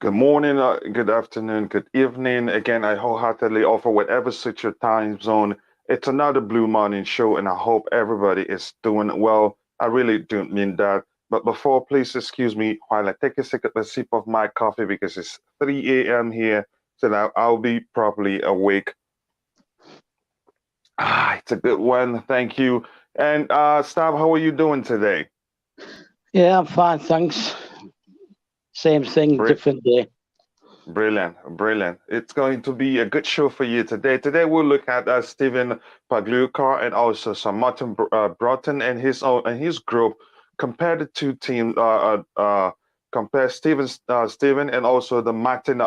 Good morning, good afternoon, good evening. Again, I wholeheartedly offer whatever suits your time zone. It's another Blue Morning show, and I hope everybody is doing well. I really do mean that. But before, please excuse me while I take a sip of my coffee because it's 3 a.m. here, so that I'll be properly awake. It's a good one. Thank you. And Stab, how are you doing today? Yeah, I'm fine, thanks. Same thing, Great. different day. Brilliant, brilliant. It's going to be a good show for you today. Today we'll look at Stephen Pagliuca and also Sir Martin Broughton and his group. Compare the two teams. Compare Stephen and also the Martin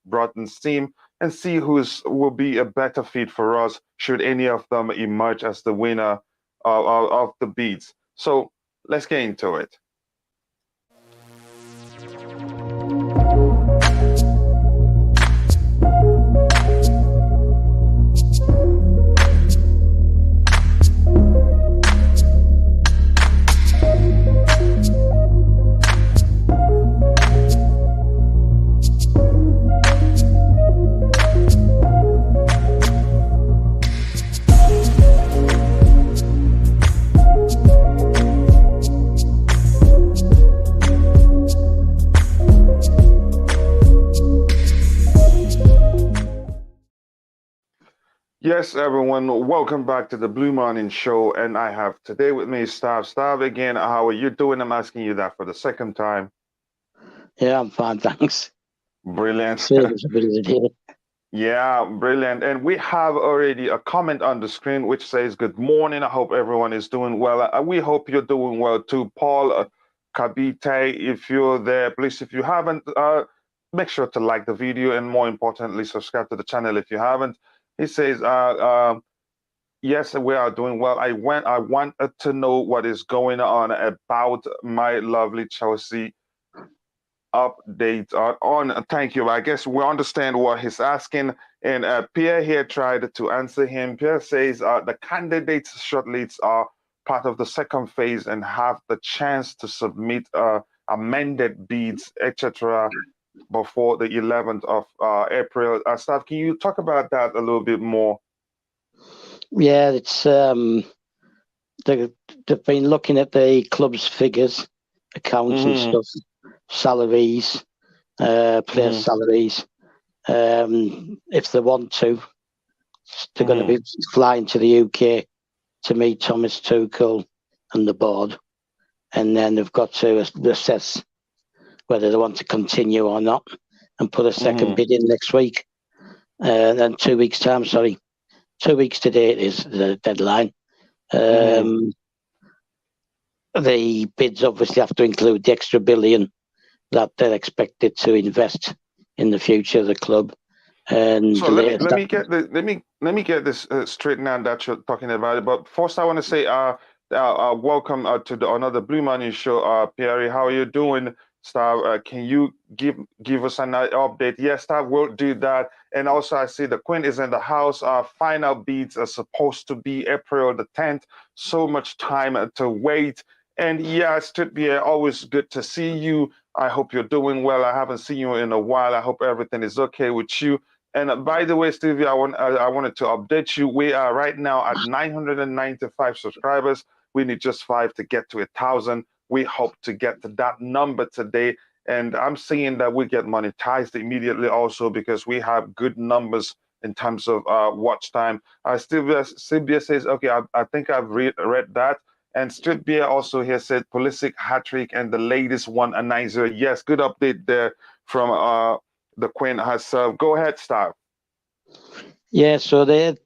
Broughton's team, and see who's will be a better fit for us should any of them emerge as the winner of the beats. So let's get into it. Yes, everyone, welcome back to the Blue Morning Show. And I have today with me Stav. Stav, again, how are you doing? I'm asking you that for the second time. Yeah, I'm fine, thanks. Brilliant. Same as everybody here. Yeah, brilliant. And we have already a comment on the screen which says, "Good morning. I hope everyone is doing well." We hope you're doing well too. Paul Kabite, if you're there, please, if you haven't, make sure to like the video and more importantly, subscribe to the channel if you haven't. He says, yes, we are doing well. I wanted to know what is going on about my lovely Chelsea update on. Thank you. I guess we understand what he's asking. And Pierre here tried to answer him. Pierre says the candidates shortlists are part of the second phase and have the chance to submit amended bids, etc., before the 11th of April. Staff, can you talk about that a little bit more? Yeah, it's they've been looking at the club's figures, accounts and stuff, salaries, player salaries. If they want to, they're going to be flying to the UK to meet Thomas Tuchel and the board, and then they've got to assess whether they want to continue or not, and put a second bid in next week. And then 2 weeks' time, 2 weeks today is the deadline. The bids obviously have to include the extra billion that they're expected to invest in the future of the club. And so let me get this straight now that you're talking about it. But first, I want to say welcome to another Blue Money show. Pierre, how are you doing? Star, can you give us an update? Yes, Star will do that. And also, I see the Queen is in the house. Our final bids are supposed to be April the 10th. So much time to wait. And yeah, Stupia, always good to see you. I hope you're doing well. I haven't seen you in a while. I hope everything is okay with you. And by the way, Stevie, I wanted to update you. We are right now at 995 subscribers. We need just 5 to get to 1,000. We hope to get to that number today. And I'm seeing that we get monetized immediately also because we have good numbers in terms of watch time. Sylvia says, okay, I think I've read that. And Street Beer also here said Pulisic hat-trick and the latest one, a 9-0. Yes, good update there from the Queen herself. Go ahead, Star. Yeah, so they've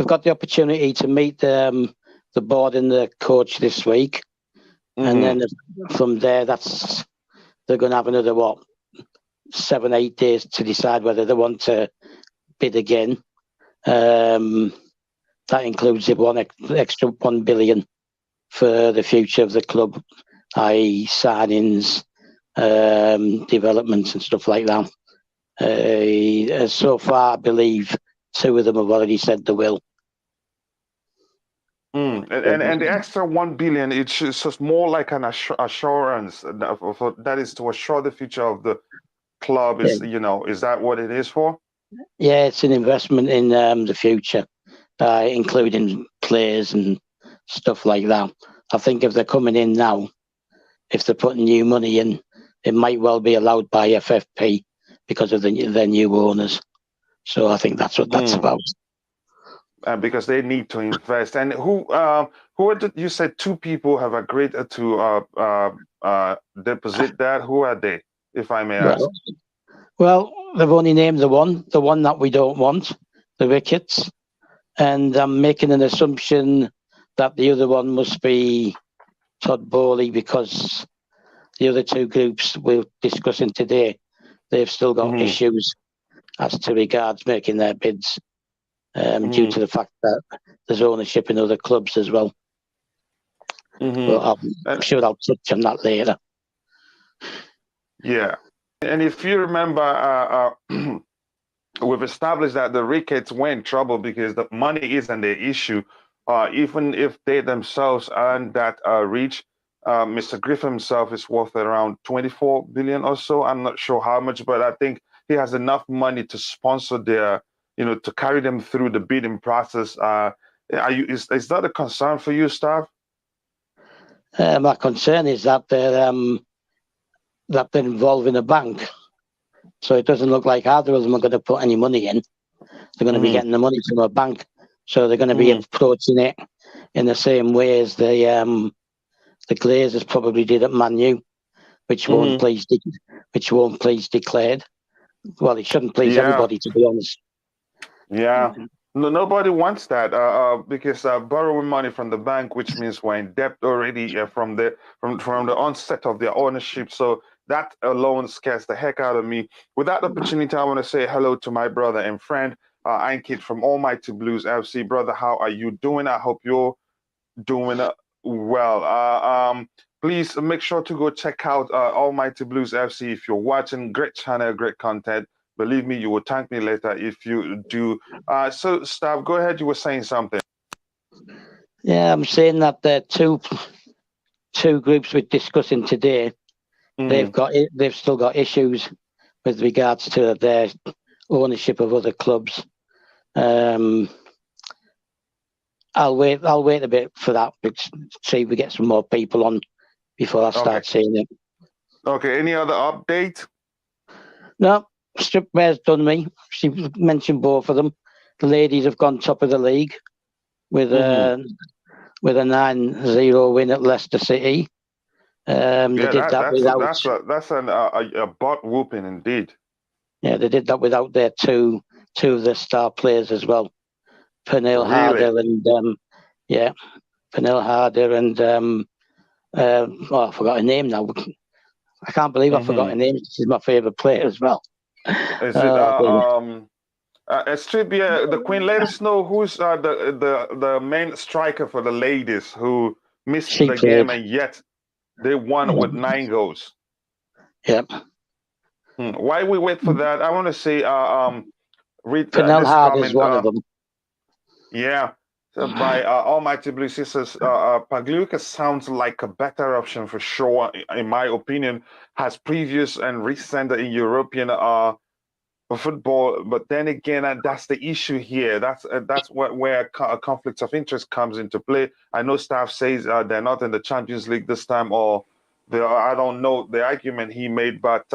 got the opportunity to meet the board and the coach this week. And then from there, they're going to have another, 7-8 days to decide whether they want to bid again. That includes the extra 1 billion for the future of the club, i.e. signings, developments and stuff like that. So far, I believe 2 of them have already said they will. And the extra 1 billion, it's just more like an assurance that is to assure the future of the club is, is that what it is for? Yeah, it's an investment in the future, including players and stuff like that. I think if they're coming in now, if they're putting new money in, it might well be allowed by FFP because of their new owners. So I think that's what that's about. Because they need to invest. And who you said two people have agreed to deposit that? Who are they, if I may ask? Well, they've only named the one that we don't want, the Ricketts. And I'm making an assumption that the other one must be Todd Bowley, because the other two groups we're discussing today, they've still got issues as to regards making their bids due to the fact that there's ownership in other clubs as well. But I'm sure I'll touch on that later. Yeah. And if you remember, we've established that the Ricketts were in trouble because the money isn't the issue. Even if they themselves earn that reach, Mr. Griffin himself is worth around 24 billion or so. I'm not sure how much, but I think he has enough money to sponsor their, to carry them through the bidding process. Is that a concern for you, Stav? My concern is that they're involved in a bank. So it doesn't look like either of them are going to put any money in. They're going to be getting the money from a bank. So they're going to be approaching it in the same way as the Glazers probably did at Man U, which won't please declared. Well, it shouldn't please anybody, to be honest. Yeah. No, nobody wants that because borrowing money from the bank, which means we're in debt already from the onset of their ownership. So that alone scares the heck out of me. With that opportunity, I want to say hello to my brother and friend, Ankit from Almighty Blues FC. Brother, how are you doing? I hope you're doing well. Please make sure to go check out Almighty Blues FC if you're watching. Great channel, great content. Believe me, you will thank me later if you do. So, Stav, go ahead. You were saying something. Yeah, I'm saying that the two groups we're discussing today, they've still got issues with regards to their ownership of other clubs. I'll wait a bit for that, see if we get some more people on before I start saying it. Okay. Any other update? No. Stripware's done me. She mentioned both of them. The ladies have gone top of the league with a 9-0 win at Leicester City. They did that without. That's a butt whooping indeed. Yeah, they did that without their two of their star players as well, Pernille Harder and Pernille Harder and I forgot her name now. I can't believe I forgot her name. She's my favourite player as well. Is it Estribia, the Queen? Let us know who's the main striker for the ladies who missed the game and yet they won with 9 goals. Yep. While we wait for that, I want to say read Pernille this Harder is comment. one of them. Yeah. So by Almighty Blue Sisters, Pagliuca sounds like a better option for sure, in my opinion. Has previous and recent in European football, but then again, that's the issue here. That's where conflicts of interest comes into play. I know staff says they're not in the Champions League this time, or I don't know the argument he made, but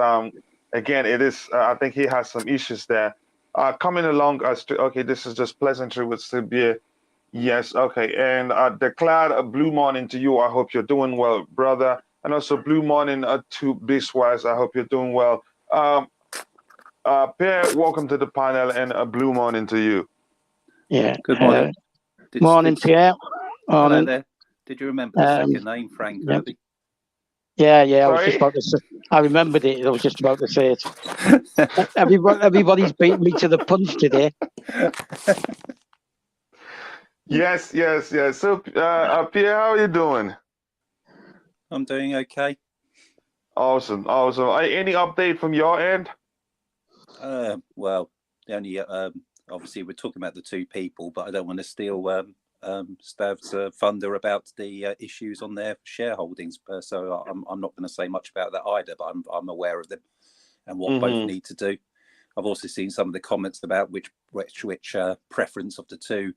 again, it is. I think he has some issues there. Coming along, okay, this is just pleasantry with Sibia. Yes, okay. And declared a blue morning to you. I hope you're doing well, brother. And also blue morning to Biswise. I hope you're doing well. Pierre, welcome to the panel, and a blue morning to you. Yeah. Good morning. Morning, Pierre. Hello there. Did you remember the second name, Frank Kirby? Yeah. I was just about to say. I remembered it. I was just about to say it. Everybody's beating me to the punch today. Yes. So, Pierre, how are you doing? I'm doing okay. Awesome. Any update from your end? Well, the only obviously we're talking about the two people, but I don't want to steal Stav's thunder about the issues on their shareholdings. So I'm not going to say much about that either. But I'm aware of them. and what both need to do. I've also seen some of the comments about which preference of the two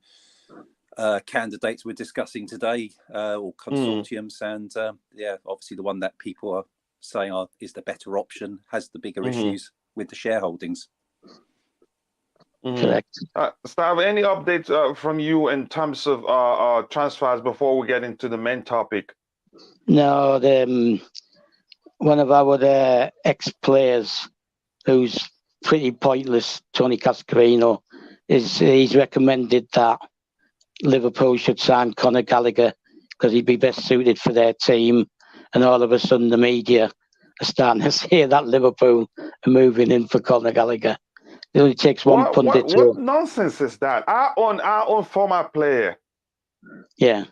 candidates we're discussing today, or consortiums, and obviously the one that people are saying is the better option has the bigger issues with the shareholdings. Correct. Stav, any updates from you in terms of transfers before we get into the main topic? No, one of our ex-players who's pretty pointless, Tony Cascarino, he's recommended that Liverpool should sign Conor Gallagher because he'd be best suited for their team. And all of a sudden the media are starting to say that Liverpool are moving in for Conor Gallagher. It only takes one pundit. What nonsense is that? Our own former player. Yeah.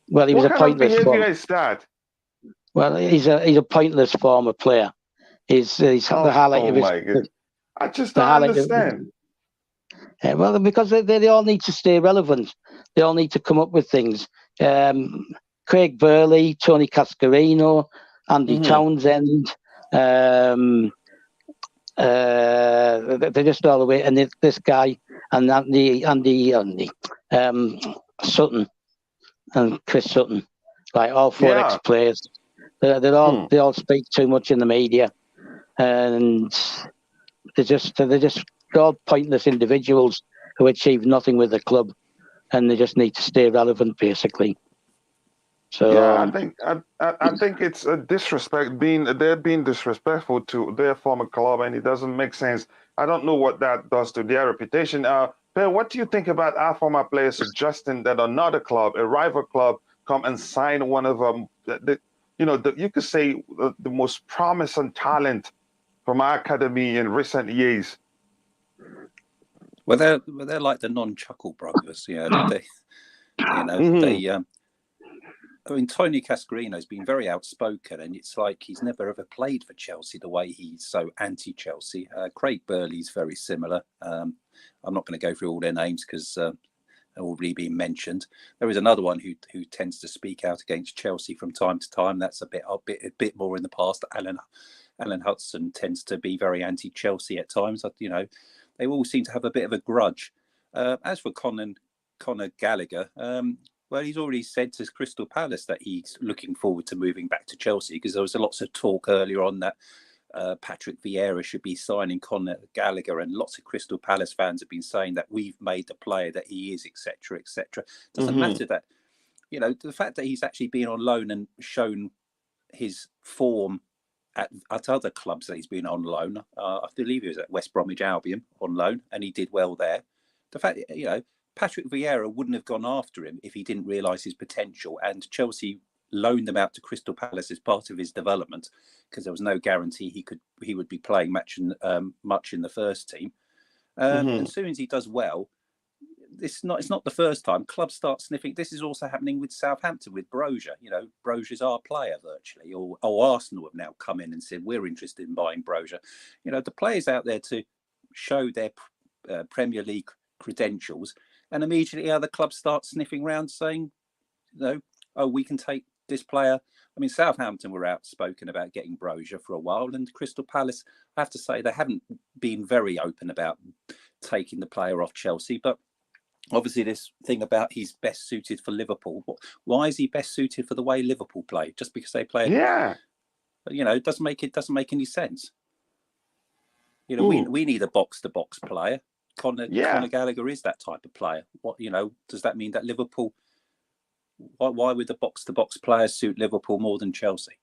Well, he was a pointless behavior is that? Well, he's a pointless former player. He's the highlight of his. I just don't understand. Well, because they all need to stay relevant. They all need to come up with things. Craig Burley, Tony Cascarino, Andy Townsend. They're just all the way, and this guy and Andy Sutton and Chris Sutton, like all four ex-players. They all speak too much in the media, and they're just all pointless individuals who achieve nothing with the club, and they just need to stay relevant, basically. So I think it's a disrespect. They're being disrespectful to their former club, and it doesn't make sense. I don't know what that does to their reputation. Ben, what do you think about our former players suggesting that another club, a rival club, come and sign one of them? You could say the most promising talent from our academy in recent years. Well, they're like the non-Chuckle brothers. I mean, Tony Cascarino has been very outspoken, and it's like he's never ever played for Chelsea the way he's so anti-Chelsea. Craig Burley's very similar. I'm not going to go through all their names because they've already been mentioned. There is another one who tends to speak out against Chelsea from time to time. That's a bit more in the past. Alan Hudson tends to be very anti-Chelsea at times. They all seem to have a bit of a grudge. As for Conor Gallagher, well, he's already said to Crystal Palace that he's looking forward to moving back to Chelsea, because there was lots of talk earlier on that Patrick Vieira should be signing Conor Gallagher, and lots of Crystal Palace fans have been saying that we've made the player that he is, etc., etc. Doesn't matter that, the fact that he's actually been on loan and shown his form at other clubs that he's been on loan. I believe he was at West Bromwich Albion on loan, and he did well there. The fact that, Patrick Vieira wouldn't have gone after him if he didn't realise his potential, and Chelsea loaned him out to Crystal Palace as part of his development, because there was no guarantee he would be playing much in the first team. And as soon as he does well, it's not the first time clubs start sniffing. This is also happening with Southampton with Broja. Broja's our player virtually, or Arsenal have now come in and said we're interested in buying Broja. The players out there to show their Premier League credentials, and immediately other clubs start sniffing around saying, we can take this player. I mean, Southampton were outspoken about getting Broja for a while, and Crystal Palace, I have to say, they haven't been very open about taking the player off Chelsea. But obviously this thing about he's best suited for Liverpool. Why is he best suited for the way Liverpool play? Just because they play? Yeah. It doesn't make any sense. We need a box-to-box player. Conor Gallagher is that type of player. What does that mean that Liverpool? Why would the box-to-box players suit Liverpool more than Chelsea?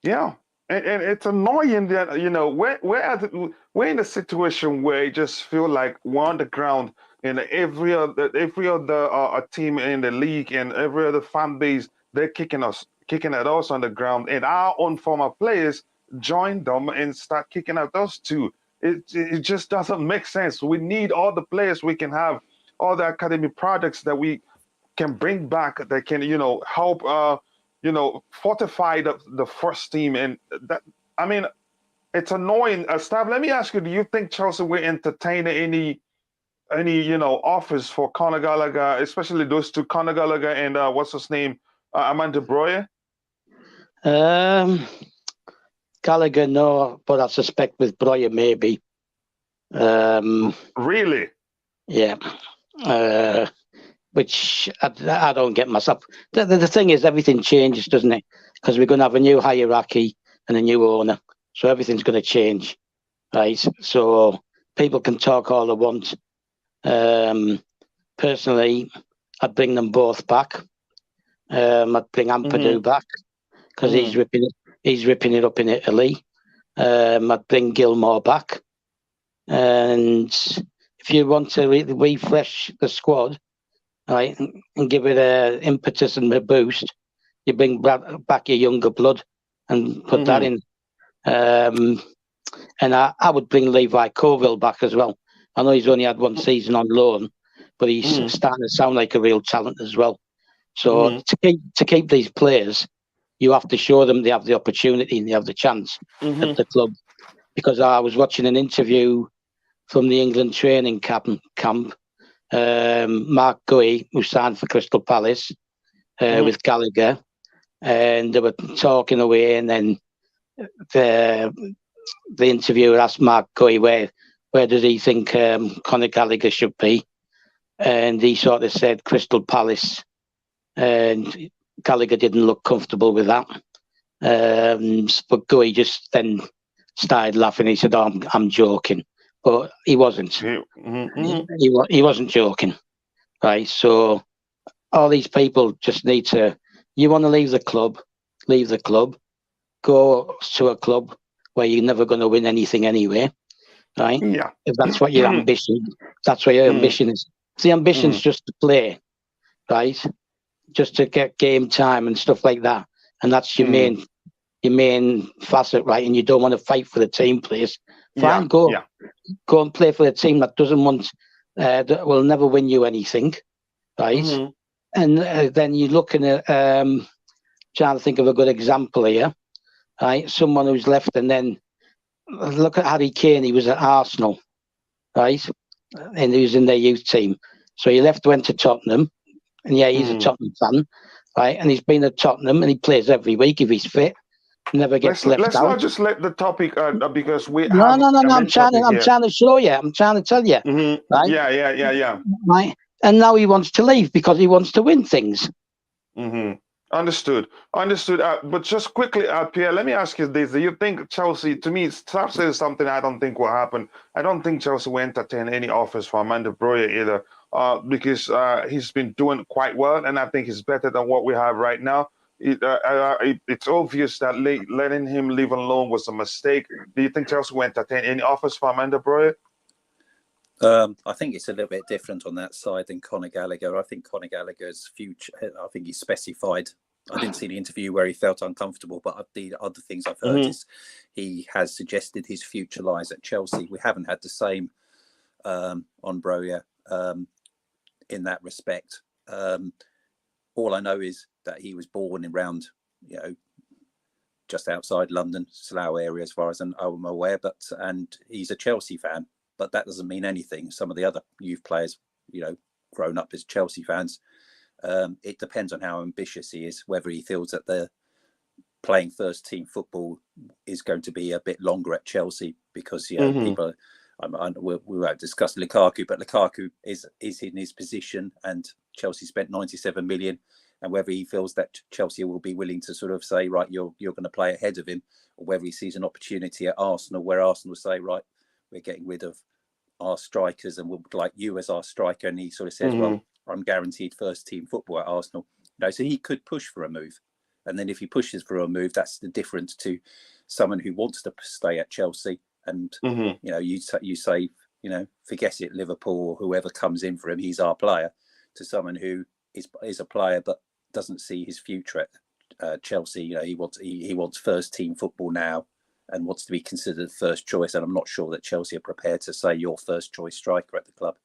Yeah, and it's annoying that we're in a situation where it just feel like we're on the ground, and every other team in the league and every other fan base, they're kicking at us on the ground, and our own former players join them and start kicking at us too. It just doesn't make sense. We need all the players we can have, all the academy products that we can bring back that can, help, fortify the first team. And that, I mean, it's annoying. Stav, let me ask you, do you think Chelsea will entertain any offers for Conor Gallagher, especially those two, Conor Gallagher and what's his name, Armand De Bruyne? Gallagher, no, but I suspect with Breuer maybe. Really? Yeah. Which I don't get myself. The thing is, everything changes, doesn't it? Because we're going to have a new hierarchy and a new owner, so everything's going to change, right? So people can talk all they want. Personally, I'd bring them both back. I'd bring Ampadu back because he's ripping it up in Italy. I'd bring Gilmore back, and if you want to refresh the squad, right, and give it a impetus and a boost, you bring back your younger blood and put that in. And I would bring Levi Colville back as well. I know he's only had one season on loan, but he's starting to sound like a real talent as well. So to keep these players, you have to show them they have the opportunity and they have the chance at the club. Because I was watching an interview from the England training camp. Mark Guy, who signed for Crystal Palace with Gallagher, and they were talking away, and then the interviewer asked Mark Guy where does he think Conor Gallagher should be, and he sort of said Crystal Palace, and Gallagher didn't look comfortable with that, but Guy just then started laughing. He said, "Oh, I'm joking," but he wasn't. He wasn't joking, right? So all these people just need to. You want to leave the club, leave the club, go to a club where you're never going to win anything anyway, right? Yeah. If that's what your ambition, that's what your ambition is. If the ambition's just to play, right? Just to get game time and stuff like that, and that's your main facet, right? And you don't want to fight for the team place. Fine, go and play for the team that doesn't want, that will never win you anything, right? And then you're looking at, trying to think of a good example here, right? Someone who's left, and then look at Harry Kane. He was at Arsenal, right? And he was in their youth team. So he left, went to Tottenham, and he's a Tottenham fan, right? And he's been at Tottenham, and he plays every week if he's fit. Never gets left out. Let's not just let the topic because we no. have I'm trying to show you. I'm trying to tell you. Right? Yeah. Right. And now he wants to leave because he wants to win things. Understood. But just quickly, Pierre, let me ask you this: do you think Chelsea? To me, Staff says something I don't think will happen. I don't think Chelsea will entertain any offers for Amanda Breuer either, because he's been doing quite well, and I think he's better than what we have right now. It's obvious that letting him leave alone was a mistake. Do you think Chelsea will entertain any offers for Amanda Breuer? I think it's a little bit different on that side than Conor Gallagher. I think Conor Gallagher's future, I think he's specified. I didn't see the interview where he felt uncomfortable, but the other things I've heard is he has suggested his future lies at Chelsea. We haven't had the same on Breuer in that respect. All I know is that he was born around, just outside London, Slough area, as far as I'm aware. And he's a Chelsea fan, but that doesn't mean anything. Some of the other youth players, grown up as Chelsea fans. It depends on how ambitious he is, whether he feels that the playing first team football is going to be a bit longer at Chelsea because people. We won't discuss Lukaku, but Lukaku is in his position, and Chelsea spent 97 million. And whether he feels that Chelsea will be willing to sort of say, right, you're going to play ahead of him, or whether he sees an opportunity at Arsenal where Arsenal say, right, we're getting rid of our strikers and we'll like you as our striker. And he sort of says, well, I'm guaranteed first team football at Arsenal. So he could push for a move. And then if he pushes for a move, that's the difference to someone who wants to stay at Chelsea. And, you say, forget it, Liverpool or whoever comes in for him, he's our player, to someone who is a player but doesn't see his future at Chelsea. He wants first team football now and wants to be considered first choice. And I'm not sure that Chelsea are prepared to say your first choice striker at the club.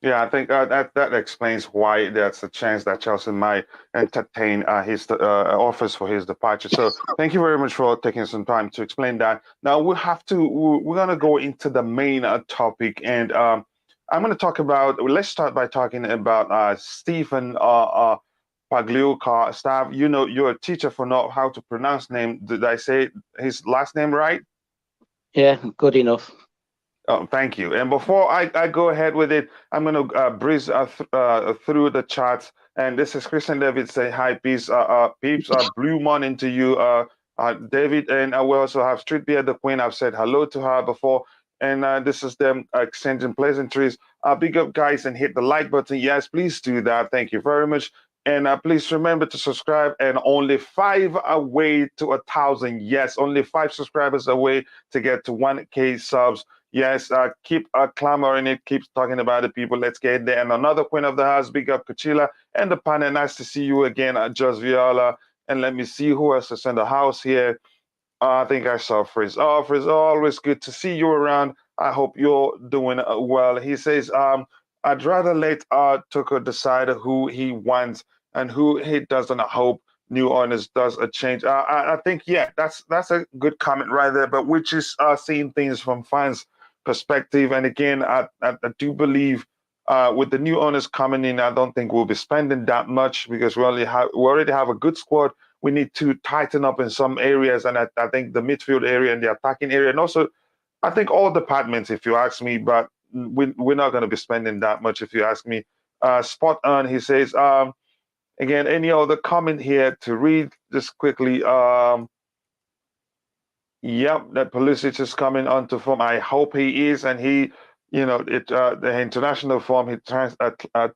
Yeah, I think that explains why there's a chance that Chelsea might entertain his offers for his departure. So thank you very much for taking some time to explain that. Now we're going to go into the main topic, and I'm going to talk about. Let's start by talking about Stephen Pagliuca. Stav, you know, you're a teacher for not how to pronounce name. Did I say his last name right? Yeah, good enough. Oh, thank you. And before I go ahead with it, I'm going to breeze through the charts. And this is Christian David say hi, peace, peeps, blue morning to you, David. And we also have Street Beer, the Queen. I've said hello to her before. And this is them exchanging pleasantries. Big up, guys, and hit the like button. Yes, please do that. Thank you very much. And please remember to subscribe. And only 5 away to 1,000. Yes, only 5 subscribers away to get to 1K subs. Yes, keep clamoring it, keep talking about it, people. Let's get there. And another queen of the house, big up Coachila and the panel. Nice to see you again, Just Viola. And let me see who else is in the house here. I think I saw Frizz. Oh, Frizz, always good to see you around. I hope you're doing well. He says, I'd rather let Tucker decide who he wants and who he doesn't. I hope new owners does a change. I think, yeah, that's a good comment right there. But which is seeing things from fans' perspective. And again, I do believe with the new owners coming in, I don't think we'll be spending that much because we already have a good squad. We need to tighten up in some areas, and I think the midfield area and the attacking area, and also I think all departments, if you ask me. But we're not going to be spending that much, if you ask me. Spot on, he says. Again, any other comment here to read just quickly? Yep, that Pulisic is coming onto form. I hope he is, and he, you know, the international form. He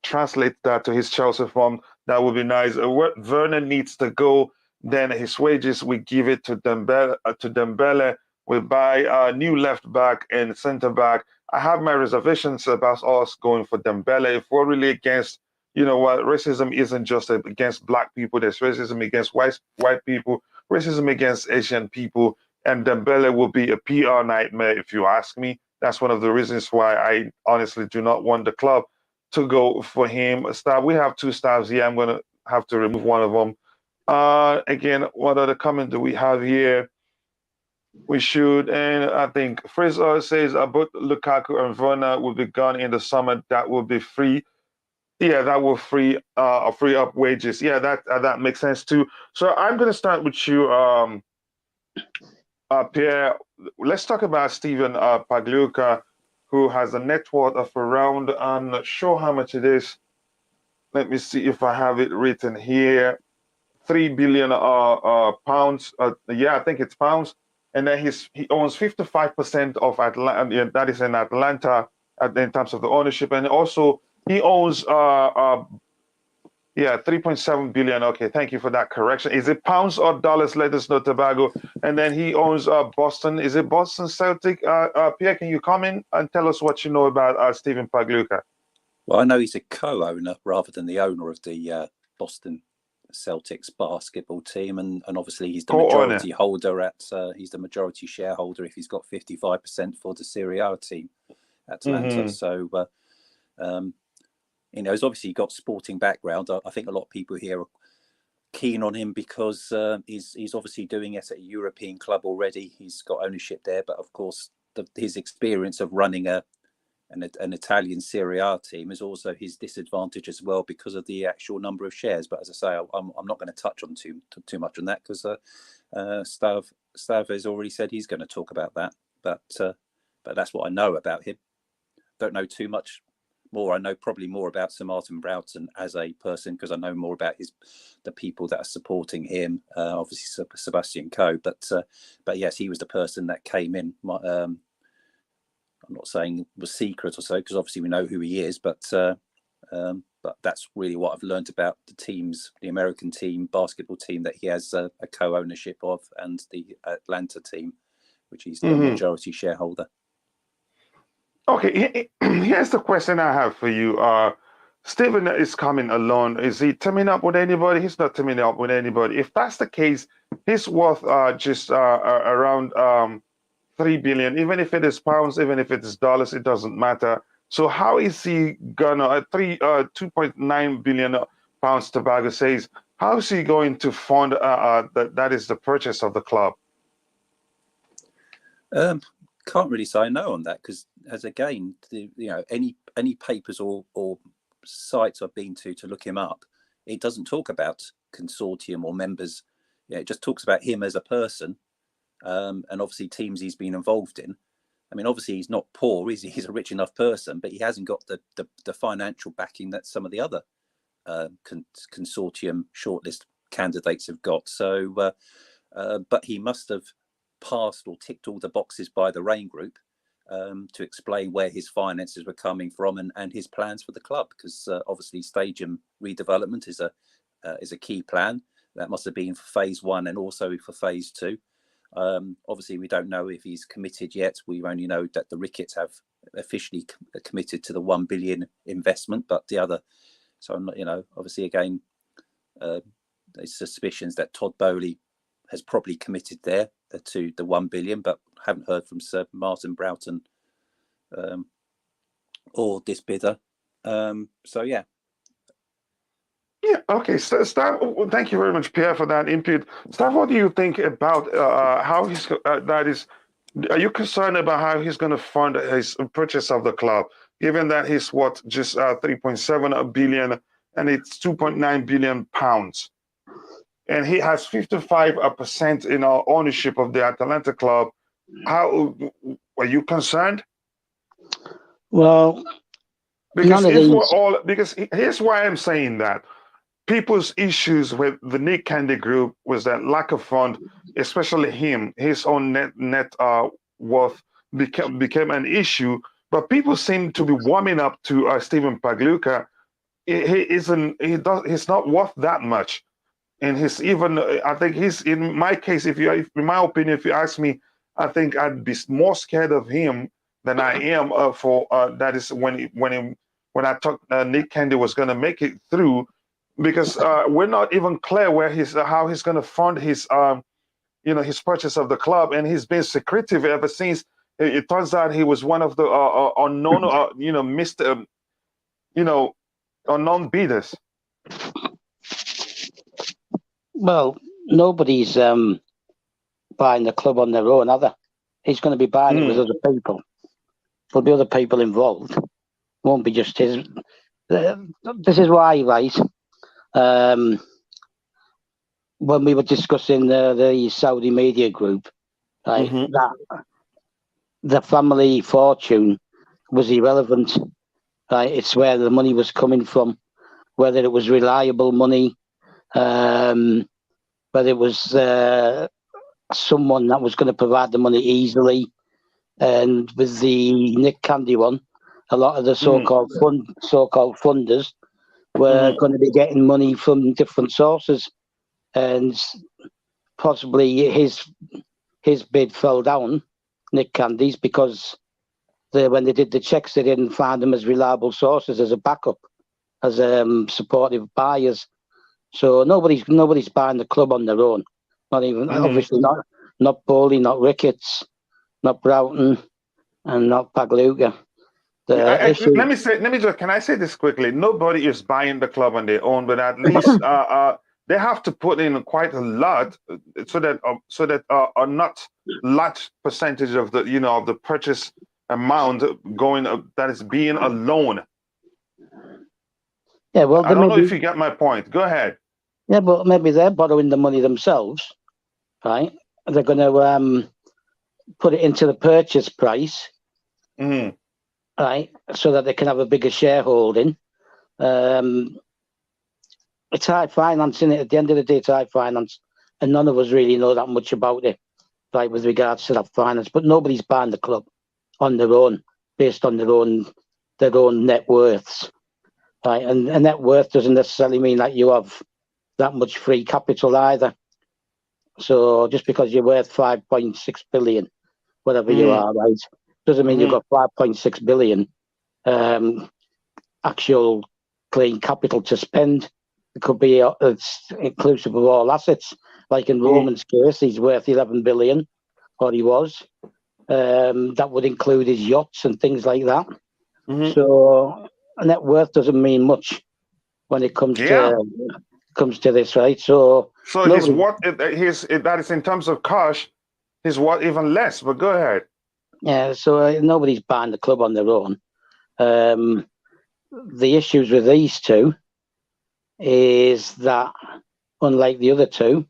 translates that to his Chelsea form. That would be nice. Werner needs to go. Then his wages, we give it to Dembele. We buy a new left back and centre back. I have my reservations about us going for Dembele. If we're really against, you know what, racism isn't just against black people. There's racism against white people, racism against Asian people. And Dembele will be a PR nightmare, if you ask me. That's one of the reasons why I honestly do not want the club to go for him. We have 2 stars here. I'm going to have to remove one of them. Again, what other comment do we have here? We should, and I think Fraser says both Lukaku and Werner will be gone in the summer. That will be free. Yeah, that will free up wages. Yeah, that makes sense too. So I'm going to start with you. Pierre, let's talk about Stephen Pagliuca, who has a net worth of around, I'm not sure how much it is. Let me see if I have it written here. 3 billion pounds. Yeah, I think it's pounds. And then he owns 55% of Atlanta. That is in Atlanta in terms of the ownership. And also he owns 3.7 billion. Okay, thank you for that correction. Is it pounds or dollars? Let us know, Tobago. And then he owns Boston. Is it Boston Celtic? Pierre, can you come in and tell us what you know about Stephen Pagliuca? Well, I know he's a co-owner rather than the owner of the Boston Celtics basketball team, and obviously he's the majority holder he's the majority shareholder if he's got 55% for the Serie A team, Atlanta. So you know, he's obviously got sporting background. I think a lot of people here are keen on him because he's obviously doing it at a European club already. He's got ownership there, but of course his experience of running an Italian Serie A team is also his disadvantage as well because of the actual number of shares. But as I say, I'm not going to touch on too much on that because Stav has already said he's going to talk about that. But that's what I know about him. Don't know too much more. I know probably more about Sir Martin Broughton as a person because I know more about the people that are supporting him. Obviously Sebastian Coe, but yes, he was the person that came in. I'm not saying it was secret or so because obviously we know who he is, but that's really what I've learned about the American team, basketball team that he has a co-ownership of, and the Atlanta team, which he's the majority shareholder. Okay, here's the question I have for you. Stephen is coming alone. Is he teaming up with anybody? He's not teaming up with anybody. If that's the case, he's worth just around 3 billion. Even if it is pounds, even if it is dollars, it doesn't matter. So how is he gonna 2.9 billion pounds? Tobago says, how is he going to fund that is the purchase of the club? Can't really say no on that because, as again, any papers or sites I've been to look him up, it doesn't talk about consortium or members. It just talks about him as a person, and obviously teams he's been involved in. I mean, obviously he's not poor, is he? He's a rich enough person, but he hasn't got the financial backing that some of the other consortium shortlist candidates have got. So, but he must have passed or ticked all the boxes by the Rain Group to explain where his finances were coming from and his plans for the club, because obviously stadium redevelopment is a key plan. That must have been for phase 1 and also for phase 2. Obviously, we don't know if he's committed yet. We only know that the Ricketts have officially committed to the 1 billion investment, but the other, so I'm not, obviously again, there's suspicions that Todd Bowley has probably committed there to the 1 billion, but haven't heard from Sir Martin Broughton or this bidder. So yeah. Yeah. Okay. So, Stav, thank you very much, Pierre, for that input. Stav, what do you think about how he's that is? Are you concerned about how he's going to fund his purchase of the club, given that he's just 3.7 billion and it's 2.9 billion pounds, and he has 55% in ownership of the Atalanta club? How are you concerned? Well, because here's why I'm saying that. People's issues with the Nick Candy group was that lack of fund, especially him, his own net worth became an issue. But people seem to be warming up to Stephen Pagliuca. He's not worth that much, and I think in my case, in my opinion, if you ask me, I think I'd be more scared of him than I am that is when I thought Nick Candy was going to make it through. Because we're not even clear how he's going to fund his his purchase of the club, and he's been secretive ever since. It turns out he was one of the unknown unknown bidders. Well, nobody's buying the club on their own, are they? He's going to be buying it with other people. There'll be other people involved. Won't be just his. This is why, right? When we were discussing the Saudi media group, right, that the family fortune was irrelevant, right? It's where the money was coming from, whether it was reliable money, whether it was someone that was going to provide the money easily. And with the Nick Candy one, a lot of the so-called funders were going to be getting money from different sources, and possibly his bid fell down, Nick Candy's, because when they did the checks, they didn't find them as reliable sources, as a backup, as supportive buyers. So nobody's buying the club on their own. Not even obviously not Bowley, not Ricketts, not Broughton, and not Pagliuca. Can I say this quickly? Nobody is buying the club on their own, but at least they have to put in quite a lot so that a not large percentage of the of the purchase amount going that is being a loan. Yeah, well, I don't know if you get my point. Go ahead. Yeah, but maybe they're borrowing the money themselves, right? They're going to put it into the purchase price. Right, so that they can have a bigger shareholding. It's high finance, isn't it? At the end of the day, it's high finance, and none of us really know that much about it, right, with regards to that finance. But nobody's buying the club on their own, based on their own net worths, right? And a net worth doesn't necessarily mean that you have that much free capital either. So just because you're worth 5.6 billion, whatever you are, right, doesn't mean you've got 5.6 billion actual clean capital to spend. It could be it's inclusive of all assets. Like in Roman's case, he's worth 11 billion, or he was. That would include his yachts and things like that. So net worth doesn't mean much when it comes to this, right? So that is in terms of cash, his what even less. But go ahead. Yeah, so nobody's buying the club on their own. The issues with these two is that, unlike the other two,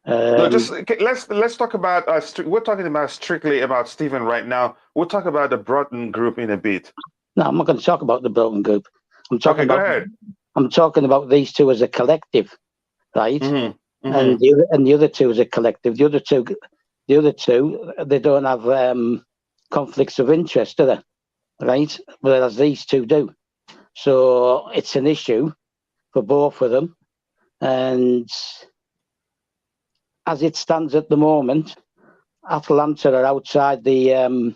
No, just let's talk about we're talking about strictly about Stephen right now. We'll talk about the Broughton group in a bit. no, I'm not going to talk about the Broughton group. Okay, go ahead. I'm talking about these two as a collective, right? And the other two as a collective. The other two, they don't have conflicts of interest, do they? Right? Whereas these two do. So it's an issue for both of them. And as it stands at the moment, Atalanta are outside the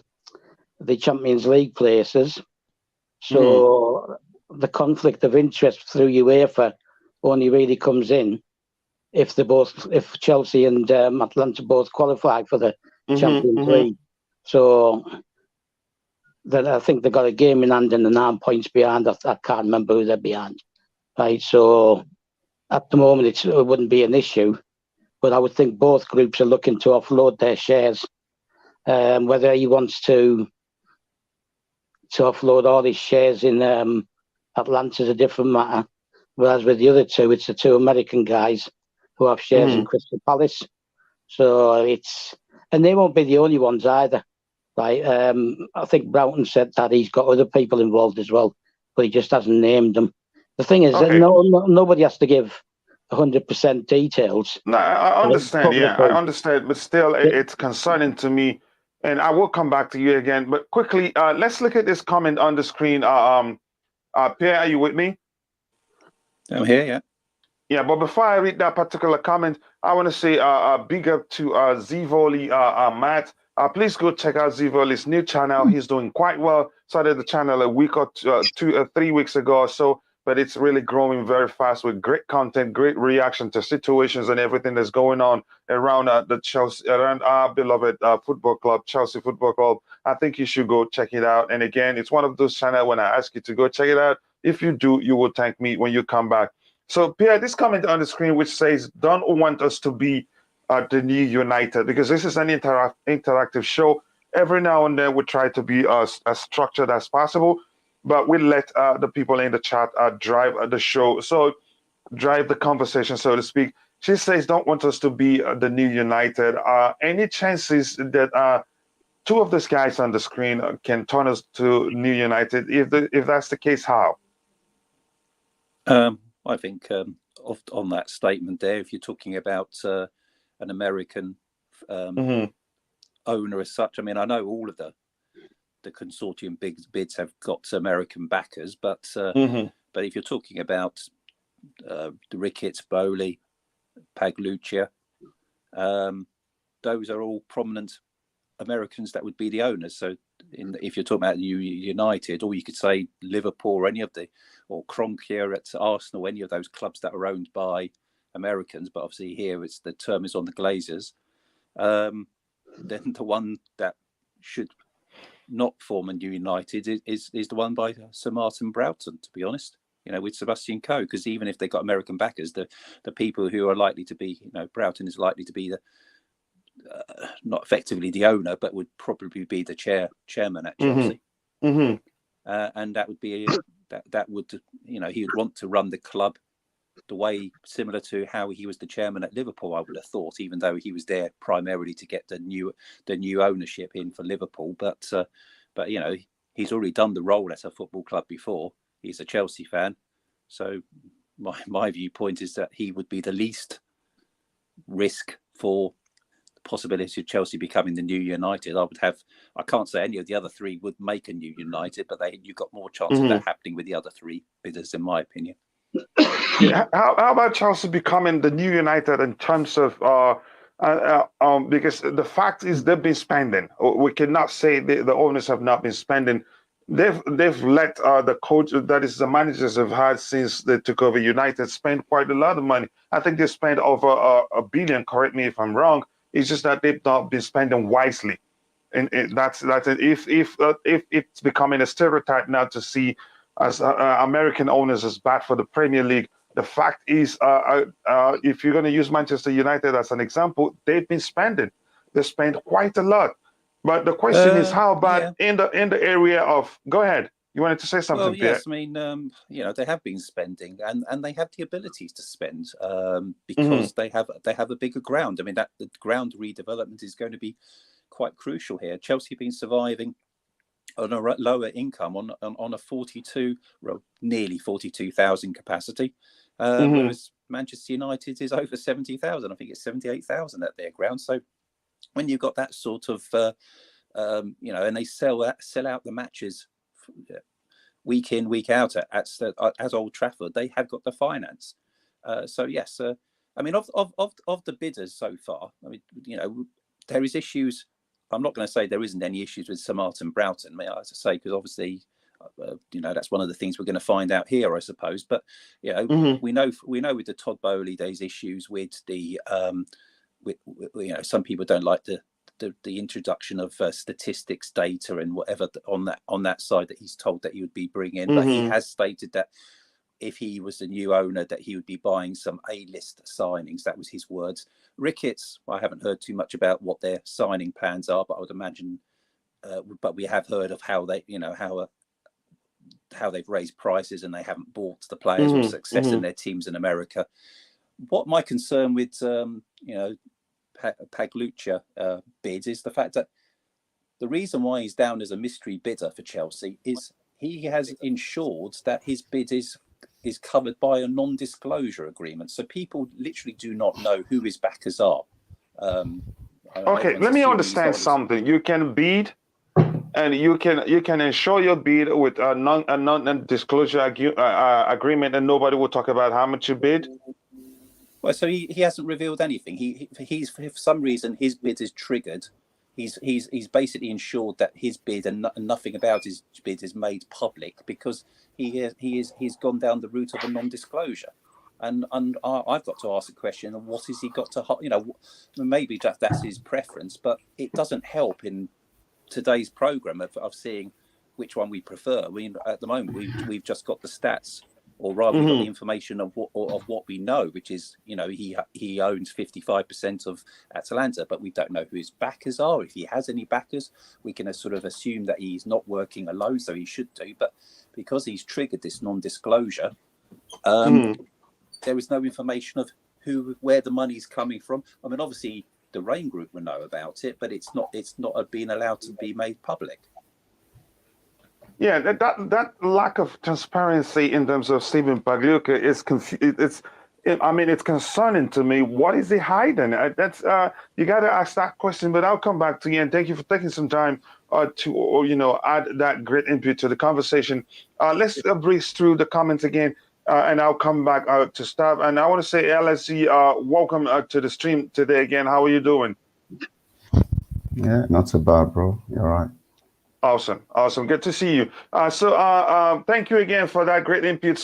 Champions League places. So the conflict of interest through UEFA only really comes in if Chelsea and Atalanta both qualify for the Champions League. So then I think they've got a game in hand and they're 9 points behind. I can't remember who they're behind. Right. So at the moment it wouldn't be an issue, but I would think both groups are looking to offload their shares. Whether he wants to offload all his shares in Atlanta is a different matter. Whereas with the other two, it's the two American guys who have shares in Crystal Palace. So and they won't be the only ones either. Right. I think Broughton said that he's got other people involved as well, but he just hasn't named them. The thing is that nobody has to give 100% details. No, I understand. Yeah, I understand. But still, it's concerning to me. And I will come back to you again. But quickly, let's look at this comment on the screen. Pierre, are you with me? I'm here, yeah. Yeah, but before I read that particular comment, I want to say big up to Zivoli Matt. Please go check out Zivoli's new channel. He's doing quite well. Started the channel a week or 3 weeks ago or so, but it's really growing very fast with great content, great reaction to situations and everything that's going on around the Chelsea, around our beloved football club, Chelsea Football Club. I think you should go check it out. And again, it's one of those channels when I ask you to go check it out. If you do, you will thank me when you come back. So, Pierre, this comment on the screen which says, don't want us to be the new United, because this is an interactive show. Every now and then we try to be as structured as possible, but we let the people in the chat drive the show, so drive the conversation, so to speak. She says, don't want us to be the new United. Any chances that two of these guys on the screen can turn us to new United? If that's the case, how? I think on that statement there, if you're talking about an American owner as such, I mean, I know all of the consortium bids have got American backers, but if you're talking about the Ricketts, Bowley, Pagliuca, those are all prominent Americans that would be the owners. So if you're talking about United, or you could say Liverpool, or any of or Kroenke at Arsenal, any of those clubs that are owned by Americans, but obviously here the term is on the Glazers, then the one that should not form a new United is the one by Sir Martin Broughton, to be honest, with Sebastian Coe, because even if they got American backers, the people who are likely to be, Broughton is likely to be the not effectively the owner, but would probably be the chairman at Chelsea. And that would be that would he would want to run the club the way similar to how he was the chairman at Liverpool, I would have thought, even though he was there primarily to get the new ownership in for Liverpool. But he's already done the role at a football club before. He's a Chelsea fan, so my viewpoint is that he would be the least risk for possibility of Chelsea becoming the new United. I can't say any of the other three would make a new United, but you've got more chance of that happening with the other three bidders, in my opinion. Yeah, how about Chelsea becoming the new United in terms of because the fact is they've been spending. We cannot say the owners have not been spending. They've let the coach, that is the managers have had since they took over United, spend quite a lot of money. I think they spent over $1 billion. Correct me if I'm wrong. It's just that they've not been spending wisely, and that's it. If it's becoming a stereotype now to see as American owners as bad for the Premier League, the fact is, if you're going to use Manchester United as an example, they've been spending. They spend quite a lot. But the question is, how about in the area of? Go ahead. You wanted to say something, Well, Pierre? yes, I mean, they have been spending, and they have the abilities to spend Mm-hmm. because they have a bigger ground. I mean, that the ground redevelopment is going to be quite crucial here. Chelsea have been surviving on a lower income on a 42, well, nearly 42,000 capacity, Mm-hmm. whereas Manchester United is over 70,000. I think it's 78,000 at their ground. So when you've got that sort of, and they sell out the matches week in, week out at Old Trafford, they have got the finance. So yes, I mean, of the bidders so far, I mean, there is issues. I'm not going to say there isn't any issues with Sir Martin Broughton, may I say, because obviously, that's one of the things we're going to find out here, I suppose. But Mm-hmm. we know with the Todd Bowley, there's issues with the some people don't like the introduction of statistics data and whatever on that side that he's told that he would be bringing. But he has stated that if he was the new owner, that he would be buying some A-list signings. That was his words. Ricketts, I haven't heard too much about what their signing plans are, but I would imagine. But we have heard of how they, how they've raised prices and they haven't bought the players or success in their teams in America. What my concern with, Pagliuca bids is the fact that the reason why he's down as a mystery bidder for Chelsea is he has ensured that his bid is covered by a non-disclosure agreement. So people literally do not know who his backers are. Okay, let me understand something. You can bid, and you can ensure your bid with a non-disclosure agreement, and nobody will talk about how much you bid. Well, so he hasn't revealed anything. He's for some reason his bid is triggered. He's basically ensured that his bid and nothing about his bid is made public because he's gone down the route of a non-disclosure. And I've got to ask the question: what has he got to? Maybe that's his preference, but it doesn't help in today's program of seeing which one we prefer. At the moment we've just got the stats, or rather, we've got the information of what we know, which is he owns 55% of Atalanta, but we don't know who his backers are. If he has any backers, we can sort of assume that he's not working alone, so he should do. But because he's triggered this non-disclosure, there is no information of where the money's coming from. I mean, obviously the Rain Group will know about it, but it's not being allowed to be made public. Yeah, that lack of transparency in terms of Stephen Pagliuca is it's concerning to me. What is he hiding? That's you got to ask that question. But I'll come back to you, and thank you for taking some time to add that great input to the conversation. Let's breeze through the comments again, and I'll come back to start. And I want to say, LSC, welcome to the stream today again. How are you doing? Yeah, not so bad, bro. You're right. Awesome. Good to see you. So thank you again for that great input,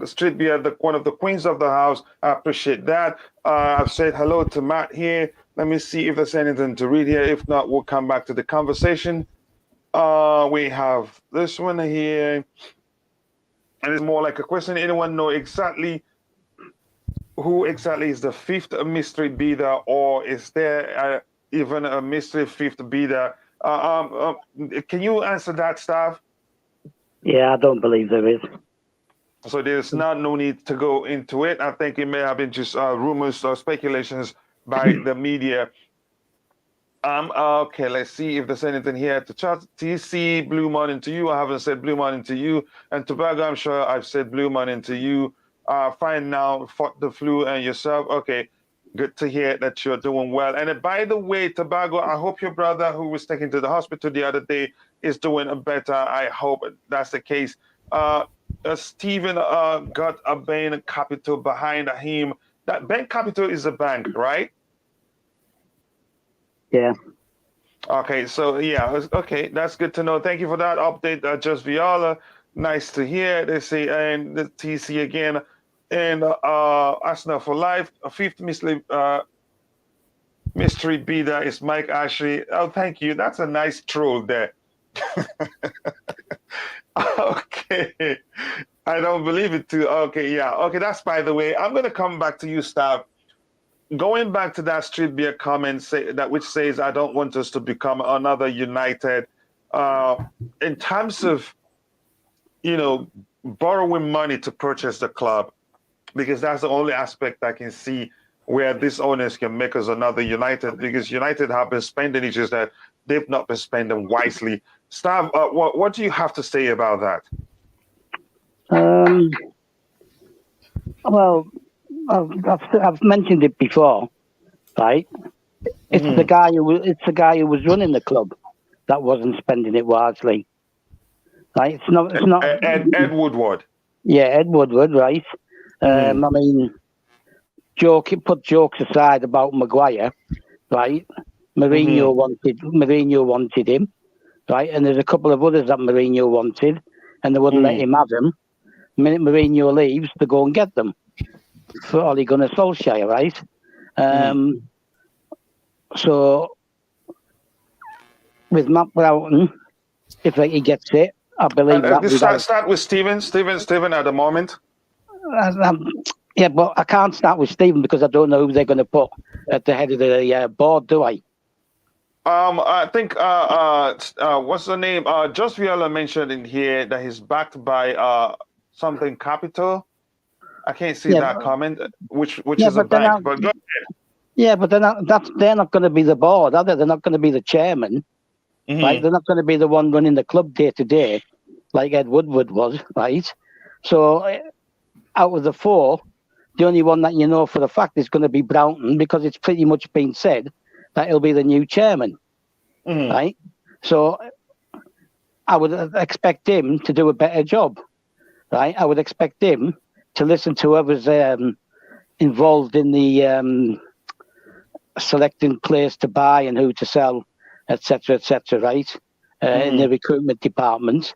Street Beer, one of the queens of the house. I appreciate that. I've said hello to Matt here. Let me see if there's anything to read here. If not, we'll come back to the conversation. We have this one here, and it's more like a question. Anyone know exactly who exactly is the fifth mystery bidder, or is there even a mystery fifth bidder? Can you answer that, Stav? Yeah, I don't believe there is. So there's no need to go into it. I think it may have been just rumors or speculations by the media. Okay, let's see if there's anything here to chat. TC, blue morning to you. I haven't said blue morning to you. And Tobago, I'm sure I've said blue morning to you. Fine now, fought the flu and yourself. Okay. Good to hear that you're doing well. And by the way, Tobago, I hope your brother who was taken to the hospital the other day is doing better. I hope that's the case. Stephen got a Bain Capital behind him. That Bain Capital is a bank, right? Yeah. Okay, so yeah, okay, that's good to know. Thank you for that update, Just Viola. Nice to hear. They say, and the TC again. And Arsenal for life. A fifth mystery bidder is Mike Ashley. Oh, thank you. That's a nice troll there. Okay. I don't believe it too. Okay, yeah. Okay, that's by the way. I'm going to come back to you, Stav. Going back to that Street Beer comment which says, I don't want us to become another United. In terms of borrowing money to purchase the club, because that's the only aspect I can see where these owners can make us another United, because United have been spending, it's just that they've not been spending wisely. Stav, what do you have to say about that? Well, I've mentioned it before, right? It's the guy who was running the club that wasn't spending it wisely, right? It's not Ed Woodward. Yeah, Ed Woodward, right? I mean, put jokes aside about Maguire, right? Mourinho wanted him, right? And there's a couple of others that Mourinho wanted, and they wouldn't let him have them. The minute Mourinho leaves, they go and get them for Ole Gunnar Solskjaer, right? So with Matt Broughton, if he gets it, I believe that. Start with Stephen at the moment. Yeah, but I can't start with Stephen because I don't know who they're going to put at the head of the board, do I? I think what's the name? Just Viola mentioned in here that he's backed by something capital. I can't see that comment, which is a bank. But go ahead. Yeah, but they're not going to be the board, are they? They're not going to be the chairman, right? They're not going to be the one running the club day to day, like Ed Woodward was, right? So out of the four, the only one that you know for the fact is going to be Broughton, because it's pretty much been said that he'll be the new chairman, right? So I would expect him to do a better job, right? I would expect him to listen to whoever's involved in the selecting players to buy and who to sell, etc., right? In the recruitment department,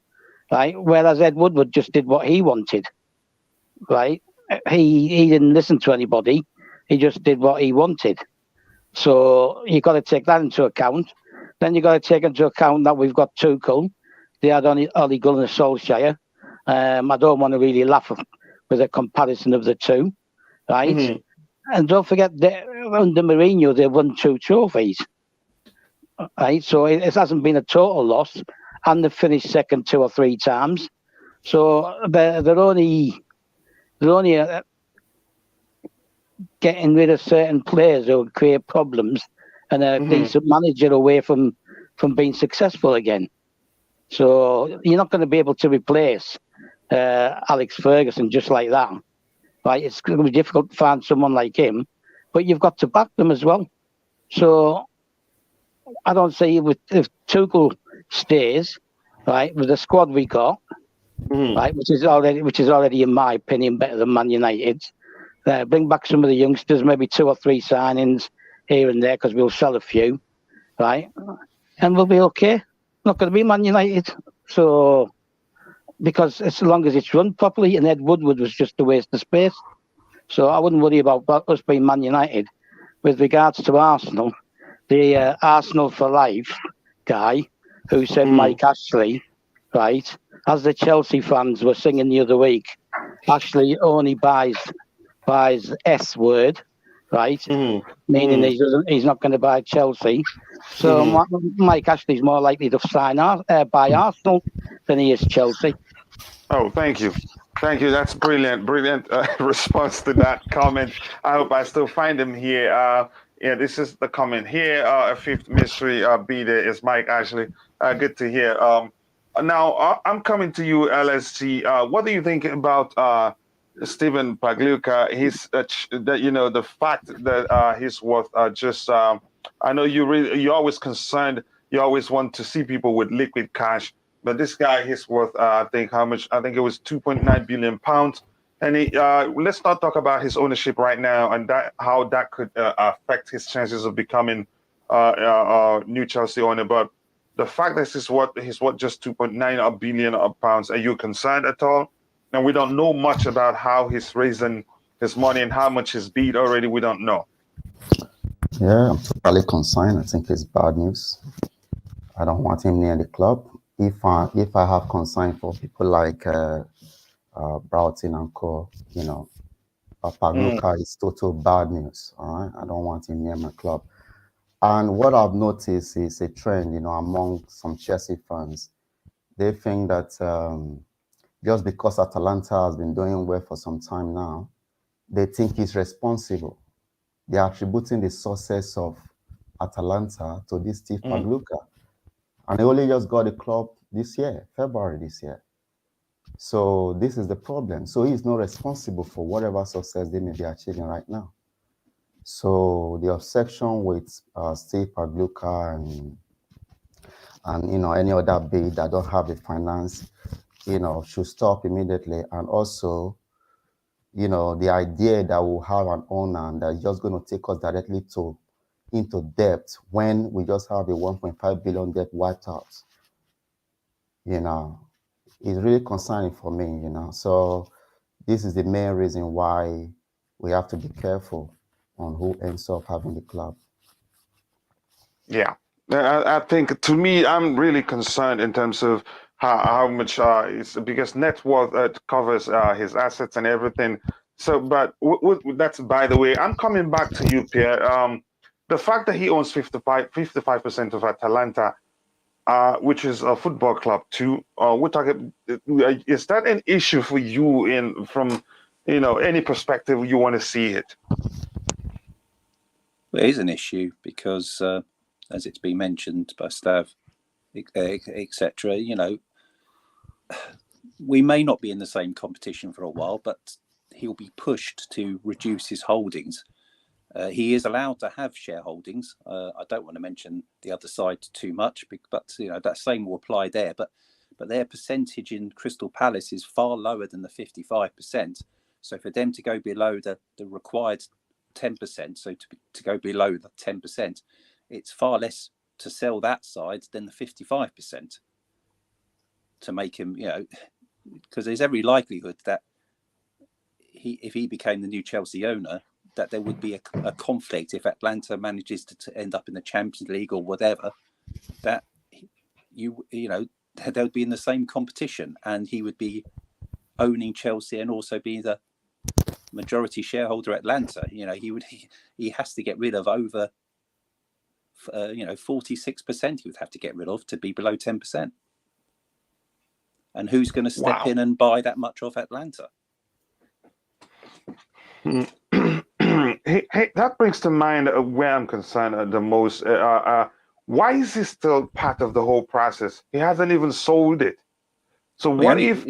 right? Whereas Ed Woodward just did what he wanted, right? He didn't listen to anybody. He just did what he wanted. So you got to take that into account. Then you got to take into account that we've got Tuchel. They had Ole Gunnar Solskjaer. I don't want to really laugh with a comparison of the two, right? And don't forget that under Mourinho, they won 2 trophies, right? So it hasn't been a total loss, and they've finished second 2 or 3 times. So they're only getting rid of certain players who create problems and a decent manager away from being successful again. So you're not going to be able to replace Alex Ferguson just like that, right? It's going to be difficult to find someone like him, but you've got to back them as well. So I don't see if Tuchel stays, right, with the squad we got, right, which is already, in my opinion, better than Man United. Bring back some of the youngsters, maybe 2 or 3 signings here and there, because we'll sell a few, right, and we'll be okay. Not going to be Man United. So, because as long as it's run properly, and Ed Woodward was just a waste of space. So I wouldn't worry about us being Man United. With regards to Arsenal, the Arsenal for Life guy who said Mike Ashley, right, as the Chelsea fans were singing the other week, Ashley only buys S word, right, meaning he's not going to buy Chelsea. So Mike Ashley's more likely to buy Arsenal than he is Chelsea. Oh, thank you. That's brilliant response to that comment. I hope I still find him here. Yeah, this is the comment here. A fifth mystery beater is Mike Ashley. Good to hear. Now I'm coming to you, LSG. What do you think about Stephen Pagliuca? He's the fact that he's worth just. I know you're always concerned. You always want to see people with liquid cash. But this guy, he's worth, I think it was 2.9 billion pounds. And let's not talk about his ownership right now and how that could affect his chances of becoming new Chelsea owner. But the fact that he's worth just 2.9 billion pounds, are you concerned at all? And we don't know much about how he's raising his money and how much he's beat already. We don't know. Yeah, I'm totally concerned. I think it's bad news. I don't want him near the club. If I have concern for people like Broughton and co, Pagliuca is total bad news. All right, I don't want him near my club. And what I've noticed is a trend, among some Chelsea fans. They think that just because Atalanta has been doing well for some time now, they think he's responsible. They're attributing the success of Atalanta to this Steve Pagliuca. And he only just got the club this year, February this year. So this is the problem. So he's not responsible for whatever success they may be achieving right now. So the obsession with Steve Pagliuca and any other bid that don't have the finance, should stop immediately. And also, the idea that we'll have an owner that is just going to take us directly into debt when we just have a 1.5 billion debt wiped out, is really concerning for me, So this is the main reason why we have to be careful on who ends up having the club. Yeah, I think, to me, I'm really concerned in terms of how much it's because net worth covers his assets and everything. So, but that's by the way. I'm coming back to you, Pierre. The fact that he owns 55% of Atalanta, which is a football club too. We're talking. Is that an issue for you from any perspective you want to see it? Well, it is an issue because, as it's been mentioned by Stav, etc., we may not be in the same competition for a while, but he'll be pushed to reduce his holdings. He is allowed to have shareholdings. I don't want to mention the other side too much, but that same will apply there. But their percentage in Crystal Palace is far lower than the 55%. So for them to go below the required 10%, so to go below the 10%, it's far less to sell that side than the 55% to make him, because there's every likelihood that if he became the new Chelsea owner, that there would be a conflict if Atlanta manages to end up in the Champions League or whatever, that they'll be in the same competition and he would be owning Chelsea and also being the majority shareholder at Atlanta. He has to get rid of over 46% he would have to get rid of to be below 10%. And who's going to step in and buy that much of Atlanta? Hey, that brings to mind where I'm concerned the most. Why is he still part of the whole process? He hasn't even sold it. So what if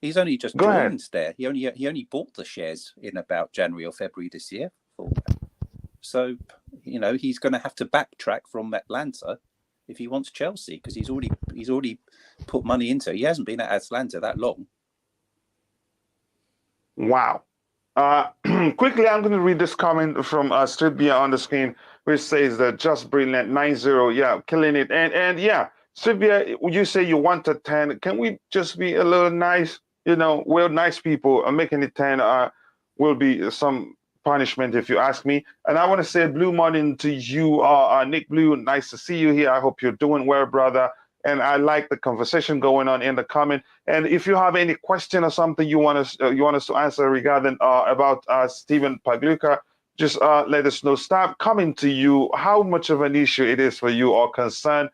he's only just joined there? He only bought the shares in about January or February this year. So he's going to have to backtrack from Atlanta if he wants Chelsea, because he's already put money into it. He hasn't been at Atlanta that long. Wow. Quickly, I'm going to read this comment from Street Beer on the screen, which says that just brilliant 9-0, yeah, killing it. And yeah, Street Beer, you say you want a 10. Can we just be a little nice? We're nice people. Making it 10 will be some punishment if you ask me. And I want to say blue morning to you, Nick Blue. Nice to see you here. I hope you're doing well, brother. And I like the conversation going on in the comment. And if you have any question or something you want us to answer regarding about Stephen Pagliuca, just let us know. Stop coming to you. How much of an issue it is for you or concern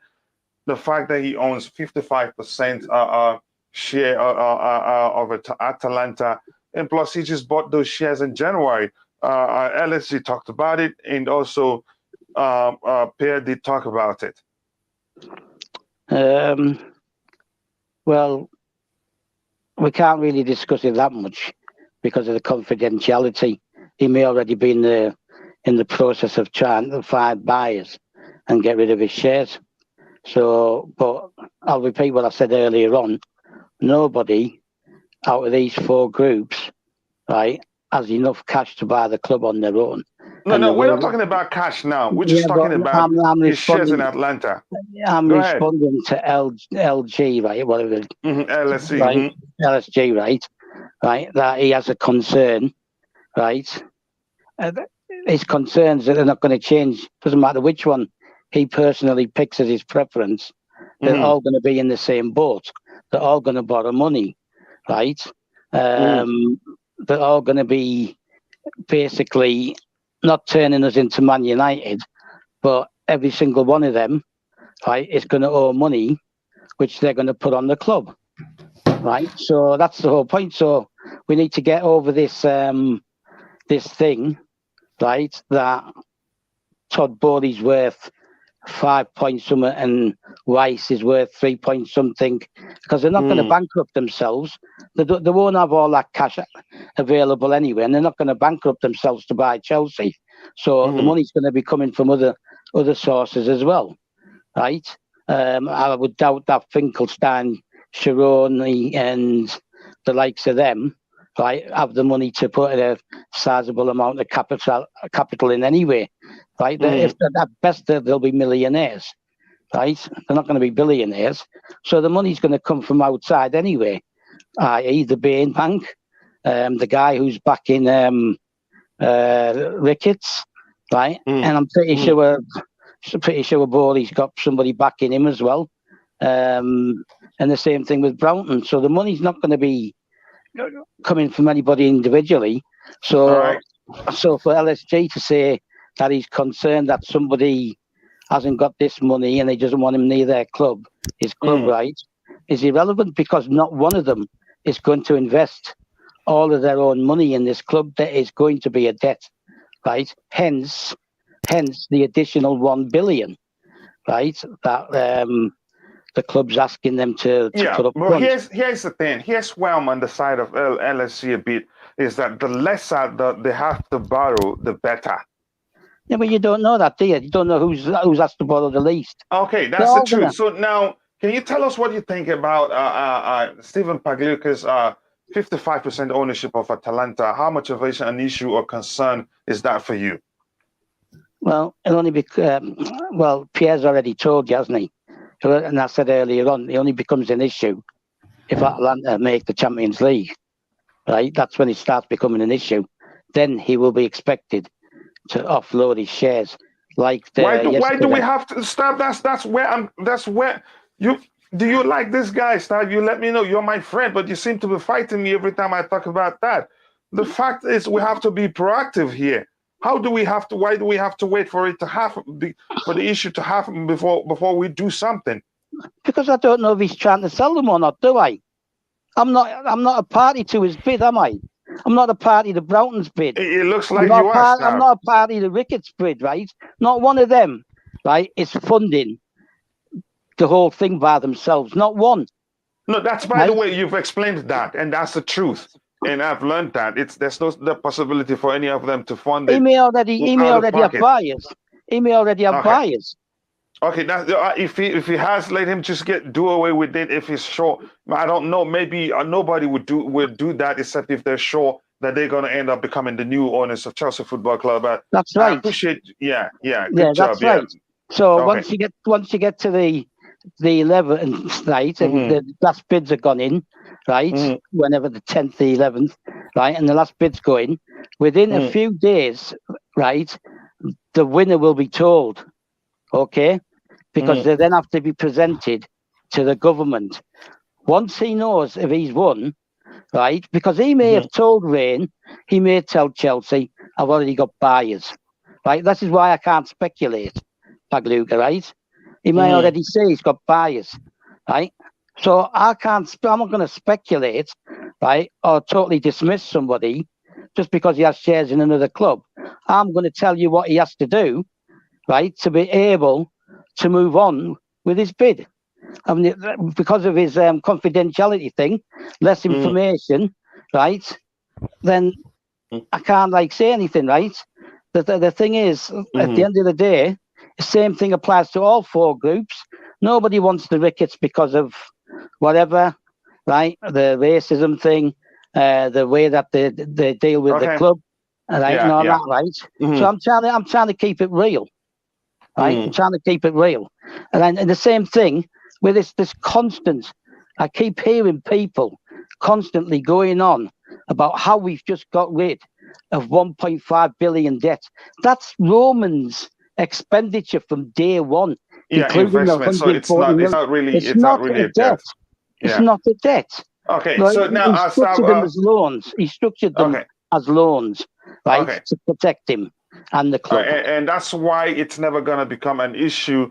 the fact that he owns 55% share of Atalanta, and plus he just bought those shares in January. LSG talked about it, and also Pierre did talk about it. Well, we can't really discuss it that much because of the confidentiality. He may already be in the process of trying to find buyers and get rid of his shares. So, but I'll repeat what I said earlier on. Nobody out of these four groups, right, has enough cash to buy the club on their own. No, we're not talking about cash now. We're just talking about his shares in Atlanta. I'm responding to LG, right? Whatever. LSG. Right? LSG, right? Right. That he has a concern, right? His concerns that they're not going to change. Doesn't matter which one he personally picks as his preference. They're all going to be in the same boat. They're all going to borrow money, right? They're all going to be basically not turning us into Man United, but every single one of them, right, is going to owe money, which they're going to put on the club. right? So that's the whole point. So we need to get over this this thing, right? That Todd Bowley's worth 5 point something and Rice is worth 3 point something, because they're not going to bankrupt themselves. They won't have all that cash available anyway, and they're not going to bankrupt themselves to buy Chelsea. So the money's going to be coming from other sources as well, right? I would doubt that Finkelstein, Sharoni, and the likes of them, right, have the money to put a sizable amount of capital in anyway, right? If at best they'll be millionaires, right? They're not going to be billionaires. So the money's going to come from outside anyway, i.e. the Bain Bank, the guy who's backing Ricketts, right? And I'm pretty sure Bowley's got somebody backing him as well. And the same thing with Broughton. So the money's not going to be coming from anybody individually. So for LSG to say that he's concerned that somebody hasn't got this money and he doesn't want him near their club, his club, right, is irrelevant, because not one of them is going to invest all of their own money in this club. There is going to be a debt, right? Hence the additional 1 billion, right, that the club's asking them to put up. Well, here's the thing. Here's where I'm on the side of LSG a bit, is that the lesser that they have to borrow, the better. Yeah, but you don't know that, do you? You don't know who's asked to borrow the least. Okay, that's the truth. So now, can you tell us what you think about Stephen Pagliuca's 55% ownership of Atalanta? How much of an issue or concern is that for you? Well, it only Pierre's already told you, hasn't he? And I said earlier on, it only becomes an issue if Atalanta make the Champions League, right? That's when it starts becoming an issue. Then he will be expected to offload his shares. Like why do we have to stop? That's where you do you like this guy, Steve? You let me know. You're my friend, but you seem to be fighting me every time I talk about that. The fact is, we have to be proactive here. Why do we have to wait for it to happen, for the issue to happen before we do something? Because I don't know if he's trying to sell them or not, do I? I'm not a party to his bid, am I? I'm not a party to Broughton's bid. It looks like you are now. I'm not a party to Ricketts' bid, right? Not one of them, right, is funding the whole thing by themselves. Not one. No, that's by the way, you've explained that, and that's the truth. And I've learned that there's no possibility for any of them to fund it. He may already have buyers. He may already have buyers. Okay, if he has, let him just do away with it if he's sure. I don't know. Maybe nobody would do that except if they're sure that they're going to end up becoming the new owners of Chelsea Football Club. That's right. I appreciate. Yeah. Good job. That's right. So once you get to the 11th, right, and the last bids are gone in, right, whenever the 10th, the 11th, right, and the last bids go in, within a few days, right, the winner will be told, okay, because they then have to be presented to the government. Once he knows if he's won, right, because he may have told Rain, he may tell Chelsea, I've already got buyers, right, this is why I can't speculate, Pagliuca, right? He may already say he's got buyers, right? So I'm not going to speculate, right, or totally dismiss somebody just because he has shares in another club. I'm going to tell you what he has to do, right, to be able to move on with his bid. I mean, because of his confidentiality thing, less information, right, then I can't say anything, right? The thing is, at the end of the day, the same thing applies to all four groups. Nobody wants the Ricketts because of whatever, right? The racism thing, the way that they deal with the club, right? And all that, right? So I'm trying to keep it real, right? I'm trying to keep it real, and the same thing with this constant. I keep hearing people constantly going on about how we've just got rid of 1.5 billion debt. That's Roman's expenditure from day one, including the 140 million. It's not a debt. It's not a debt. Okay, so now he structured them as loans. He structured them as loans, right, to protect him and the club. And that's why it's never going to become an issue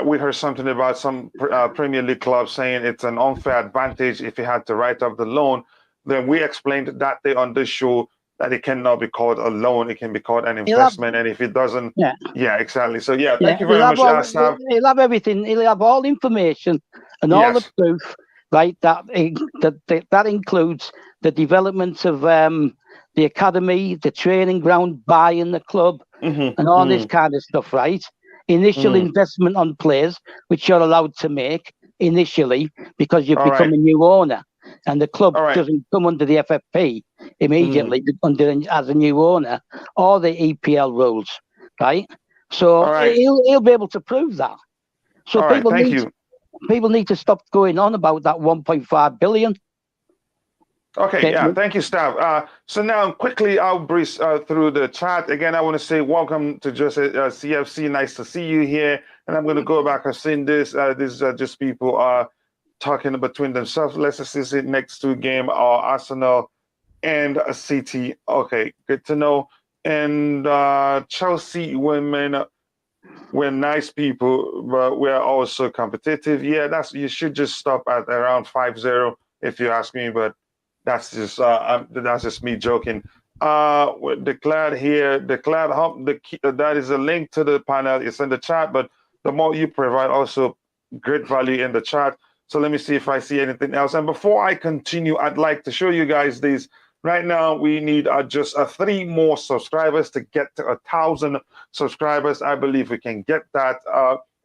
we heard something about some Premier League clubs saying it's an unfair advantage if he had to write off the loan. Then we explained that day on this show that it cannot be called a loan; it can be called an investment. And if it doesn't, yeah, exactly. So yeah, thank you very much, Sam. He'll have everything. He'll have all information and all the proof, right? That includes the development of the academy, the training ground, buying the club, and all this kind of stuff, right? Initial investment on players, which you're allowed to make initially because you've become a new owner, and the club doesn't come under the FFP immediately as a new owner or the EPL rules, right? So he'll be able to prove that. So people need to stop going on about that 1.5 billion. Okay, yeah, thank you, Stav. So now quickly, I'll breeze through the chat. Again, I want to say welcome to just CFC. Nice to see you here. And I'm going to go back. I've seen this. These are just people talking between themselves. Leicester City next to game are Arsenal and City. Okay, good to know. And Chelsea women, we're nice people, but we're also competitive. Yeah, you should just stop at around 5-0 if you ask me, but that's just me joking. Declared here, declared hump. That is a link to the panel. It's in the chat, but the more you provide, also great value in the chat. So let me see if I see anything else. And before I continue, I'd like to show you guys these. Right now, we need just 3 more subscribers to get to 1,000 subscribers. I believe we can get that.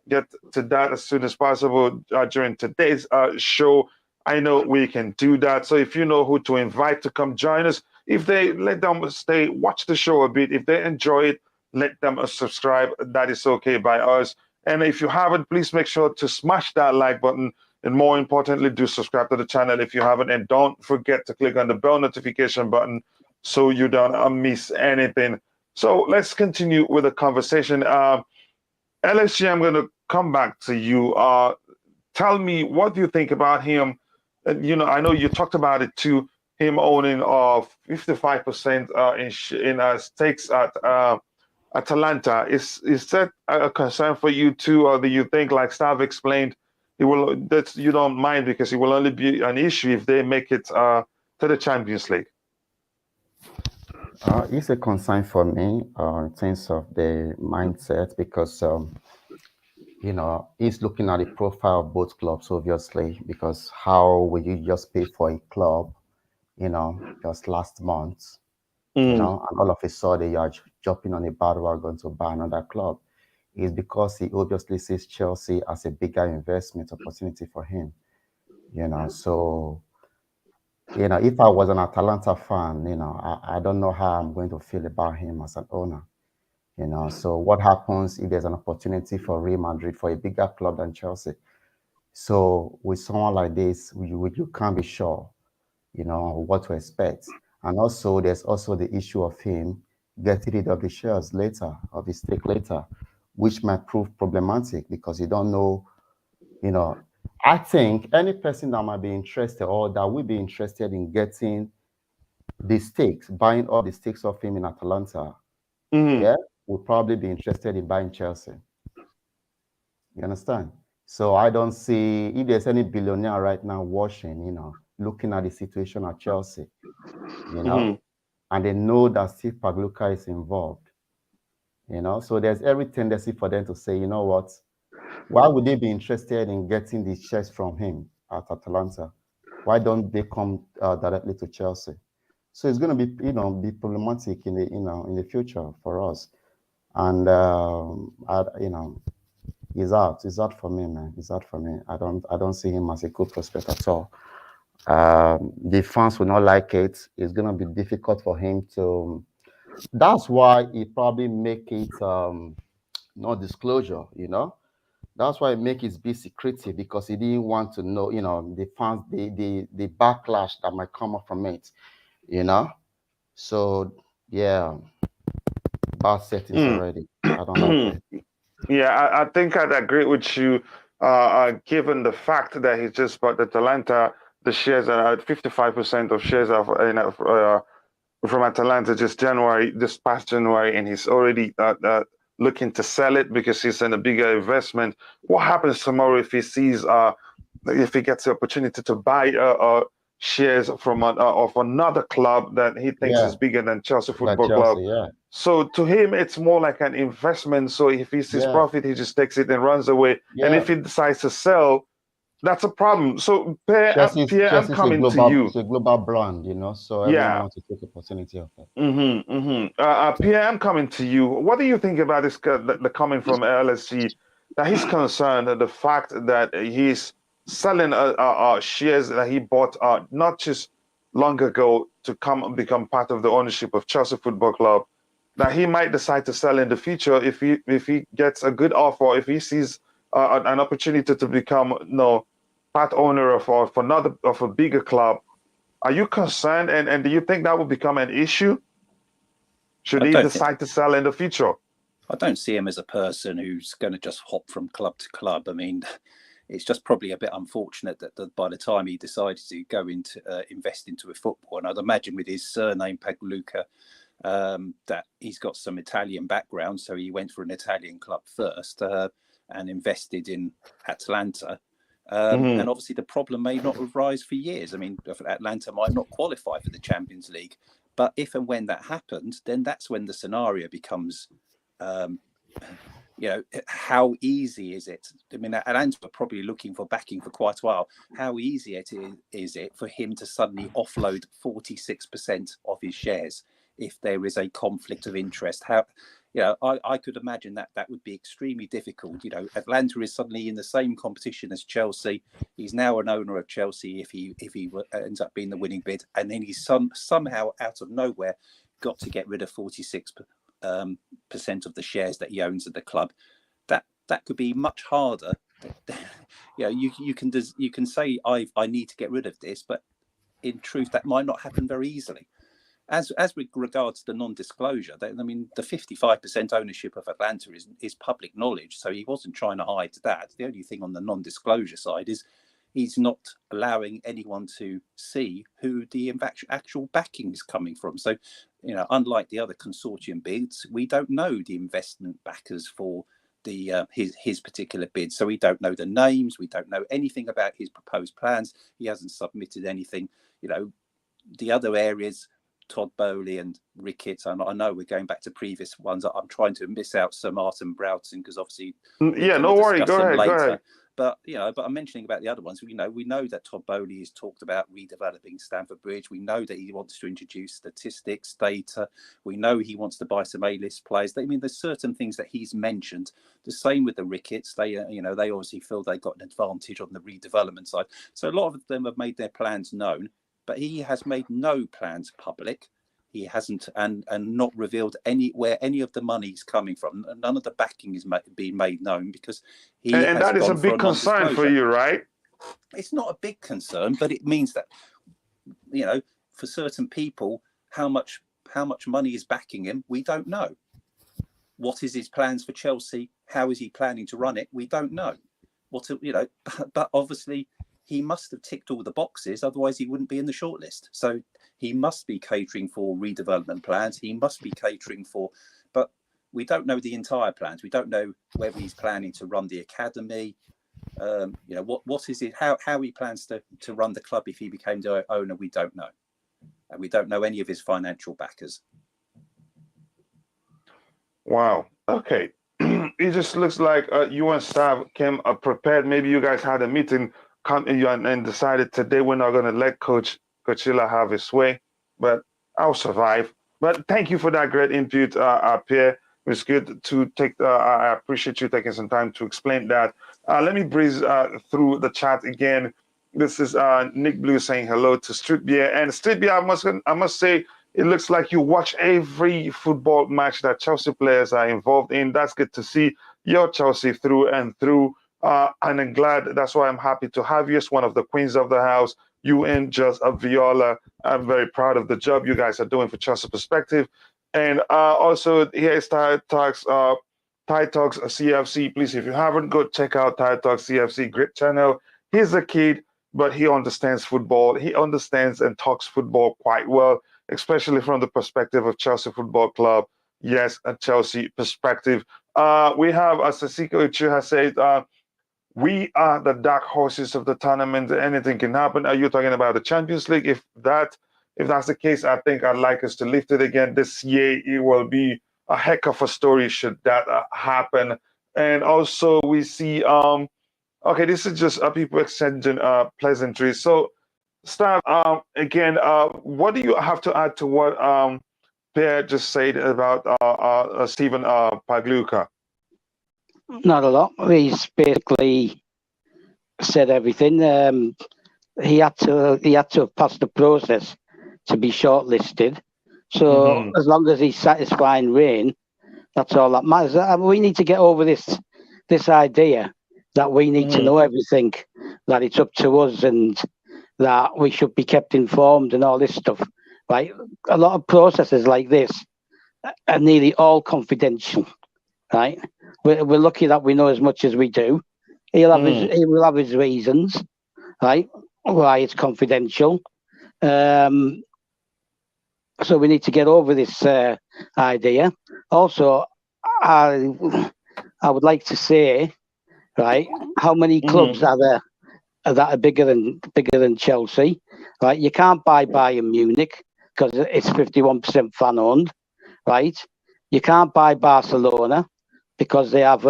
Get to that as soon as possible during today's show. I know we can do that. So if you know who to invite to come join us, if they let them stay, watch the show a bit. If they enjoy it, let them subscribe. That is okay by us. And if you haven't, please make sure to smash that like button. And more importantly, do subscribe to the channel if you haven't. And don't forget to click on the bell notification button so you don't miss anything. So let's continue with the conversation. LSG, I'm going to come back to you. Tell me, what do you think about him? I know you talked about it too, him owning 55% in stakes at Atalanta. Is that a concern for you too, or do you think, like Stav explained, that you don't mind because it will only be an issue if they make it to the Champions League? It's a concern for me in terms of the mindset because he's looking at the profile of both clubs, obviously, because how will you just pay for a club, just last month, and all of a sudden you are jumping on a bandwagon to buy another club? Is because he obviously sees Chelsea as a bigger investment opportunity for him, So, if I was an Atalanta fan, I don't know how I'm going to feel about him as an owner. So what happens if there's an opportunity for Real Madrid, for a bigger club than Chelsea? So with someone like this, you can't be sure, what to expect. And also, there's also the issue of him getting rid of the shares later, of his stake later, which might prove problematic because you don't know, I think any person that might be interested or that will be interested in getting the stakes, buying all the stakes of him in Atalanta, would probably be interested in buying Chelsea. You understand? So I don't see, if there's any billionaire right now watching, looking at the situation at Chelsea, and they know that Steve Pagliuca is involved, so there's every tendency for them to say, you know what, why would they be interested in getting the shares from him at Atalanta? Why don't they come directly to Chelsea? So it's going to be, be problematic in the future for us. And he's out. He's out for me, man. He's out for me. I don't see him as a good prospect at all. The fans will not like it. It's gonna be difficult for him to. That's why he probably make it no disclosure. That's why he make it be secretive because he didn't want to know. The fans, the backlash that might come up from it. So yeah. Bad settings already. I don't like it. Yeah, I think I'd agree with you. Given the fact that he just bought Atalanta, the shares are at 55% of shares from Atalanta this past January, and he's already looking to sell it because he's in a bigger investment. What happens tomorrow if he sees if he gets the opportunity to buy shares from of another club that he thinks is bigger than Chelsea Football Club? Yeah. So to him, it's more like an investment. So if he sees profit, he just takes it and runs away. Yeah. And if he decides to sell, that's a problem. So Pierre, I'm coming to you. It's a global brand, you know, so everyone wants to take opportunity of it. Pierre, I'm coming to you. What do you think about this? The comment from LSG that he's concerned at the fact that he's selling shares that he bought not just long ago to come and become part of the ownership of Chelsea Football Club, that he might decide to sell in the future if he gets a good offer, if he sees an opportunity to become part owner of a bigger club. Are you concerned, and do you think that will become an issue? Should he decide to sell in the future? I don't see him as a person who's going to just hop from club to club. I mean, it's just probably a bit unfortunate that by the time he decided to go into invest into a football, and I'd imagine with his surname Pagliuca, that he's got some Italian background, so he went for an Italian club first and invested in Atalanta. And obviously the problem may not arise for years. I mean, Atlanta might not qualify for the Champions League, but if and when that happens, then that's when the scenario becomes, how easy is it? I mean, Atlanta are probably looking for backing for quite a while. How easy is it for him to suddenly offload 46% of his shares if there is a conflict of interest? I could imagine that would be extremely difficult. You know, Atlanta is suddenly in the same competition as Chelsea. He's now an owner of Chelsea if he ends up being the winning bid, and then he's somehow out of nowhere got to get rid of 46% of the shares that he owns at the club. That could be much harder. You can say I need to get rid of this, but in truth, that might not happen very easily. As with regards to non-disclosure, I mean, the 55% ownership of Atlanta is public knowledge, so he wasn't trying to hide that. The only thing on the non-disclosure side is he's not allowing anyone to see who the actual backing is coming from. So, unlike the other consortium bids, we don't know the investment backers for the his particular bid. So we don't know the names, we don't know anything about his proposed plans. He hasn't submitted anything. The other areas, Todd Bowley and Ricketts, and I know we're going back to previous ones. I'm trying to miss out Sir Martin Broughton because obviously no worry, go ahead. But I'm mentioning about the other ones. We know that Todd Bowley has talked about redeveloping Stamford Bridge. We know that he wants to introduce statistics, data. We know he wants to buy some A-list players. I mean, there's certain things that he's mentioned. The same with the Ricketts. They obviously feel they got an advantage on the redevelopment side. So a lot of them have made their plans known, but he has made no plans public. He hasn't and not revealed where any of the money is coming from. None of the backing is being made known because he and that is a big concern for you, right? It's not a big concern, but it means that for certain people, how much money is backing him, we don't know. What is his plans for Chelsea? How is he planning to run it? We don't know. But obviously he must have ticked all the boxes, otherwise he wouldn't be in the shortlist. So he must be catering for redevelopment plans. He must be catering for, but we don't know the entire plans. We don't know whether he's planning to run the academy. What is it? How he plans to run the club if he became the owner? We don't know, and we don't know any of his financial backers. Wow. Okay. It just looks like you and Stav came prepared. Maybe you guys had a meeting and decided today we're not going to let Coachila have his way, but I'll survive. But thank you for that great input, Pierre. It was good to take. I appreciate you taking some time to explain that. Let me breeze through the chat again. This is Nick Blue saying hello to Street Beer. And Street Beer, I must say, it looks like you watch every football match that Chelsea players are involved in. That's good to see your Chelsea through and through. And I'm glad. That's why I'm happy to have you as one of the queens of the house. You and just Viola. I'm very proud of the job you guys are doing for Chelsea Perspective. And also here is Tide Talks CFC. Please, if you haven't, go check out Tide Talks CFC. Great channel. He's a kid, but he understands football. He understands and talks football quite well, especially from the perspective of Chelsea Football Club. Yes, a Chelsea perspective. we have, as Sasika Uchu has said, we are the dark horses of the tournament. Anything can happen. Are you talking about the Champions League? If that's the case, I think I'd like us to lift it again this year. It will be a heck of a story should that happen. And also we see, okay, this is just people exchanging pleasantries. So, Stav, again, what do you have to add to what Pierre just said about Stephen Pagliuca? Not a lot. He's basically said everything. He had to have passed the process to be shortlisted. So as long as he's satisfying reign, that's all that matters. We need to get over this idea that we need to know everything, that it's up to us, and that we should be kept informed and all this stuff. Right? A lot of processes like this are nearly all confidential. Right? We're lucky that we know as much as we do. He will have his reasons, right, why it's confidential. So we need to get over this idea. Also, I would like to say, right, how many clubs are there that are bigger than Chelsea? Right, you can't buy Bayern Munich because it's 51% fan owned. Right, you can't buy Barcelona because they have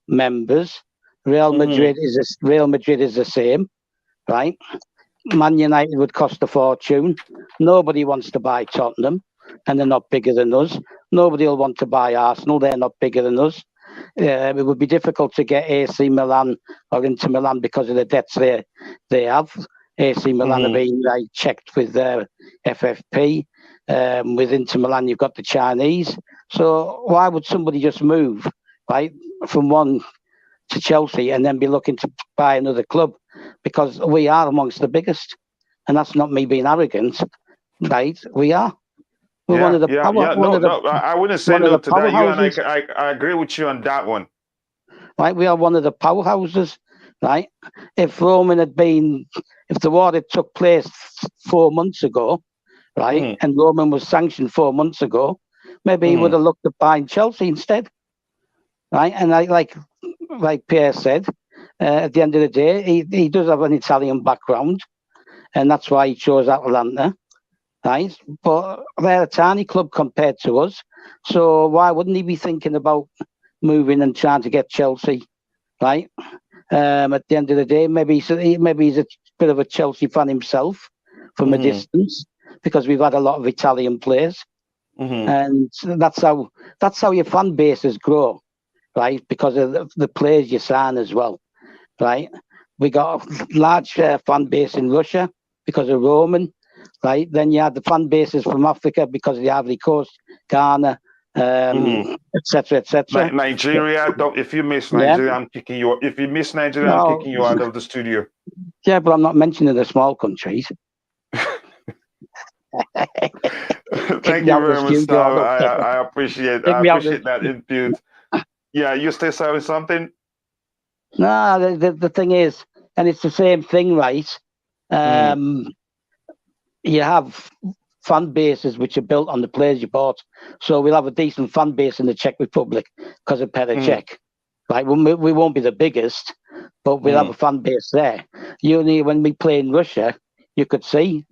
members. Real Madrid is the same, right? Man United would cost a fortune. Nobody wants to buy Tottenham, and they're not bigger than us. Nobody will want to buy Arsenal. They're not bigger than us. It would be difficult to get AC Milan or Inter Milan because of the debts they have. AC Milan are being checked with their FFP. With Inter Milan, you've got the Chinese. So why would somebody just move right from one to Chelsea and then be looking to buy another club? Because we are amongst the biggest, and that's not me being arrogant, right? We are. We're one of the I wouldn't say no to that. You and I agree with you on that one. Right, we are one of the powerhouses, right? If the war had took place 4 months ago, right, and Roman was sanctioned 4 months ago, maybe he would have looked at buying Chelsea instead, right? And like Pierre said, at the end of the day, he does have an Italian background, and that's why he chose Atalanta, right? But they're a tiny club compared to us, so why wouldn't he be thinking about moving and trying to get Chelsea, right? At the end of the day, maybe he's a bit of a Chelsea fan himself from a distance, because we've had a lot of Italian players, and that's how your fan bases grow, right? Because of the players you sign as well, right? We got a large fan base in Russia because of Roman, right? Then you had the fan bases from Africa because of the Ivory Coast, Ghana, etc., etc. Nigeria. If you miss Nigeria, I'm kicking you. If you miss Nigeria, I'm kicking you out of the studio. Yeah, but I'm not mentioning the small countries. Thank you very much, Star. I appreciate that input. Yeah, you still saying something? No, the thing is, and it's the same thing, right? You have fan bases which are built on the players you bought. So we'll have a decent fan base in the Czech Republic because of Petr Cech. Right? We won't be the biggest, but we'll have a fan base there. When we play in Russia, you could see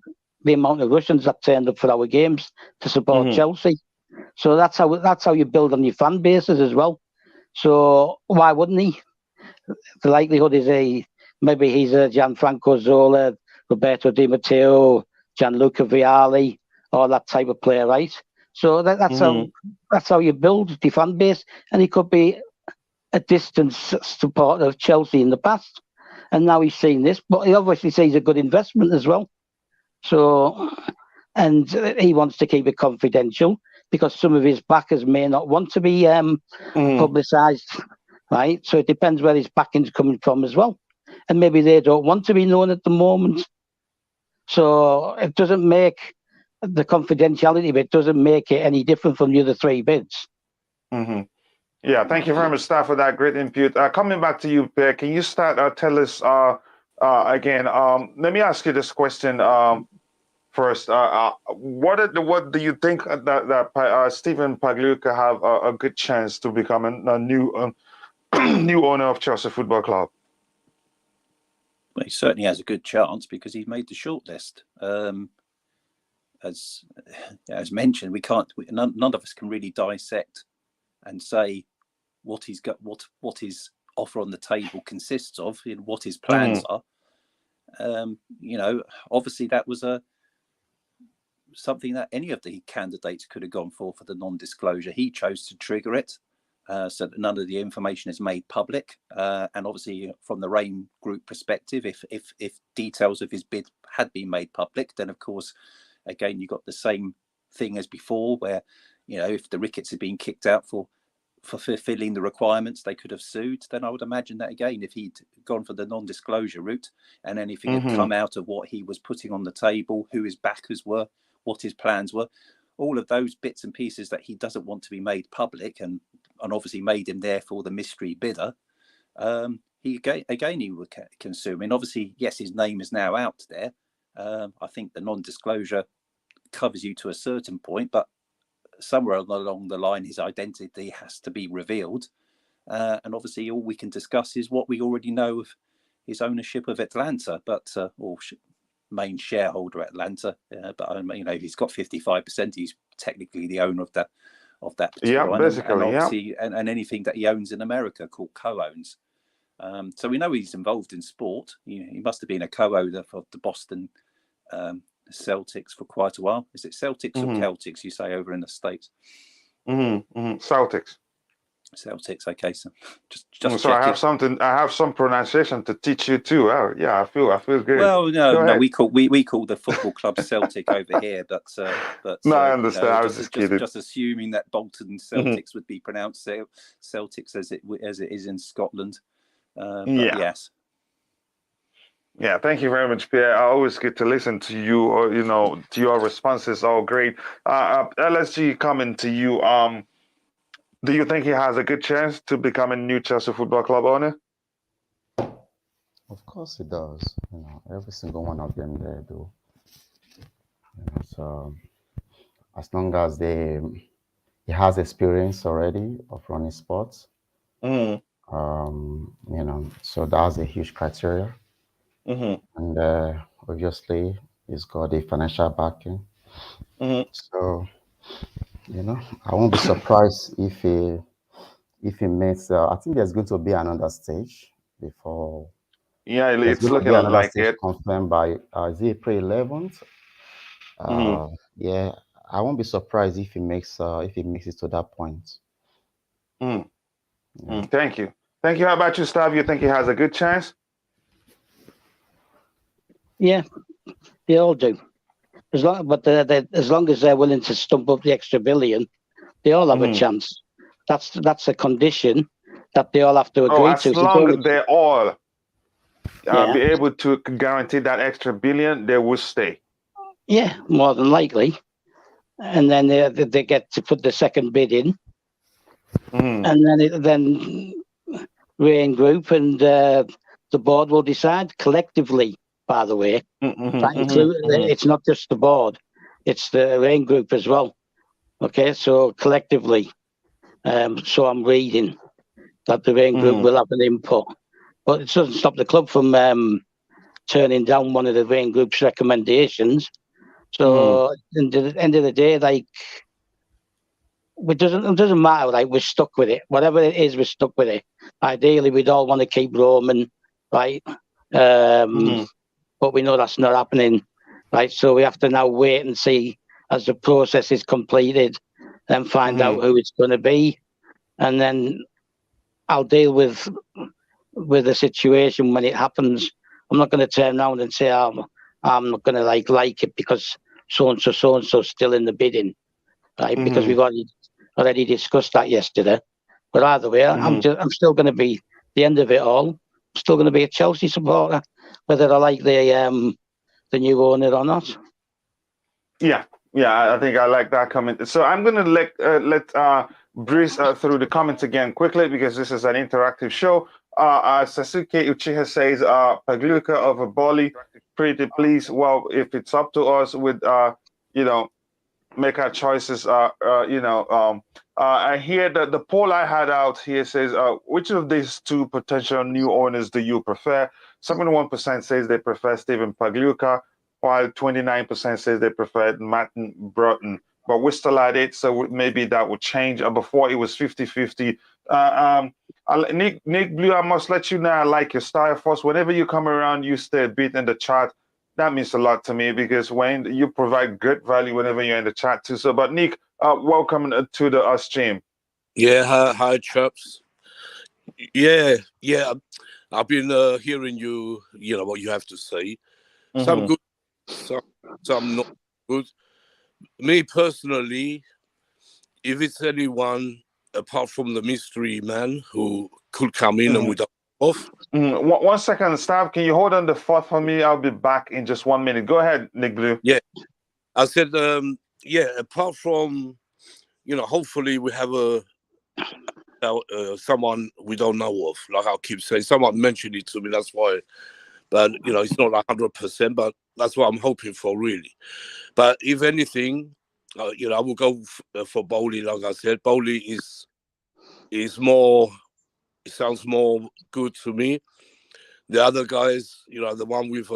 the amount of Russians that turned up for our games to support Chelsea. So that's how you build on your fan bases as well. So why wouldn't he? The likelihood is maybe he's a Gianfranco Zola, Roberto Di Matteo, Gianluca Vialli, or that type of player, right? So that's how you build the fan base. And he could be a distant supporter of Chelsea in the past, and now he's seen this, but he obviously sees a good investment as well. So, and he wants to keep it confidential because some of his backers may not want to be publicised, right? So it depends where his backing's coming from as well, and maybe they don't want to be known at the moment. So it doesn't make the confidentiality bit doesn't make it any different from the other three bids. Yeah, thank you very much, Star, for that great input. Coming back to you, Pierre, can you start tell us again? Let me ask you this question first. What do you think that Stephen Pagliuca have a good chance to become a new new owner of Chelsea Football Club? Well, he certainly has a good chance because he's made the shortlist. As mentioned, none of us can really dissect and say what he's got, what his offer on the table consists of, and what his plans are. Obviously that was something that any of the candidates could have gone for the non-disclosure. He chose to trigger it so that none of the information is made public. And obviously from the Rain Group perspective, if details of his bid had been made public, then of course, again, you got the same thing as before, where, if the Ricketts had been kicked out for fulfilling the requirements, they could have sued. Then I would imagine that, again, if he'd gone for the non-disclosure route and anything had come out of what he was putting on the table, who his backers were, what his plans were, all of those bits and pieces that he doesn't want to be made public, and obviously made him therefore the mystery bidder, he would consume. And obviously, yes, his name is now out there. I think the non-disclosure covers you to a certain point, but somewhere along the line, his identity has to be revealed. And obviously, all we can discuss is what we already know of his ownership of Atlanta, or main shareholder Atlanta. But he's got 55%. He's technically the owner of that particular one. Basically, and obviously, and anything that he owns in America called co-owns. So we know he's involved in sport. He must have been a co-owner for the Boston Celtics for quite a while. Is it Celtics or Celtics you say over in the States? Celtics. Celtics. Okay, so just so I have some pronunciation to teach you too. Yeah, I feel good. Well, no, we call the football club Celtic over here, but no, I understand. I was just kidding. Just assuming that Bolton Celtics would be pronounced Celtics as it is in Scotland. Yes. Yeah, thank you very much, Pierre. I always get to listen to you. To your responses. All great. LSG, coming to you. Do you think he has a good chance to become a new Chelsea Football Club owner? Of course he does. Every single one of them there do. So as long as he has experience already of running sports, so that's a huge criteria. And obviously he's got the financial backing. So I won't be surprised if he makes. I think there's going to be another stage before. Yeah, it's looking like it. Confirmed by is it April 11th? Yeah, I won't be surprised if he makes it to that point. Thank you. How about you, Stav? You think he has a good chance? Yeah, they all do. As long as they're willing to stump up the extra billion, they all have a chance. That's a condition that they all have to agree to. As long as they all be able to guarantee that extra billion, they will stay. Yeah, more than likely. And then they get to put the second bid in, and then Rain Group and the board will decide collectively. By the way, it's not just the board; it's the Rain Group as well. Okay, so collectively, so I'm reading that the Rain Group will have an input, but it doesn't stop the club from turning down one of the Rain Group's recommendations. So at the end of the day, it doesn't matter. We're stuck with it. Whatever it is, we're stuck with it. Ideally, we'd all want to keep Roman, right? But we know that's not happening, right? So we have to now wait and see as the process is completed, then find out who it's going to be, and then I'll deal with the situation when it happens. I'm not going to turn around and say I'm not going to like it because so and so still in the bidding, right? Because we've already discussed that yesterday. But either way, I'm still going to be the end of it all. I'm still going to be a Chelsea supporter, whether I like the new owner or not. Yeah, I think I like that comment. So I'm going to let breeze through the comments again quickly because this is an interactive show. Sasuke Uchiha says Pagliuca of Bali pretty please. Well, if it's up to us, with make our choices. I hear that the poll I had out here says, which of these two potential new owners do you prefer? 71% says they prefer Stephen Pagliuca, while 29% says they prefer Martin Broughton. But we're still at it, so maybe that would change. Before it was 50-50. Nick Blue, I must let you know I like your style. First, whenever you come around, you stay a bit in the chat. That means a lot to me, because when you provide good value whenever you're in the chat too. So, but Nick, welcome to the stream. Yeah, hi chaps. Yeah. I've been hearing you know what you have to say. Some good, some not good. Me personally, if it's anyone apart from the mystery man who could come in and we don't know of. 1 second, Stav, can you hold on the fort for me? I'll be back in just 1 minute. Go ahead, Nick Blue. Yeah, I said, apart from, hopefully we have someone we don't know of. Like I keep saying, someone mentioned it to me, that's why. But, it's not like 100%, but that's what I'm hoping for, really. But if anything, I will go for Bowley, like I said. Bowley is more, it sounds more good to me. The other guys, the one with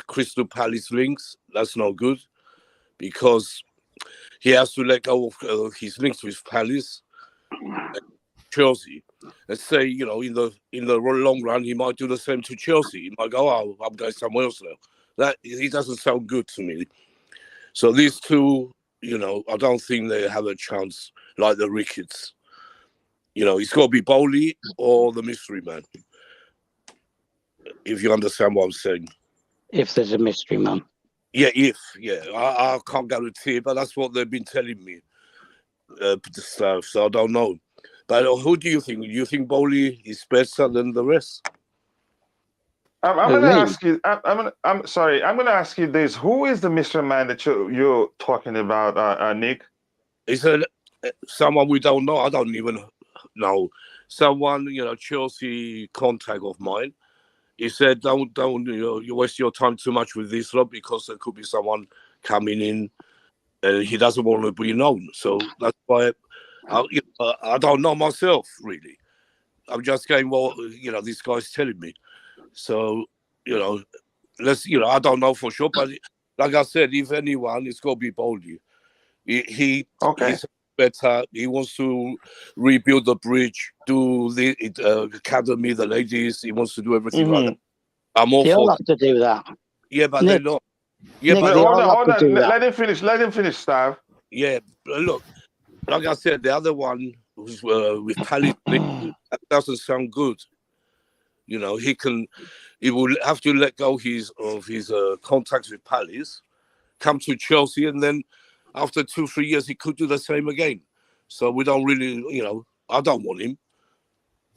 Crystal Palace links, that's not good, because he has to let go of his links with Palace, Chelsea. Let's say, in the long run, he might do the same to Chelsea. He might go, oh, I'm going somewhere else now. That he doesn't sound good to me. So these two, I don't think they have a chance like the Ricketts. It's got to be Bowley or the mystery man. If you understand what I'm saying. If there's a mystery man. Yeah, I can't guarantee it, but that's what they've been telling me. So I don't know. But who do you think? Do you think Bowley is better than the rest? I'm going to ask you. I'm sorry. I'm going to ask you this: who is the mystery man that you're talking about, Nick? It's someone we don't know. I don't even know. Someone, Chelsea contact of mine. He said, "Don't you waste your time too much with this lot, because there could be someone coming in, and he doesn't want to be known." So that's why I don't know myself, really. I'm just going, well, this guy's telling me. So, I don't know for sure, but like I said, if anyone, it's got to be Bowley. He's better. He wants to rebuild the bridge, do the academy, the ladies. He wants to do everything like that. I'm all they all for have to do that. Yeah, but Nick, they're not. Yeah, Nick, but hold on. Let him finish, Stav. Yeah, look, like I said, the other one who's with Palace, that doesn't sound good. He will have to let go of his contacts with Palace, come to Chelsea, and then after 2-3 years, he could do the same again. So we don't really, I don't want him.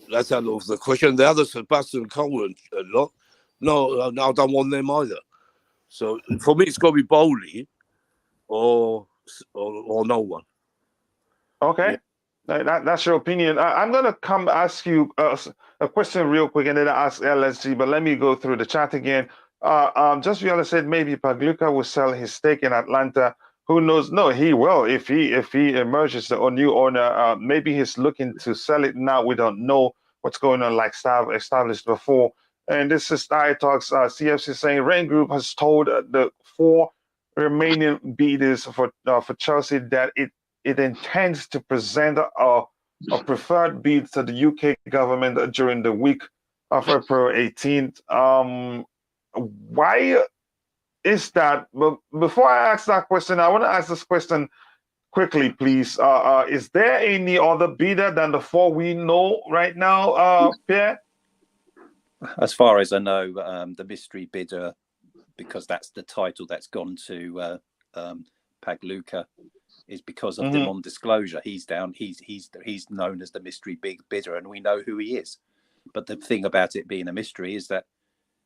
That's out of the question. The other, Sebastian Cohen, a lot. No, I don't want them either. So for me, it's got to be Bowley or no one. Okay. Yeah. That's your opinion. I'm going to come ask you a question real quick, and then ask LSG, but let me go through the chat again. Just Viola said maybe Pagliuca will sell his stake in Atlanta. Who knows? No, he will. If he emerges the new owner, maybe he's looking to sell it now. We don't know what's going on, like Stav established before. And this is Style Talks. CFC saying Rain Group has told the 4 remaining bidders for Chelsea that it intends to present a preferred bid to the UK government during the week of April 18th. Why is that? But before I ask that question, I want to ask this question quickly, please. Is there any other bidder than the 4 we know right now, Pierre? As far as I know, the mystery bidder, because that's the title that's gone to Pagliuca, is because of the non-disclosure. He's down. He's known as the mystery big bidder, and we know who he is. But the thing about it being a mystery is that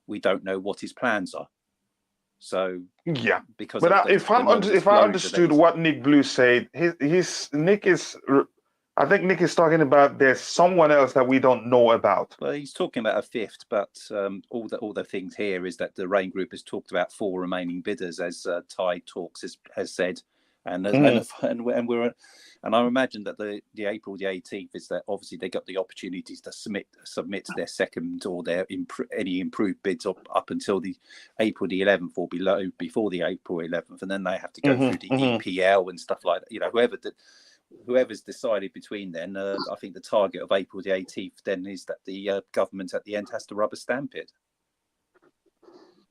we don't know what his plans are. So yeah, because but if I understood what Nick Blue said, Nick is I think Nick is talking about there's someone else that we don't know about. Well, he's talking about a fifth, but all the things here is that the Rain Group has talked about 4 remaining bidders, as Tide Talks has said, and I imagine that the April the 18th is that obviously they got the opportunities to submit their second or their any improved bids up until the April the 11th or before the April 11th, and then they have to go through the EPL and stuff like that. You know, whoever's decided between then, I think the target of April the 18th then is that the government at the end has to rubber stamp it.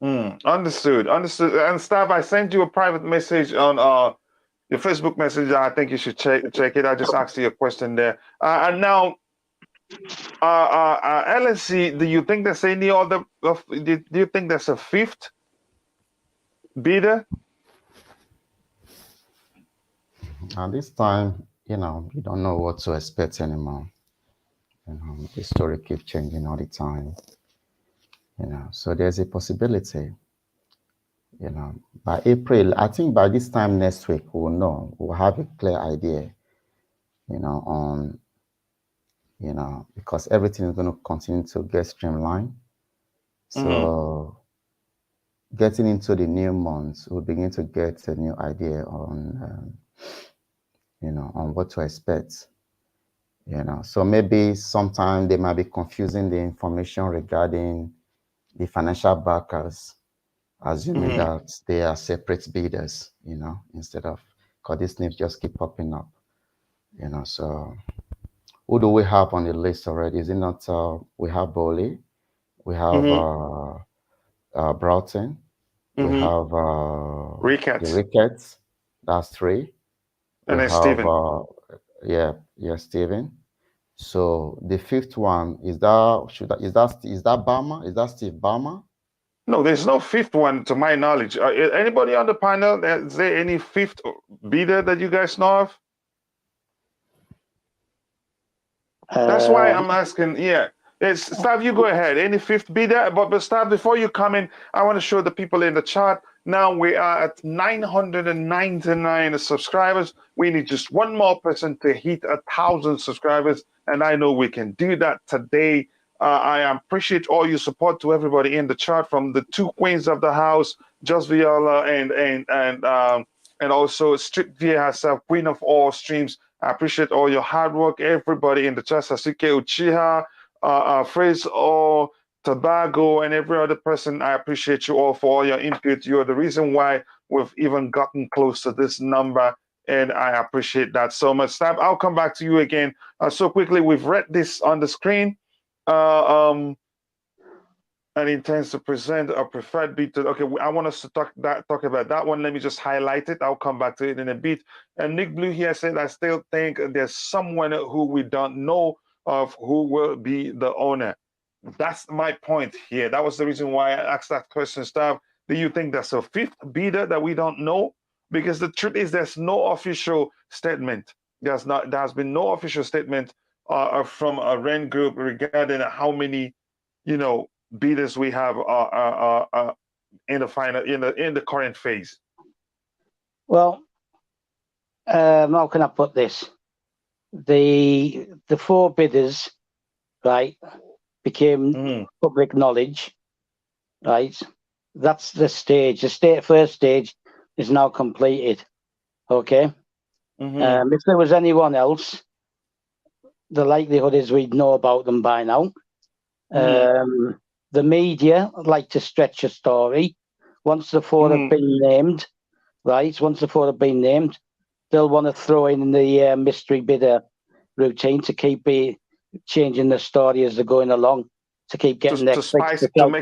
Understood. And Stav, I sent you a private message on your Facebook message. I think you should check it. I just asked you a question there. And now, LSC, do you think there's any other? Do you think there's a fifth bidder? At this time, you don't know what to expect anymore. The story keeps changing all the time. So there's a possibility. By April, I think by this time next week, we'll have a clear idea, on, because everything is going to continue to get streamlined. So getting into the new months, we'll begin to get a new idea on, on what to expect. So maybe sometime they might be confusing the information regarding the financial backers, assuming that they are separate bidders, instead of, because these names just keep popping up, so who do we have on the list already? Is it not, we have Bowley, we have Broughton, we have Ricketts. the Ricketts, that's 3. And we then have, Stephen. Stephen. So the 5th one, is that Bama? Is that Steve Bama? No, there's no 5th one to my knowledge. Anybody on the panel, is there any 5th bidder that you guys know of? That's why I'm asking. Yeah, Stav, you go ahead. Any 5th bidder? But Stav, before you come in, I want to show the people in the chat. Now we are at 999 subscribers. We need just one more person to hit 1,000 subscribers, and I know we can do that today. I appreciate all your support to everybody in the chat, from the 2 queens of the house, Just Viola and also Strip Via herself, queen of all streams. I appreciate all your hard work, everybody in the chat. Sasuke Uchiha, Phrase or Tobago, and every other person. I appreciate you all for all your input. You are the reason why we've even gotten close to this number, and I appreciate that so much. Stab, I'll come back to you again so quickly. We've read this on the screen. And intends to present a preferred bid to, okay, I want us to talk about that one. Let me just highlight it. I'll come back to it in a bit. And Nick Blue here said, I still think there's someone who we don't know of who will be the owner. That's my point here. That was the reason why I asked that question, Stav. Do you think there's a 5th bidder that we don't know? Because the truth is, there's no official statement. There has been no official statement from a Ren Group regarding how many, bidders we have in the final, in the current phase. Well, how can I put this? The 4 bidders, right, became public knowledge, right? That's the stage. The first stage is now completed. Okay. If there was anyone else, the likelihood is we'd know about them by now. The media like to stretch a story. Once the 4 have been named, right? Once the 4 have been named, they'll want to throw in the mystery bidder routine to keep changing the story as they're going along, to keep getting to spice it up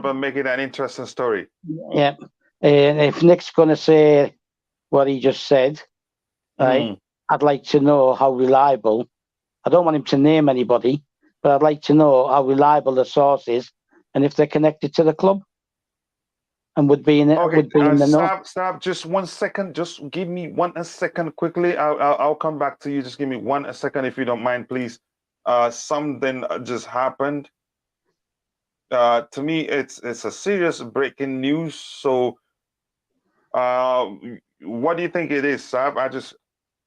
and make it an interesting story. Yeah. And if Nick's going to say what he just said, right, I'd like to know how reliable. I don't want him to name anybody, but I'd like to know how reliable the source is and if they're connected to the club and would be in it. Okay, in the know. Stop. Just 1 second. Just give me a second quickly. I'll come back to you. Just give me a second if you don't mind, please. Something just happened. To me, it's a serious breaking news. So, what do you think it is, Sab?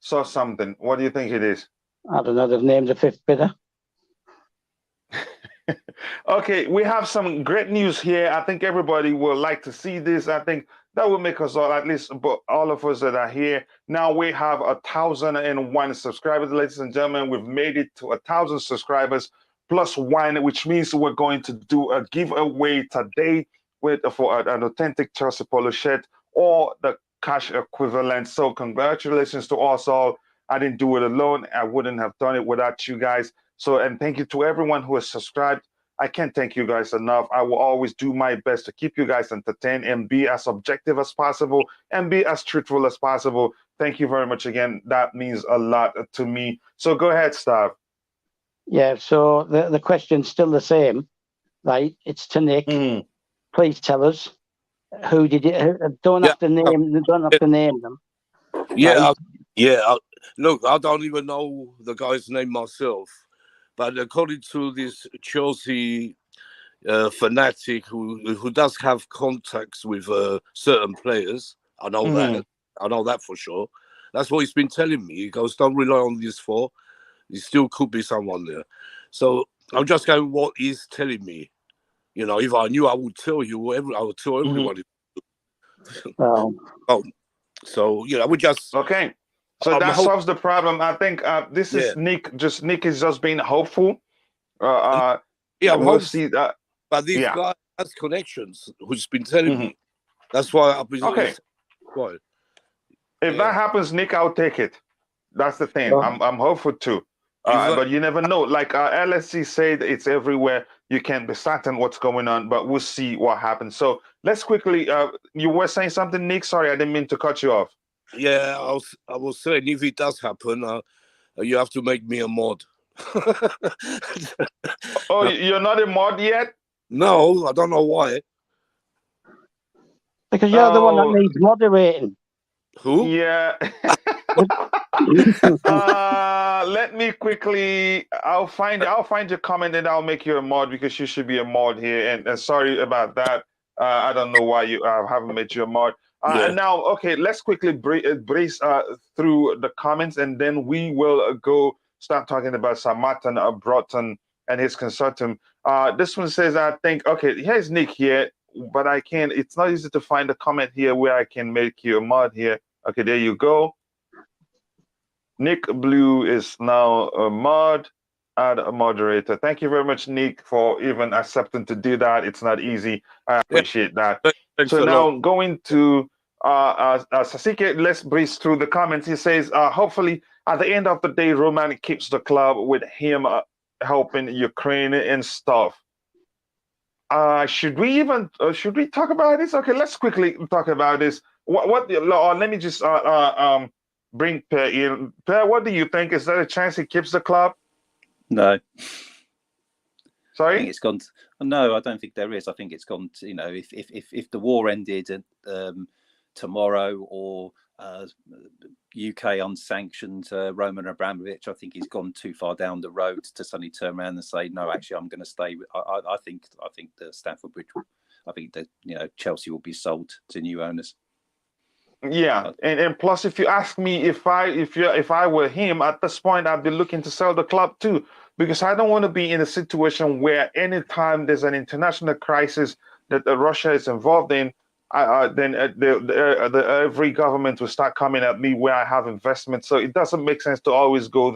saw something. What do you think it is? I don't know. They've named the fifth bidder. Okay, we have some great news here. I think everybody will like to see this. I think that will make us all, at least all of us that are here. Now we have 1,001 subscribers, ladies and gentlemen. We've made it to 1,000 subscribers plus one, which means we're going to do a giveaway today for an authentic Chelsea polo shirt or the cash equivalent. So congratulations to us all. I didn't do it alone. I wouldn't have done it without you guys. So, and thank you to everyone who has subscribed. I can't thank you guys enough. I will always do my best to keep you guys entertained and be as objective as possible and be as truthful as possible. Thank you very much again. That means a lot to me. So go ahead, Stav. Yeah, so the question's still the same, right? It's to Nick. Please tell us who did it. Don't have to name them. Yeah, right? Look, I don't even know the guy's name myself, but according to this Chelsea fanatic who does have contacts with certain players, I know that. I know that for sure. That's what he's been telling me. He goes, don't rely on these four. There still could be someone there. So I'm just going what he's telling me. You know, if I knew, I would tell you. I would tell everybody. So you know, we just okay. So that solves the problem. I think this is Nick. Nick is just being hopeful. We'll see that. But this guy has connections, who's been telling me. That's why I've been. Okay. If that happens, Nick, I'll take it. That's the thing. I'm hopeful too. But you never know. Like LSC said, it's everywhere. You can't be certain what's going on, but we'll see what happens. So let's quickly. You were saying something, Nick? Sorry, I didn't mean to cut you off. Yeah, I was saying if it does happen, you have to make me a mod. Oh, you're not a mod yet? No, I don't know why. Because you're the one that needs moderating. Who? Yeah. Let me quickly. I'll find your comment and I'll make you a mod because you should be a mod here. And sorry about that. I don't know why you haven't made you a mod. And now, okay, let's quickly breeze through the comments, and then we will go start talking about Sir Martin Broughton and his consortium. This one says, I think, okay, here's Nick here, but I can't. It's not easy to find a comment here where I can make you a mod here. Okay, there you go. Nick Blue is now a mod. Add a moderator. Thank you very much, Nick, for even accepting to do that. It's not easy. I appreciate that. So now going to Sasike, let's breeze through the comments. He says, hopefully at the end of the day, Roman keeps the club with him helping Ukraine and stuff. Should we talk about this? Okay, let's quickly talk about this. Let me just bring Per in. Per, what do you think? Is there a chance he keeps the club? No. Sorry? I think it's gone. No, I don't think there is. I think it's gone to, if the war ended tomorrow or UK unsanctioned Roman Abramovich, I think he's gone too far down the road to suddenly turn around and say, no, actually, I'm going to stay. I think the Stamford Bridge, I think that Chelsea will be sold to new owners. Yeah, and plus, if you ask me if I were him at this point, I'd be looking to sell the club too, because I don't want to be in a situation where anytime there's an international crisis that Russia is involved in, then every government will start coming at me where I have investments. So it doesn't make sense to always go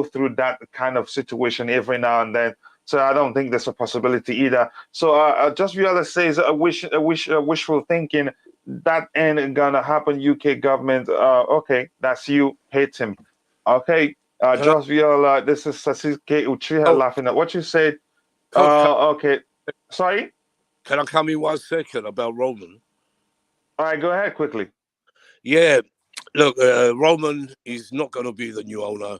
through that kind of situation every now and then. So I don't think there's a possibility either. So Just Viola says wishful thinking. That ain't gonna happen. UK government. Okay, that's you. Hate him. Okay. Just Viola. This is Sasuke Uchiha laughing at what you said. Okay. Sorry. Can I come in 1 second about Roman? All right, go ahead quickly. Yeah, look, Roman is not going to be the new owner,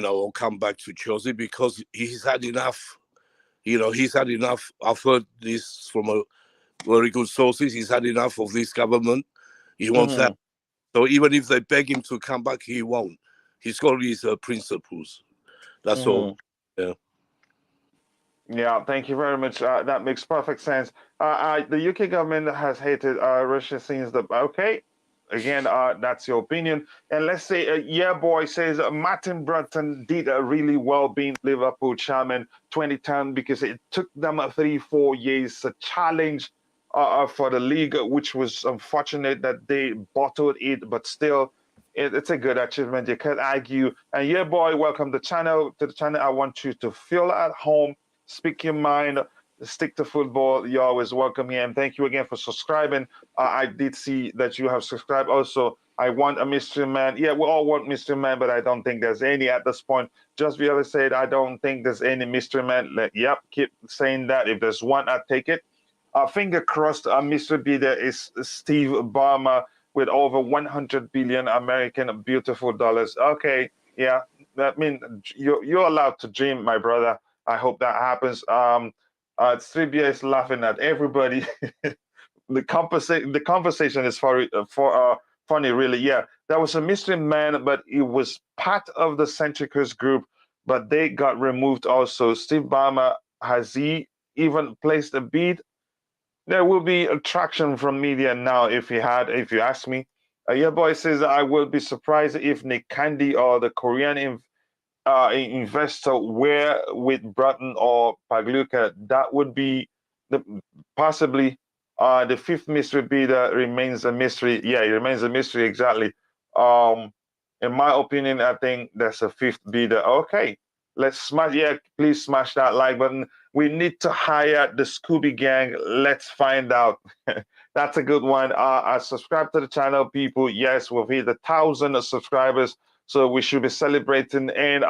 or come back to Chelsea because he's had enough. He's had enough. I've heard this from a very good sources. He's had enough of this government. He wants that. So even if they beg him to come back, he won't. He's got his principles. That's all. Yeah. Yeah, thank you very much. That makes perfect sense. The UK government has hated Russia since the again, that's your opinion. And let's say, yeah, boy says Martin Broughton did really well being Liverpool chairman 2010 because it took them 3-4 years to challenge for the league, which was unfortunate that they bottled it, but still, it's a good achievement. You can't argue. And yeah, boy, welcome to the channel. I want you to feel at home, speak your mind, stick to football. You're always welcome here. And thank you again for subscribing. I did see that you have subscribed. Also, I want a mystery man. Yeah, we all want mystery man, but I don't think there's any at this point. Just really said, I don't think there's any mystery man. Yep, keep saying that. If there's one, I'll take it. Finger crossed, mystery bidder is Steve Ballmer with over 100 billion American beautiful dollars. Okay, yeah, I mean, you're allowed to dream, my brother. I hope that happens. 3BA is laughing at everybody. the conversation is funny, really. Yeah, there was a mystery man, but it was part of the Centricus group, but they got removed also. Steve Ballmer, has he even placed a bid? There will be attraction from media now if you ask me. Yeah, boy says, I will be surprised if Nick Candy or the Korean investor were with Broughton or Pagliuca. That would be possibly the fifth mystery bidder remains a mystery. Yeah, it remains a mystery, exactly. In my opinion, I think there's a fifth bidder. Okay, let's smash. Yeah, please smash that like button. We need to hire the Scooby Gang. Let's find out. That's a good one. I subscribe to the channel, people. Yes, we've hit 1,000 subscribers, so we should be celebrating. And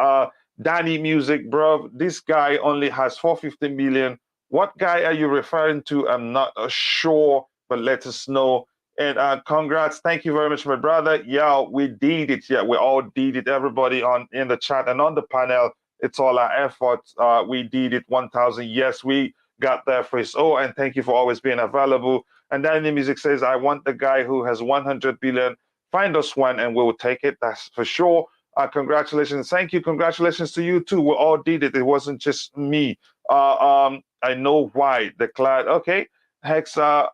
Danny Music, bro, this guy only has 450 million. What guy are you referring to? I'm not sure, but let us know. And congrats. Thank you very much, my brother. Yeah, we did it. Yeah, we all did it. Everybody in the chat and on the panel. It's all our efforts. We did it 1,000. Yes, we got there first. Oh, and thank you for always being available. And Danny Music says, I want the guy who has 100 billion. Find us one and we'll take it. That's for sure. Congratulations. Thank you. Congratulations to you too. We all did it. It wasn't just me. I know why. Declared. Okay. Hexa.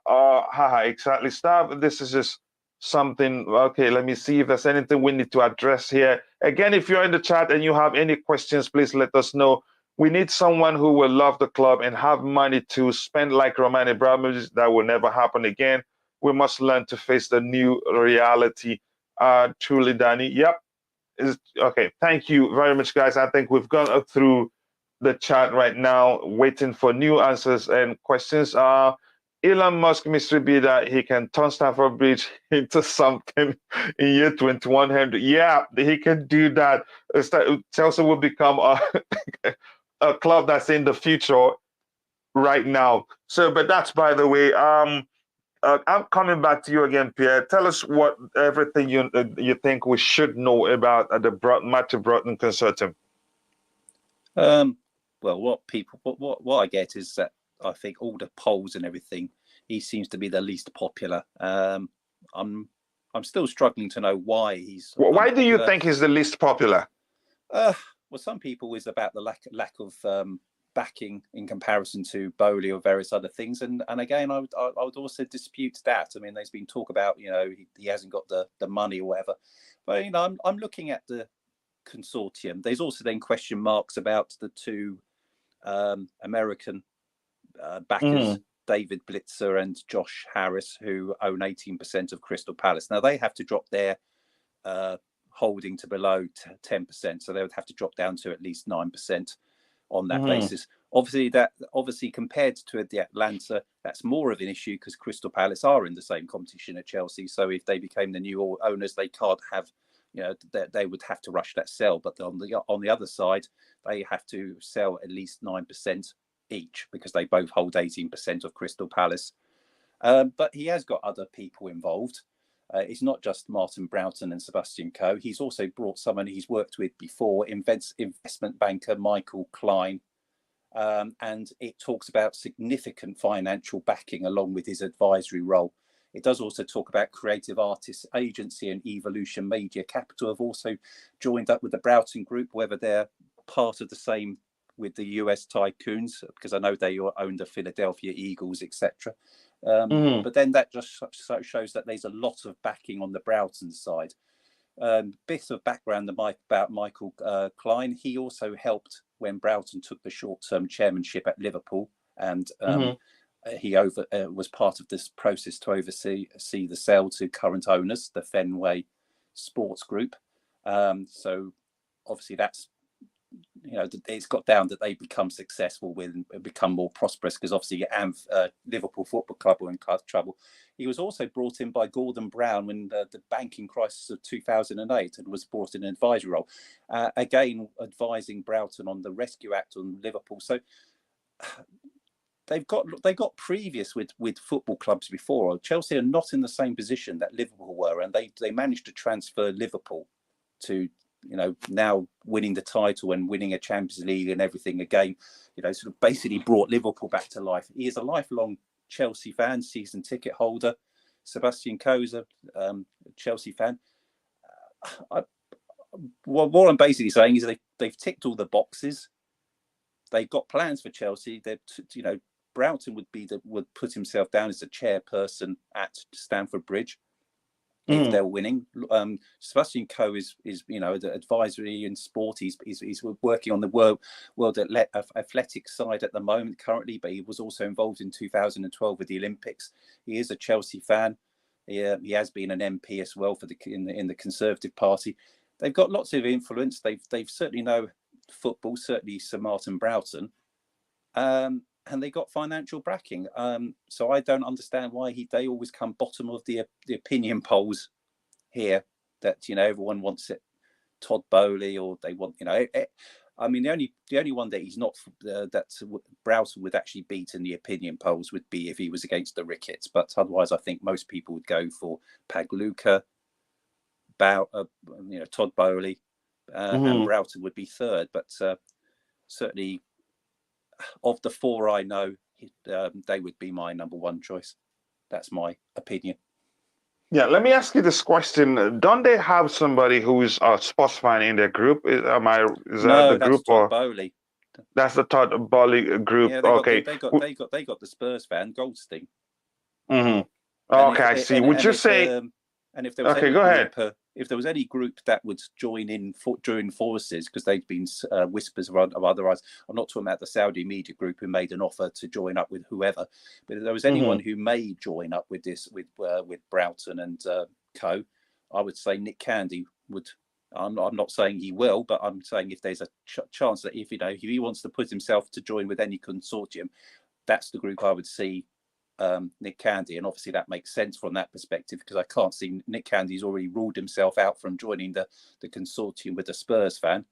Exactly. Stuff. This is just something. Okay. Let me see if there's anything we need to address here. Again, if you're in the chat and you have any questions, please let us know. We need someone who will love the club and have money to spend like Roman Abramovich. That will never happen again. We must learn to face the new reality. Truly, Danny. Yep. Okay. Thank you very much, guys. I think we've gone through the chat right now, waiting for new answers and questions. Elon Musk mystery bidder, he can turn Stamford Bridge into something in year 2100. Yeah, he can do that. Chelsea will become a club that's in the future right now. So, but that's by the way. I'm coming back to you again, Pierre. Tell us what everything you think we should know about the Martin Broughton consortium. Well, what I get is that I think all the polls and everything, he seems to be the least popular. I'm still struggling to know why he's. Why do you think he's the least popular? Well, some people is about the lack of backing in comparison to Bowley or various other things, and again, I would also dispute that. I mean, there's been talk about he hasn't got the money or whatever, but I'm looking at the consortium. There's also then question marks about the two American backers, David Blitzer and Josh Harris, who own 18% of Crystal Palace. Now they have to drop their holding to below 10%, so they would have to drop down to at least 9% on that basis. Obviously compared to the Atlanta, that's more of an issue because Crystal Palace are in the same competition at Chelsea. So if they became the new owners, they can't have, they would have to rush that sell. But on the other side, they have to sell at least 9% each because they both hold 18% of Crystal Palace. But he has got other people involved. It's not just Martin Broughton and Sebastian Coe. He's also brought someone he's worked with before, investment banker Michael Klein. And it talks about significant financial backing along with his advisory role. It does also talk about Creative Artists Agency and Evolution Media Capital have also joined up with the Broughton Group, whether they're part of the same with the US tycoons, because I know they own the Philadelphia Eagles, etc. But then that just shows that there's a lot of backing on the Broughton side. Bit of background about Michael Klein. He also helped when Broughton took the short-term chairmanship at Liverpool, and he was part of this process to oversee the sale to current owners, the Fenway Sports Group. So obviously that's, it's got down that they become successful and become more prosperous, because obviously Liverpool Football Club were in trouble. He was also brought in by Gordon Brown when the banking crisis of 2008, and was brought in an advisory role, again advising Broughton on the Rescue Act on Liverpool. So they got previous with football clubs before. Chelsea are not in the same position that Liverpool were, and they managed to transfer Liverpool to, now winning the title and winning a Champions League and everything again, sort of basically brought Liverpool back to life. He is a lifelong Chelsea fan, season ticket holder. Sebastian Coe is a Chelsea fan. What I'm basically saying is they've ticked all the boxes. They've got plans for Chelsea. Broughton would put himself down as a chairperson at Stamford Bridge if they're winning. Sebastian Coe is the advisory and sport. He's working on the world athletics side at the moment currently, but he was also involved in 2012 with the Olympics. He is a Chelsea fan. He has been an MP as well in the Conservative Party. They've got lots of influence. They've certainly know football, certainly Sir Martin Broughton. And they got financial backing. So I don't understand why they always come bottom of the opinion polls here, that, everyone wants it. Todd Bowley, or they want, I mean, the only one that he's not, that Broughton would actually beat in the opinion polls would be if he was against the Ricketts. But otherwise, I think most people would go for Pagliuca, Todd Bowley, and Broughton would be third. But certainly, of the four I know, they would be my number one choice. That's my opinion. Yeah, let me ask you this question. Don't they have somebody who's a sports fan in their group? Is that the group, Todd or Bowley? That's the Todd Bowley group? Yeah, okay. They got the Spurs fan Goldstein. Okay, I see. Would you say? And if there was go ahead. If there was any group that would join in join forces, because they've been whispers of otherwise, I'm not talking about the Saudi media group who made an offer to join up with whoever, but if there was anyone who may join up with this, with Broughton and Co, I would say Nick Candy would. I'm not saying he will, but I'm saying if there's a chance that if he wants to put himself to join with any consortium, that's the group I would see. Nick Candy, and obviously that makes sense from that perspective, because I can't see Nick Candy's already ruled himself out from joining the consortium with a Spurs fan.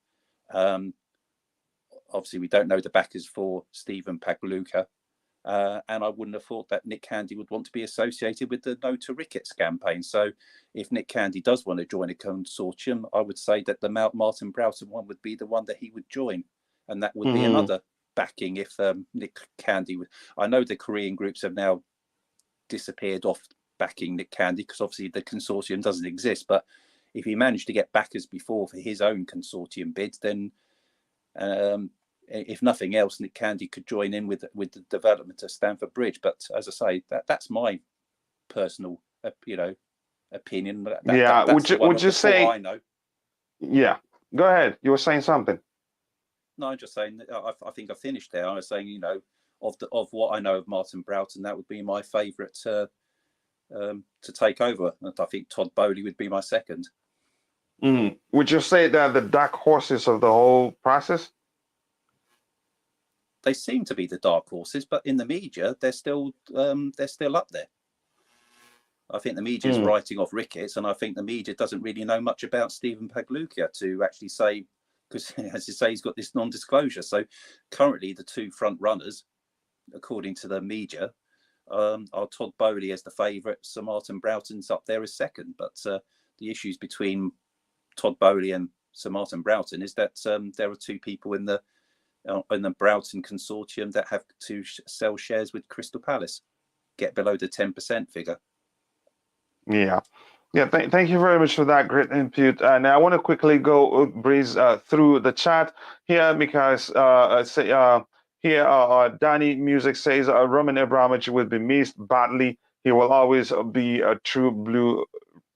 Obviously we don't know the backers for Stephen Pagliuca, and I wouldn't have thought that Nick Candy would want to be associated with the No to Ricketts campaign. So if Nick Candy does want to join a consortium, I would say that the Martin Broughton one would be the one that he would join, and that would be another backing if Nick Candy would. I know the Korean groups have now disappeared off backing Nick Candy, because obviously the consortium doesn't exist, but if he managed to get backers before for his own consortium bid, then if nothing else, Nick Candy could join in with the development of Stamford Bridge. But as I say, that's my personal opinion. Would you say? I know. Yeah, go ahead. You were saying something. No, I'm just saying. I think I finished there. I was saying, of what I know of Martin Broughton, that would be my favourite to take over. And I think Todd Bowley would be my second. Would you say that the dark horses of the whole process? They seem to be the dark horses, but in the media, they're still up there. I think the media is writing off Ricketts, and I think the media doesn't really know much about Stephen Pagliuca to actually say, because as you say, he's got this non-disclosure. So currently the two front runners, according to the media, are Todd Bowley as the favourite. Sir Martin Broughton's up there as second. But the issues between Todd Bowley and Sir Martin Broughton is that there are two people in the Broughton consortium that have to sell shares with Crystal Palace, get below the 10% figure. Yeah. Yeah, thank you very much for that great input. And I want to quickly go breeze through the chat here because here Danny Music says Roman Abramovich will be missed badly. He will always be a true blue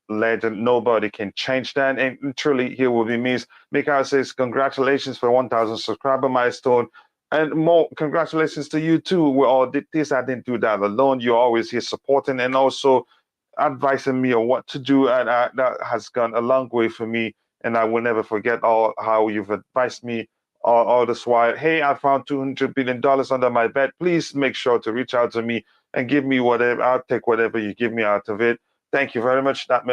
legend. Nobody can change that, and truly he will be missed. Mikhail says congratulations for 1,000 subscriber milestone. And more congratulations to you too. We all did this. I didn't do that alone. You're always here supporting and also advising me on what to do, and that has gone a long way for me. And I will never forget all how you've advised me all this while. Hey, I found $200 billion under my bed. Please make sure to reach out to me and give me whatever. I'll take whatever you give me out of it. Thank you very much. That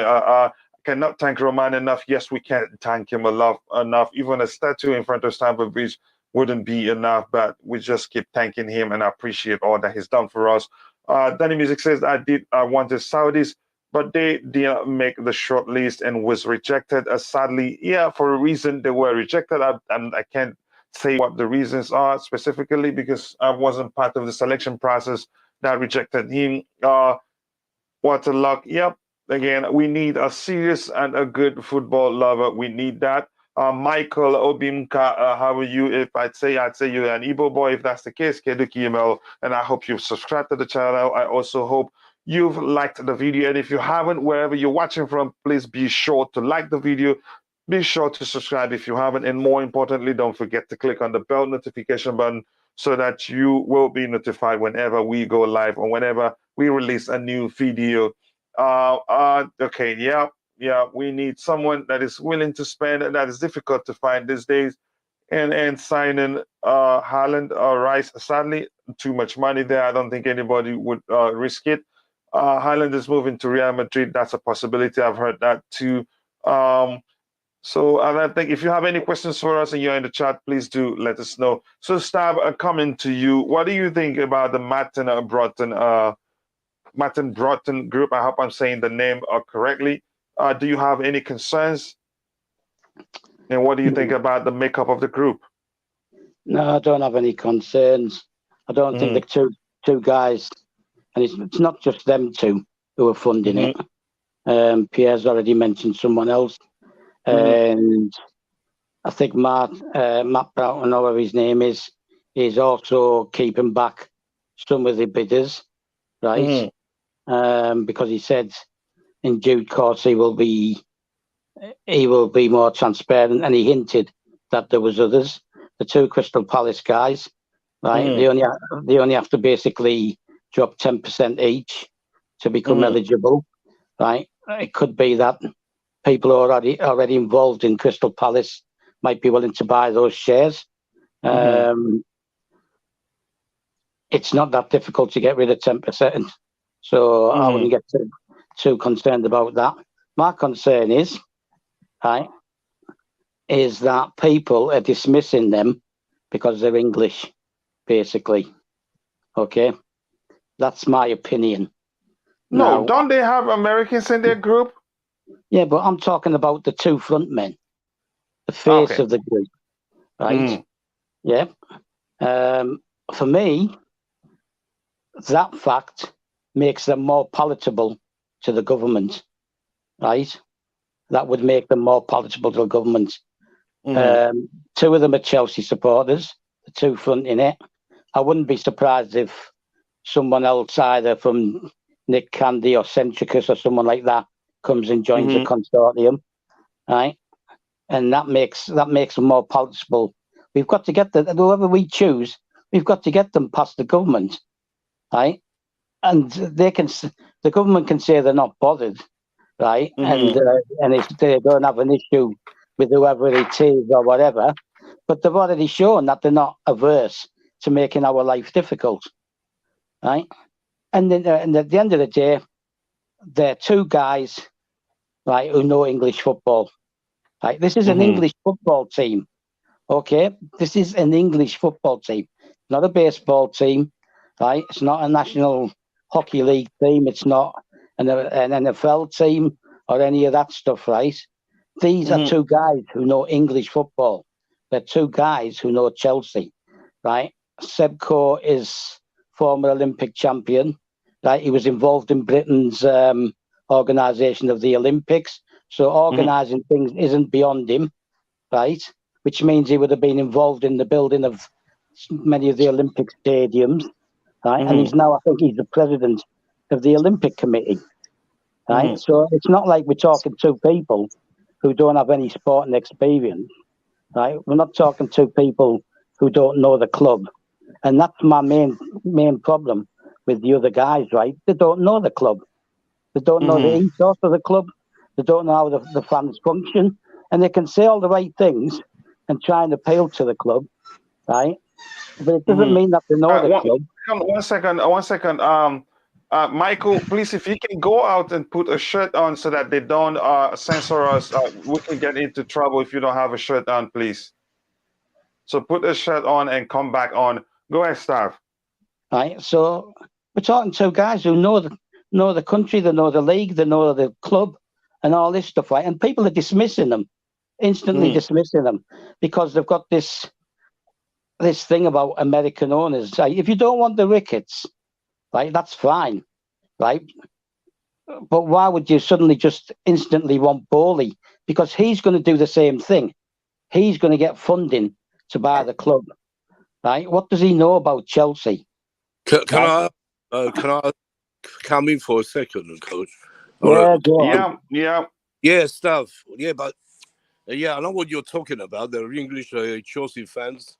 cannot thank Roman enough. Yes, we can't thank him enough. Even a statue in front of Stamford Bridge wouldn't be enough, but we just keep thanking him and I appreciate all that he's done for us. Danny Music says I wanted Saudis, but they didn't make the short list and was rejected. Sadly, yeah, for a reason they were rejected. I can't say what the reasons are specifically because I wasn't part of the selection process that rejected him. What a luck. Yep. Again, we need a serious and a good football lover. We need that. Michael Obimka, how are you? If I'd say you're an Igbo boy. If that's the case, Keduki email. And I hope you've subscribed to the channel. I also hope you've liked the video. And if you haven't, wherever you're watching from, please be sure to like the video. Be sure to subscribe if you haven't. And more importantly, don't forget to click on the bell notification button so that you will be notified whenever we go live or whenever we release a new video. Okay, yeah, we need someone that is willing to spend, and that is difficult to find these days. And signing Haaland or Rice, sadly, too much money there. I don't think anybody would risk it. Haaland is moving to Real Madrid. That's a possibility. I've heard that too. So I think if you have any questions for us and you're in the chat, please do let us know. So Stab, coming to you, what do you think about the Martin Broughton group? I hope I'm saying the name correctly. Do you have any concerns? And what do you think about the makeup of the group? No, I don't have any concerns. I don't think the two guys, and it's not just them two who are funding it. Pierre's already mentioned someone else. And I think Matt Broughton, whatever his name is also keeping back some of the bidders, right? Because he said in due course he will be more transparent, and he hinted that there was others. The two Crystal Palace guys, right? They only have to basically drop 10% each to become eligible, right? It could be that people already involved in Crystal Palace might be willing to buy those shares. It's not that difficult to get rid of 10%, so I wouldn't get too concerned about that. My concern is that people are dismissing them because they're English, basically. Okay, that's my opinion. No, don't they have Americans in their group? Yeah, but I'm talking about the two front men, the face of the group, right? Yeah. For me, that fact makes them more palatable to the government, right? That would make them more palatable to the government. Two of them are Chelsea supporters, the two fronting it. I wouldn't be surprised if someone else, either from Nick Candy or Centricus or someone like that, comes and joins the consortium, right? And that makes them more palatable. We've got to get whoever we choose, we've got to get them past the government, right? And the government can say they're not bothered, right? And if they don't have an issue with whoever it is or whatever, but they've already shown that they're not averse to making our life difficult, right? And at the end of the day, they're two guys, right, who know English football. Right? This is an English football team. Okay? This is an English football team, not a baseball team, right? It's not a national hockey league team. It's not an NFL team or any of that stuff, right? These are two guys who know English football. They're two guys who know Chelsea, right? Sebco is former Olympic champion, right? He was involved in Britain's organisation of the Olympics. So organising things isn't beyond him, right? Which means he would have been involved in the building of many of the Olympic stadiums, right? And he's now, I think he's the president of the Olympic Committee, right? So it's not like we're talking to people who don't have any sporting experience, right? We're not talking to people who don't know the club. And that's my main problem with the other guys, right? They don't know the club. They don't know the ethos of the club. They don't know how the fans function. And they can say all the right things and try and appeal to the club, right? But it doesn't mean that they know the club. One second. Michael, please, if you can go out and put a shirt on so that they don't censor us, we can get into trouble if you don't have a shirt on, please. So put a shirt on and come back on. Go ahead, Stav. Right. So we're talking to guys who know the country, they know the league, they know the club, and all this stuff, right? And people are dismissing them, instantly dismissing them, because they've got this thing about American owners. Right? If you don't want the Ricketts, right, that's fine, right? But why would you suddenly just instantly want Bowley? Because he's going to do the same thing. He's going to get funding to buy the club, right? What does he know about Chelsea? Can I come in for a second, Coach? Yeah, go on. Yeah, stuff. Yeah, but I know what you're talking about. They're English Chelsea fans,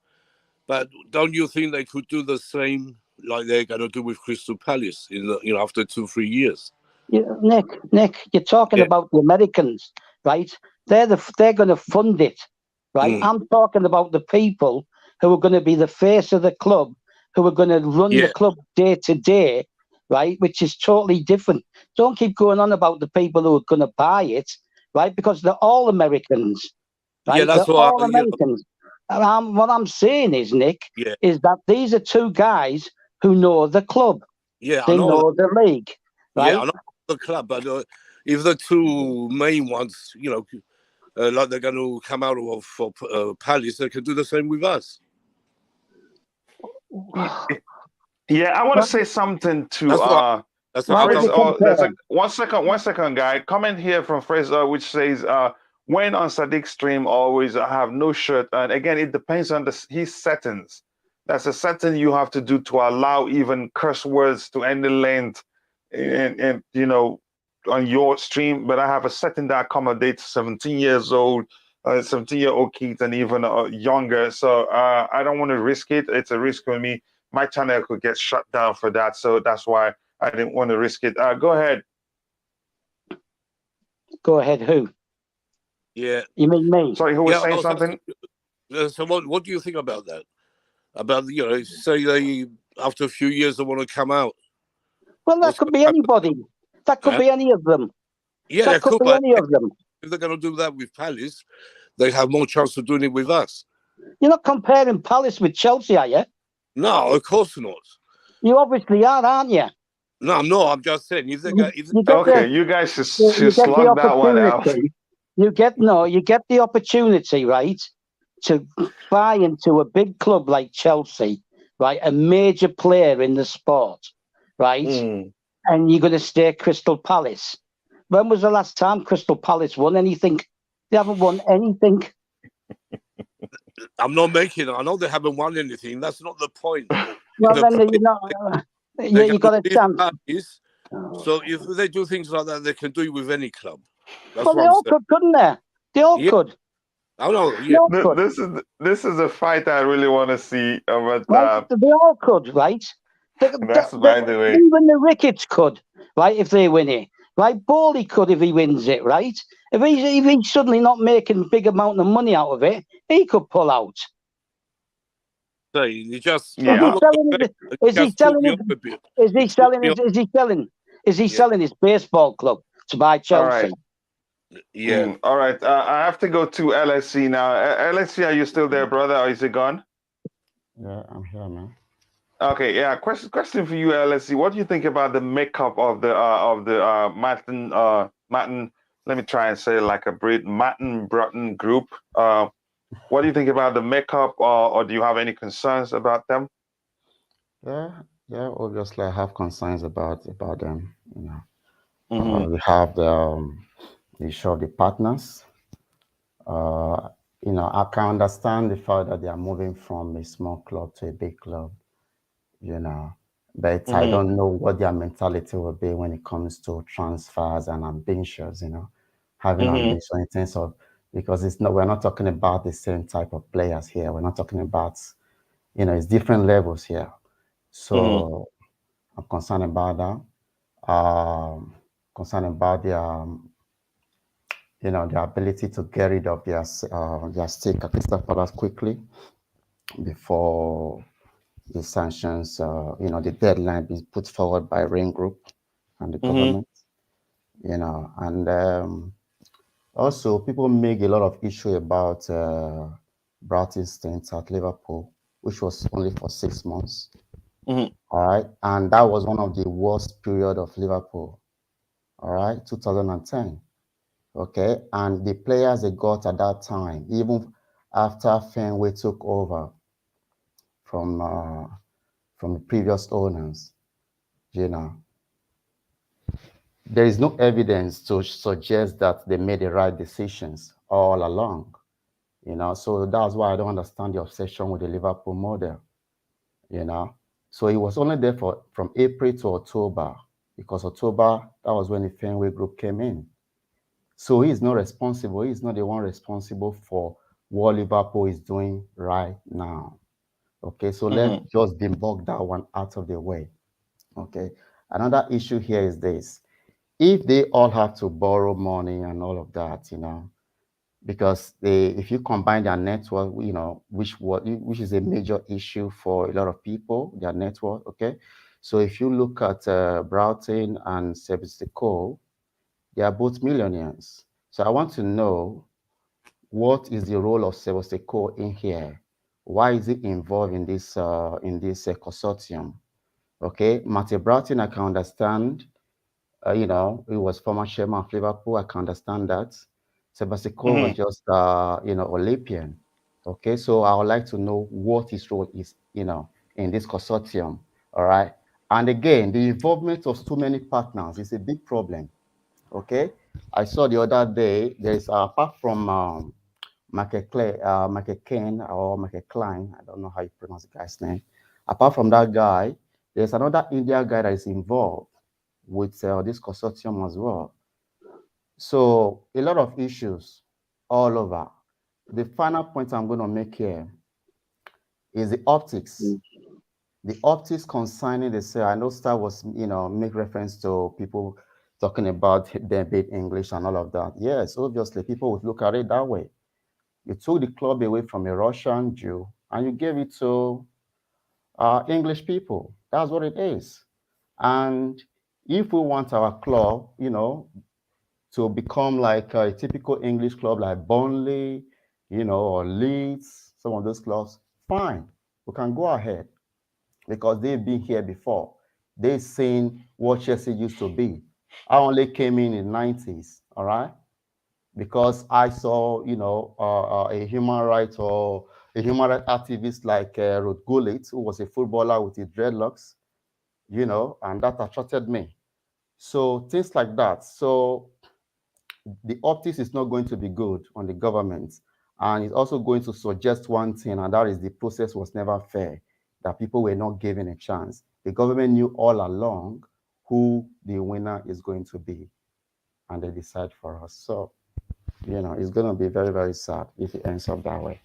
but don't you think they could do the same like they're going to do with Crystal Palace in after 2-3 years? Yeah, Nick, you're talking about the Americans, right? They're going to fund it, right? I'm talking about the people who are going to be the face of the club, who are going to run the club day to day, right? Which is totally different. Don't keep going on about the people who are going to buy it, right? Because they're all Americans, right? Yeah, that's they're all Americans. And what I'm saying is, Nick, is that these are two guys who know the club. Yeah, they know the league, right? Yeah, I know the club, but if the two main ones, like they're going to come out of Palace, they can do the same with us. Yeah, I want to say something to one second, guy. Comment here from Fraser, which says when on Sadiq's stream, always have no shirt. And again, it depends on his settings. That's a setting you have to do to allow even curse words to any length, and on your stream. But I have a setting that accommodates 17 years old, 17-year-old kids, and even younger. So I don't want to risk it. It's a risk for me. My channel could get shut down for that, so that's why I didn't want to risk it. Go ahead. Go ahead. Who? Yeah. You mean me? Sorry, who was saying something? So what do you think about that? About say they after a few years they want to come out. Well, that could be anybody. That could be any of them. Yeah, that could be any of them. If they're going to do that with Palace, they have more chance of doing it with us. You're not comparing Palace with Chelsea, are you? No, of course not. You obviously are, aren't you? No, I'm not. I'm just saying. If they you guys should slug that one out. You get the opportunity, right, to buy into a big club like Chelsea, right, a major player in the sport, right, and you're going to stay Crystal Palace. When was the last time Crystal Palace won anything? They haven't won anything. I'm not making it. I know they haven't won anything. That's not the point. Well, then you got a chance. So if they do things like that, they can do it with any club. Well, they all could, couldn't they? They all could. I know. Yeah. This is a fight I really want to see. They all could, right? That's by the way. Even the Ricketts could, right? If they win it, right? Bowley could if he wins it, right? If he's suddenly not making big amount of money out of it, he could pull out. So you just Is he selling his baseball club to buy Chelsea? Yeah. All right. I have to go to LSC now. LSC, are you still there, brother, or is it gone? Yeah, I'm here, man. Okay. Yeah. Question for you, LSC. What do you think about the makeup of the Martin? Let me try and say it like a Brit, Martin Broughton group. What do you think about the makeup, or do you have any concerns about them? Yeah. Obviously, I have concerns about them. We have the issue of the partners. I can understand the fact that they are moving from a small club to a big club, but I don't know what their mentality will be when it comes to transfers and ambitions, having ambition in terms of, because we're not talking about the same type of players here. We're not talking about, it's different levels here. So I'm concerned about that. Concerned about the ability to get rid of their stake at Crystal Palace quickly before the sanctions, the deadline being put forward by Rain Group and the government, and also people make a lot of issue about Broughton's stint at Liverpool, which was only for 6 months. All right, and that was one of the worst period of Liverpool. All right, 2010. Okay, and the players they got at that time, even after Fenway took over from the previous owners, there is no evidence to suggest that they made the right decisions all along. So that's why I don't understand the obsession with the Liverpool model. So it was only there from April to October, because October, that was when the Fenway Group came in. So he is not responsible. He is not the one responsible for what Liverpool is doing right now. Okay, so let's just debug that one out of the way. Okay, another issue here is this: if they all have to borrow money and all of that, because if you combine their network, which is a major issue for a lot of people, their network. Okay, so if you look at Broughton and Sebastien, they are both millionaires. So I want to know, what is the role of Sebastien in here? Why is he involved in this consortium? Okay, Martin Broughton, I can understand. He was former chairman of Liverpool. I can understand that. Sebastien was just Olympian. Okay, so I would like to know what his role is, in this consortium. All right, and again, the involvement of too many partners is a big problem. Okay, I saw the other day, there's apart from Michael Klein, I don't know how you pronounce the guy's name. Apart from that guy, there's another India guy that is involved with this consortium as well. So a lot of issues all over. The final point I'm going to make here is the optics. The optics concerning the sale. I know Star was, make reference to people talking about their big English and all of that. Yes, obviously people would look at it that way. You took the club away from a Russian Jew and you gave it to English people. That's what it is. And if we want our club, to become like a typical English club like Burnley, or Leeds, some of those clubs, fine, we can go ahead, because they've been here before. They've seen what Chelsea used to be. I only came in the 90s, all right? Because I saw, a human rights activist like Ruth Gullit, who was a footballer with his dreadlocks, and that attracted me. So things like that. So the optics is not going to be good on the government. And it's also going to suggest one thing, and that is the process was never fair, that people were not given a chance. The government knew all along who the winner is going to be, and they decide for us. So, it's going to be very, very sad if it ends up that way.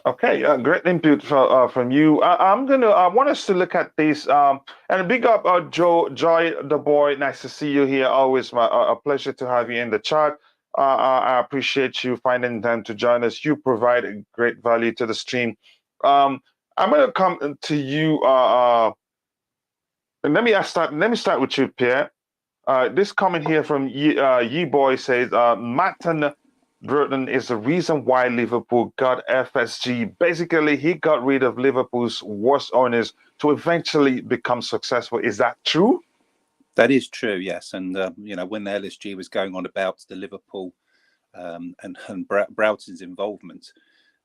Okay, great input from you. I want us to look at this. And big up, Joy, the boy. Nice to see you here. Always a pleasure to have you in the chat. I appreciate you finding time to join us. You provide a great value to the stream. I'm going to come to you. And let me start with you, Pierre. This comment here from Ye Boy says, Martin Broughton is the reason why Liverpool got FSG. Basically, he got rid of Liverpool's worst owners to eventually become successful. Is that true? That is true, yes. And, when the LSG was going on about the Liverpool and Broughton's involvement,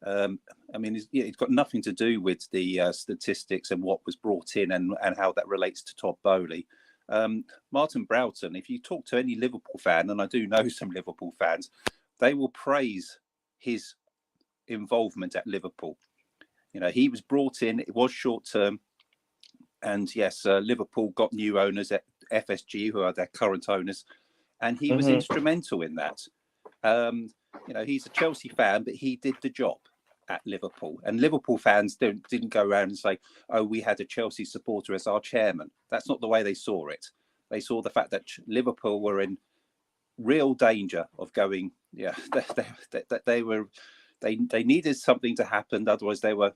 it's got nothing to do with the statistics and what was brought in and how that relates to Todd Bowley. Martin Broughton, if you talk to any Liverpool fan, and I do know some Liverpool fans, they will praise his involvement at Liverpool. You know, he was brought in, it was short term. And yes, Liverpool got new owners at FSG, who are their current owners. And he was instrumental in that. You know, he's a Chelsea fan, but he did the job at Liverpool. And Liverpool fans didn't go around and say, oh, we had a Chelsea supporter as our chairman. That's not the way they saw it. They saw the fact that Liverpool were in real danger of going, they needed something to happen. Otherwise they were,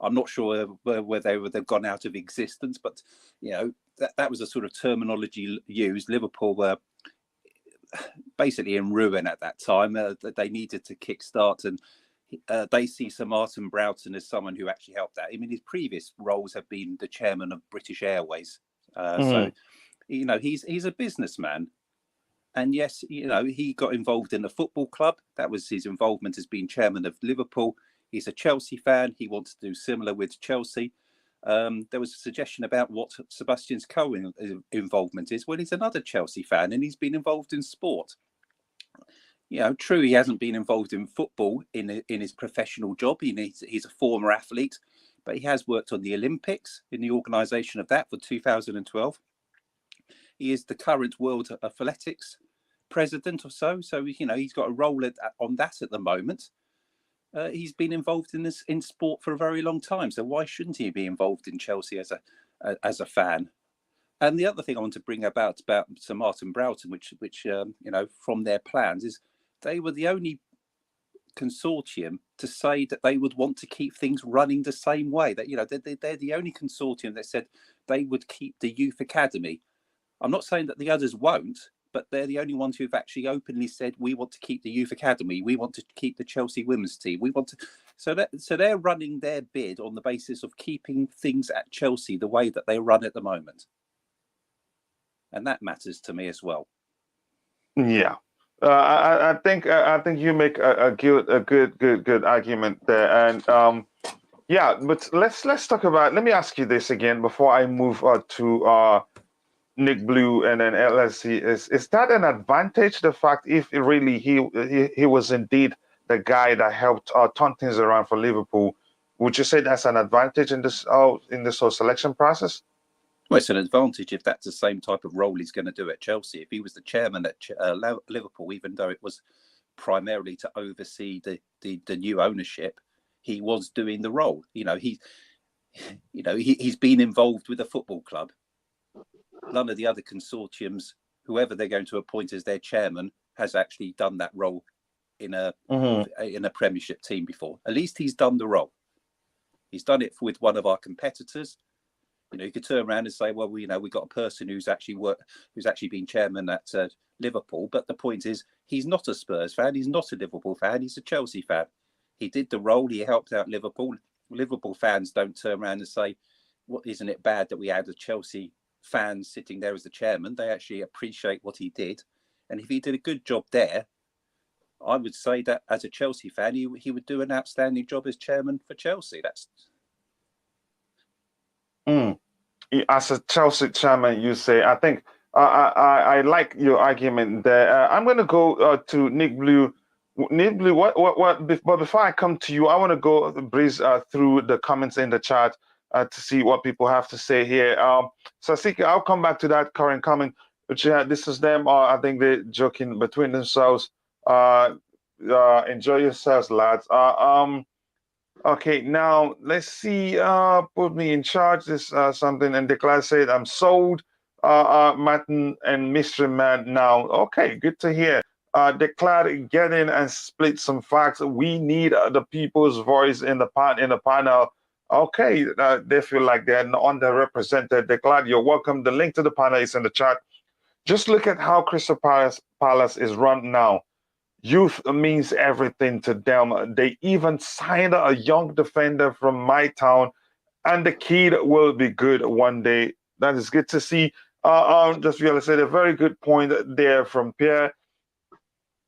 I'm not sure where they've gone out of existence, but you know, that was a sort of terminology used. Liverpool were basically in ruin at that time. They needed to kickstart, and they see Sir Martin Broughton as someone who actually helped that. I mean, his previous roles have been the chairman of British Airways. So, you know, he's a businessman. And yes, you know, he got involved in the football club. That was his involvement as being chairman of Liverpool. He's a Chelsea fan. He wants to do similar with Chelsea. There was a suggestion about what Sebastian's involvement is. Well, he's another Chelsea fan, and he's been involved in sport. You know, true, he hasn't been involved in football in his professional job. He's a former athlete, but he has worked on the Olympics in the organisation of that for 2012. He is the current World Athletics president or so. So, you know, he's got a role on that at the moment. He's been involved in sport for a very long time. So why shouldn't he be involved in Chelsea as a fan? And the other thing I want to bring about Sir Martin Broughton, which you know, from their plans, is they were the only consortium to say that they would want to keep things running the same way. That, you know, they're the only consortium that said they would keep the youth academy. I'm not saying that the others won't, but they're the only ones who've actually openly said, we want to keep the youth academy. We want to keep the Chelsea women's team. We want to. So they're running their bid on the basis of keeping things at Chelsea the way that they run at the moment. And that matters to me as well. Yeah. I think you make a good argument there. And yeah, but let's talk about, let me ask you this again before I move to Nick Blue and then LSC. Is that an advantage, the fact if really he was indeed the guy that helped turn things around for Liverpool? Would you say that's an advantage in this whole selection process? Well, it's an advantage if that's the same type of role he's going to do at Chelsea. If he was the chairman at Liverpool, even though it was primarily to oversee the new ownership, he was doing the role. You know, he's been involved with the football club. None of the other consortiums, whoever they're going to appoint as their chairman, has actually done that role in a Premiership team before. At least he's done the role. He's done it with one of our competitors. You know, you could turn around and say, well, you know, we got a person who's actually been chairman at Liverpool. But the point is, he's not a Spurs fan. He's not a Liverpool fan. He's a Chelsea fan. He did the role. He helped out Liverpool. Liverpool fans don't turn around and say, "What, isn't it bad that we had a Chelsea fan sitting there as the chairman?" They actually appreciate what he did. And if he did a good job there, I would say that as a Chelsea fan, he would do an outstanding job as chairman for Chelsea. That's. As a Chelsea chairman, you say, I think I like your argument there. I'm going to go to Nick Blue. Nick Blue, but before I come to you, I want to go breeze through the comments in the chat to see what people have to say here. Sasika, I'll come back to that current comment, which this is them. I think they're joking between themselves. Enjoy yourselves, lads. Okay, now let's see. Put me in charge. This something, and Declare said, "I'm sold." Martin and Mystery Man now. Okay, good to hear. Declare, get in and split some facts. We need the people's voice in the panel. Okay, they feel like they're underrepresented. Declare, you're welcome. The link to the panel is in the chat. Just look at how Crystal Palace is run now. Youth means everything to them. They even signed a young defender from my town, and the kid will be good one day. That is good to see. Just realized a very good point there from Pierre.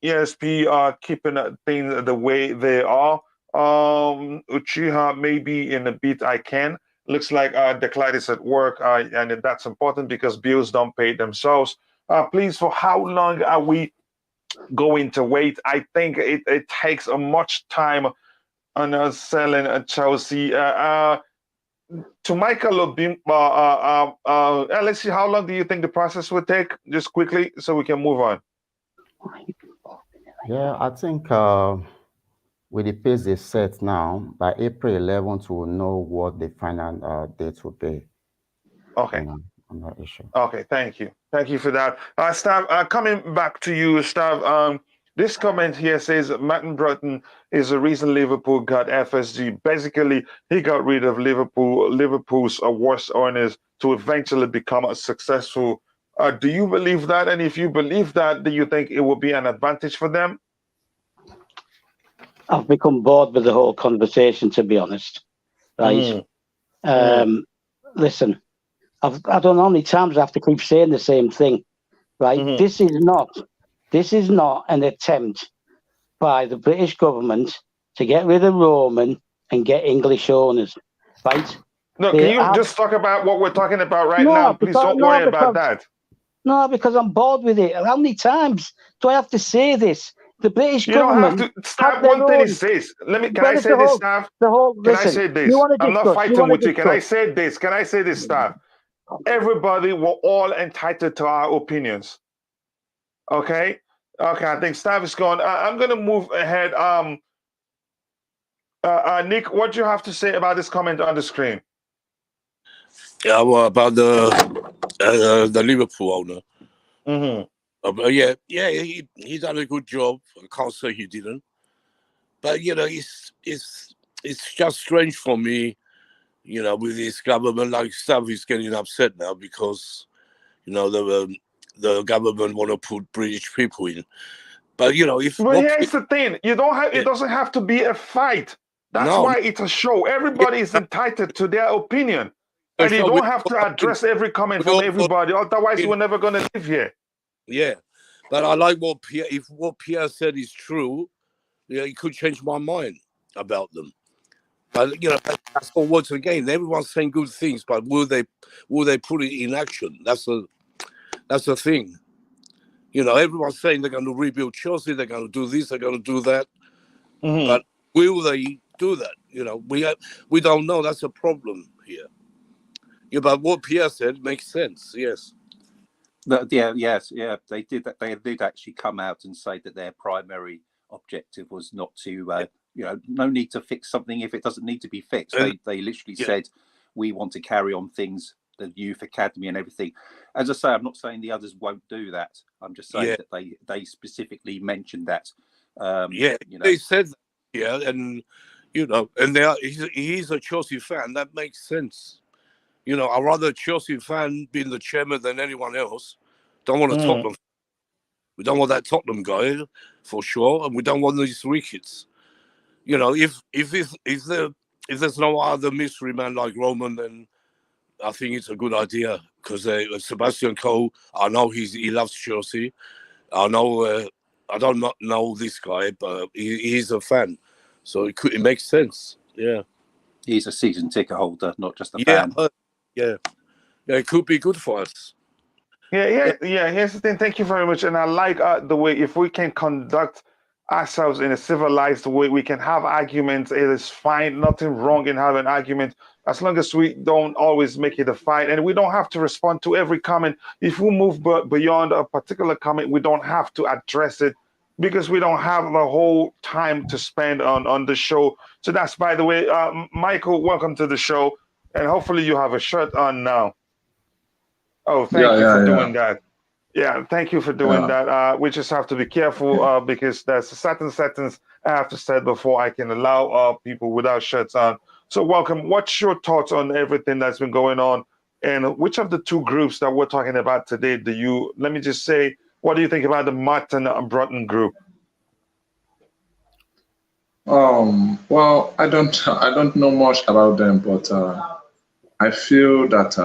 ESP are keeping things the way they are. Uchiha, maybe in a bit I can. looks like the client is at work, and that's important because bills don't pay themselves. Please, for how long are we going to wait? I think it takes much time on us selling Chelsea. To Michael, let's see, how long do you think the process would take? Just quickly, so we can move on. Yeah, I think with the pace they set now, by April 11th, we'll know what the final date will be. Okay. On that issue. Okay, thank you. Thank you for that. Stav, coming back to you, Stav, this comment here says Martin Broughton is the reason Liverpool got FSG. Basically, he got rid of Liverpool's worst owners to eventually become a successful. Do you believe that? And if you believe that, do you think it will be an advantage for them? I've become bored with the whole conversation, to be honest. Right? Listen, I don't know how many times I have to keep saying the same thing. Right? This is not an attempt by the British government to get rid of Roman and get English owners, right? No, can you just talk about what we're talking about right now? Please don't worry about that. No, because I'm bored with it. How many times do I have to say this? The British government. You don't have to stop. One thing is this. Can I say this, Stav? Can I say this? I'm not fighting with you. Can I say this? Can I say this, Stav? Everybody, we're all entitled to our opinions. Okay, I think Stav is gone. I'm gonna move ahead. Nick, what do you have to say about this comment on the screen? Yeah, well, about the Liverpool owner. Yeah, he done a good job. I can't say he didn't, but it's just strange for me, with this government. Like Stav is getting upset now because the government want to put British people in. But here's the thing: you don't have. It doesn't have to be a fight. That's why it's a show. Everybody is entitled to their opinion, and you don't have to address every comment from everybody. Otherwise, we're never going to live here. Yeah, but I like what Pierre. If what Pierre said is true, it could change my mind about them. But that's all. Once again, everyone's saying good things, but will they put it in action? That's the thing. Everyone's saying they're going to rebuild Chelsea, they're going to do this, they're going to do that. But will they do that? We don't know. That's a problem here. Yeah, but what Pierre said makes sense. Yes. Yeah. They did that. They did actually come out and say that their primary objective was not to, no need to fix something if it doesn't need to be fixed. They literally said, we want to carry on things, the youth academy and everything. As I say, I'm not saying the others won't do that. I'm just saying that they specifically mentioned that. They said that, and and he's a Chelsea fan. That makes sense. I'd rather a Chelsea fan being the chairman than anyone else. Don't want a Tottenham. We don't want that Tottenham guy for sure, and we don't want these rickets. If there's no other mystery man like Roman, then I think it's a good idea because Sebastian Coe, I know he loves Chelsea. I know I don't know this guy, but he's a fan, so it makes sense. Yeah, he's a season ticket holder, not just a fan. Yeah, it could be good for us. Yeah. Here's the thing. Thank you very much, and I like the way if we can conduct ourselves in a civilized way, we can have arguments. It is fine. Nothing wrong in having arguments, as long as we don't always make it a fight, and we don't have to respond to every comment. If we move beyond a particular comment, we don't have to address it because we don't have the whole time to spend on the show. So that's, by the way, Michael, welcome to the show, and hopefully you have a shirt on now. Oh, thank you for doing that. Yeah, thank you for doing that. We just have to be careful because there's certain settings I have to set before I can allow people without shirts on. So welcome. What's your thoughts on everything that's been going on? And which of the two groups that we're talking about today let me just say, what do you think about the Martin Broughton group? Well, I don't know much about them, but I feel that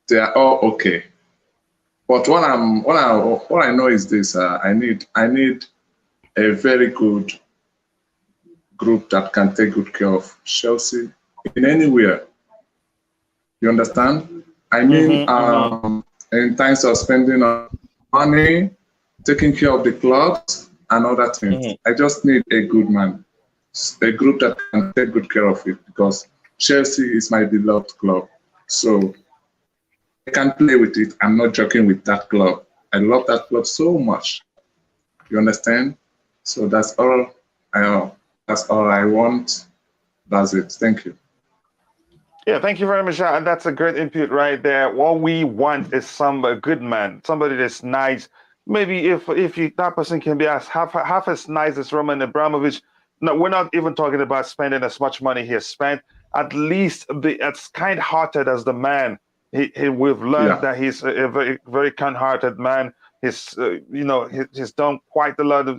they are all okay. But what I know is this: I need a very good group that can take good care of Chelsea in anywhere. You understand? I mean, in times of spending money, taking care of the clubs and other things. I just need a good man, a group that can take good care of it, because Chelsea is my beloved club. So I can play with it. I'm not joking with that club. I love that club so much. You understand? So that's all I want. That's it. Thank you. Yeah, thank you very much. And that's a great input right there. What we want is a good man, somebody that's nice. Maybe if that person can be as half as nice as Roman Abramovich. No, we're not even talking about spending as much money he has spent. At least as kind-hearted as the man. We've learned that he's a very, very kind-hearted man. He's he's done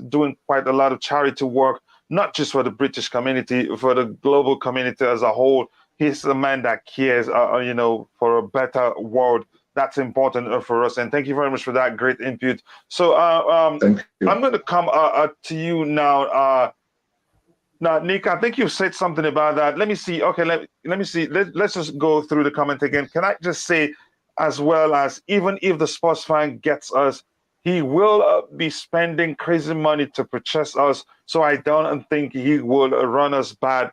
doing quite a lot of charity work, not just for the British community, for the global community as a whole. He's a man that cares, for a better world. That's important for us. And thank you very much for that great input. So I'm going to come to you now. Now, Nick, I think you've said something about that. Let me see. Okay, let me see. Let's just go through the comment again. Can I just say, as well as, even if the sports fan gets us, he will be spending crazy money to purchase us. So I don't think he will run us bad.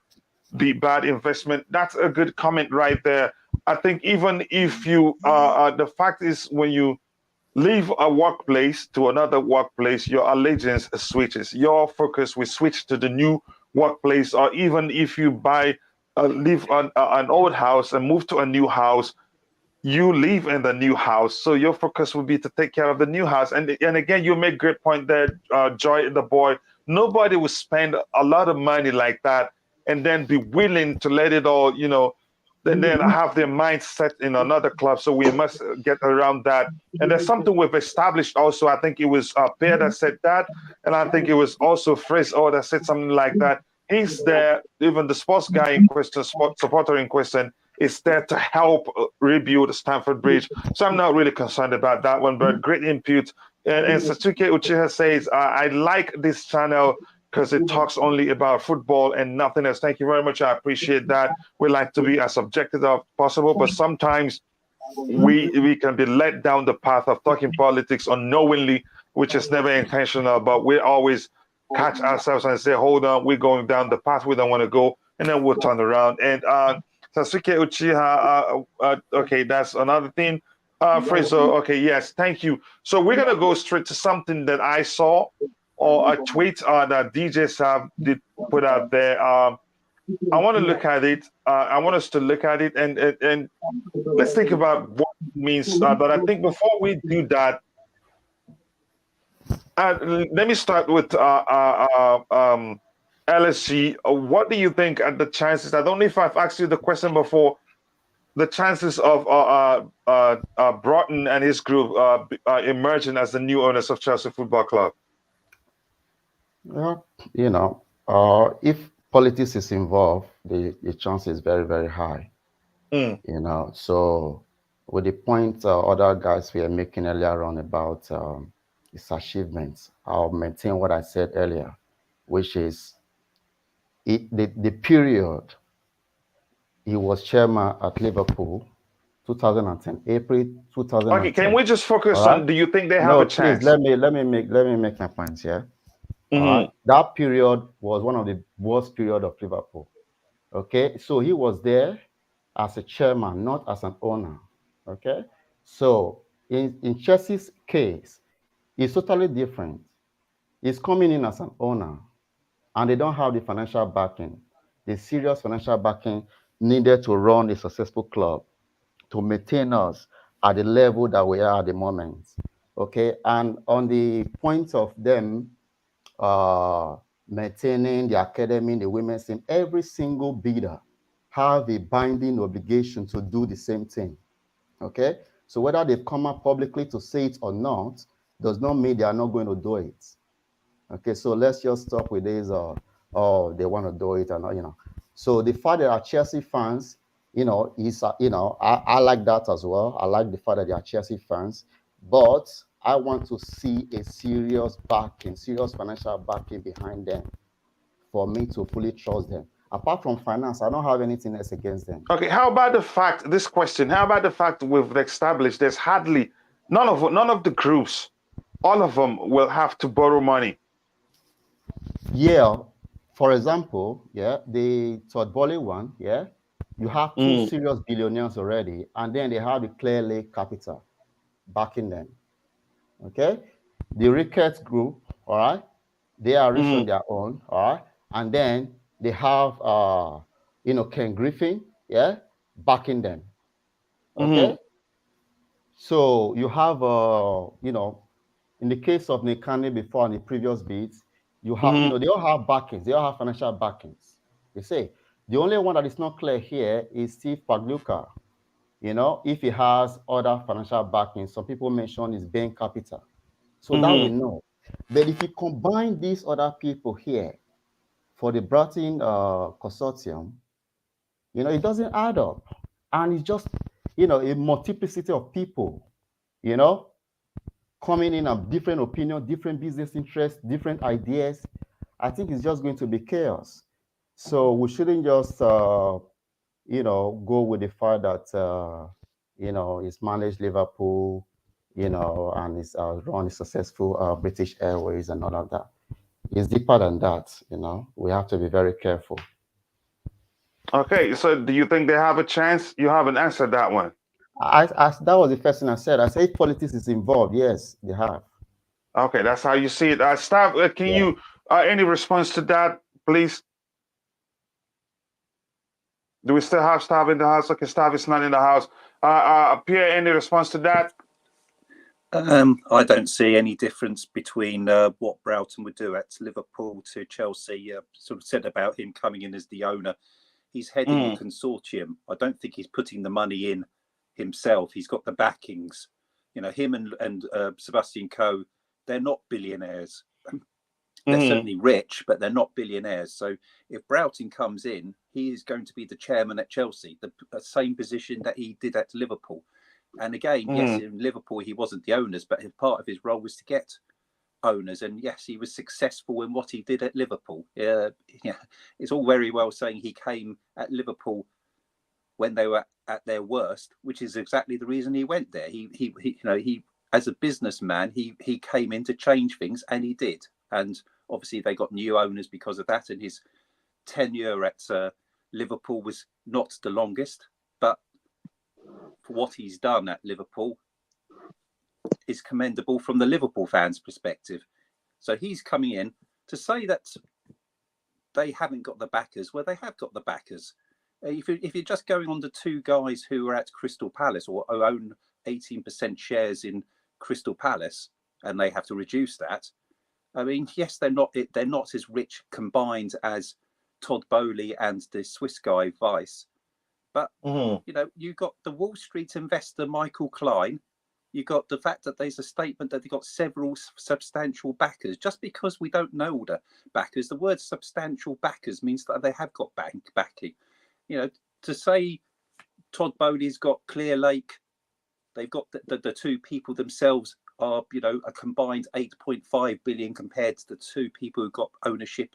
Be bad investment. That's a good comment right there. I think even if you, the fact is, when you leave a workplace to another workplace, your allegiance switches. Your focus will switch to the new workplace. Or even if you leave an old house and move to a new house, you live in the new house. So your focus will be to take care of the new house. And again, you make a great point there, Joy, the boy. Nobody will spend a lot of money like that and then be willing to let it all, then have their mind set in another club. So we must get around that. And there's something we've established also. I think it was Pierre that said that. And I think it was also Frizz that said something like that. He's there, even the sports guy in question, sports supporter in question, is there to help rebuild Stamford Bridge. So I'm not really concerned about that one, but great input. And Sasuke Uchiha says, I like this channel because it talks only about football and nothing else. Thank you very much. I appreciate that. We like to be as objective as possible, but sometimes we can be led down the path of talking politics unknowingly, which is never intentional, but we always catch ourselves and say, hold on, we're going down the path we don't want to go, and then we'll turn around. And Sasuke Uchiha, okay, that's another thing. Fraser, okay, yes, thank you. So we're going to go straight to something that I saw, or a tweet that DJ Sav did put out there. I want to look at it. I want us to look at it and let's think about what it means. But I think before we do that, let me start with LSG. What do you think are the chances? I don't know if I've asked you the question before. The chances of Broughton and his group emerging as the new owners of Chelsea Football Club. Well, if politics is involved, the chance is very, very high. So with the point other guys were making earlier on about his achievements, I'll maintain what I said earlier, which is the period he was chairman at Liverpool, 2010, April 2010. Okay, can we just focus on? Do you think they have a chance? Please, let me make my points here. That period was one of the worst period of Liverpool. Okay, so he was there as a chairman, not as an owner. Okay, so in Chelsea's case, it's totally different. He's coming in as an owner, and they don't have the financial backing, the serious financial backing needed to run a successful club, to maintain us at the level that we are at the moment. Okay, and on the point of them maintaining the academy, the women's team, every single bidder have a binding obligation to do the same thing. Okay, so whether they've come up publicly to say it or not does not mean they are not going to do it. Okay, so let's just stop with this. They want to do it, and So the fact that our Chelsea fans, is I like that as well. I like the fact that they are Chelsea fans, but I want to see a serious backing, serious financial backing behind them for me to fully trust them. Apart from finance, I don't have anything else against them. Okay, how about the fact, this question, how about the fact we've established there's hardly, none of the groups, all of them will have to borrow money. Yeah, for example, yeah, the Todd Boehly one, yeah, you have two serious billionaires already, and then they have the Clear Lake Capital backing them. Okay, the Ricketts Group, all right, they are rich on their own, all right, and then they have Ken Griffin, yeah, backing them. Okay, so you have in the case of Nekane before in the previous beats, you have they all have backings, they all have financial backings. You see, the only one that is not clear here is Steve Pagliuca. If he has other financial backings, some people mention his Bain Capital. So that we know. But if you combine these other people here for the Broughton consortium, it doesn't add up. And it's just, a multiplicity of people, coming in of different opinions, different business interests, different ideas. I think it's just going to be chaos. So we shouldn't just, go with the fact that, it's managed Liverpool, and it's run a successful British Airways and all of that. It's deeper than that, We have to be very careful. Okay, so do you think they have a chance? You haven't answered that one. That was the first thing I said. I said politics is involved. Yes, they have. Okay, that's how you see it. Stav, can you, any response to that, please? Do we still have Stav in the house? Okay, Stav is not in the house. Pierre, any response to that? I don't see any difference between what Broughton would do at Liverpool to Chelsea. Sort of said about him coming in as the owner. He's heading a consortium. I don't think he's putting the money in himself. He's got the backings. Him and Sebastian Coe, they're not billionaires. They're certainly rich, but they're not billionaires. So if Broughton comes in, he is going to be the chairman at Chelsea, the same position that he did at Liverpool. And again, yes, in Liverpool, he wasn't the owners, but part of his role was to get owners. And yes, he was successful in what he did at Liverpool. It's all very well saying he came at Liverpool when they were at their worst, which is exactly the reason he went there. He as a businessman, he came in to change things, and he did. And obviously, they got new owners because of that. And his tenure at Liverpool was not the longest, but for what he's done at Liverpool is commendable from the Liverpool fans' perspective. So he's coming in to say that they haven't got the backers. Well, they have got the backers. If you're just going on the two guys who are at Crystal Palace or own 18% shares in Crystal Palace, and they have to reduce that. I mean, yes, they're not as rich combined as Todd Boehly and the Swiss guy Weiss. But, you got the Wall Street investor, Michael Klein. You got the fact that there's a statement that they've got several substantial backers. Just because we don't know the backers, the word substantial backers means that they have got backing. To say Todd Boehly's got Clear Lake, they've got the two people themselves are, a combined 8.5 billion compared to the two people who got ownership,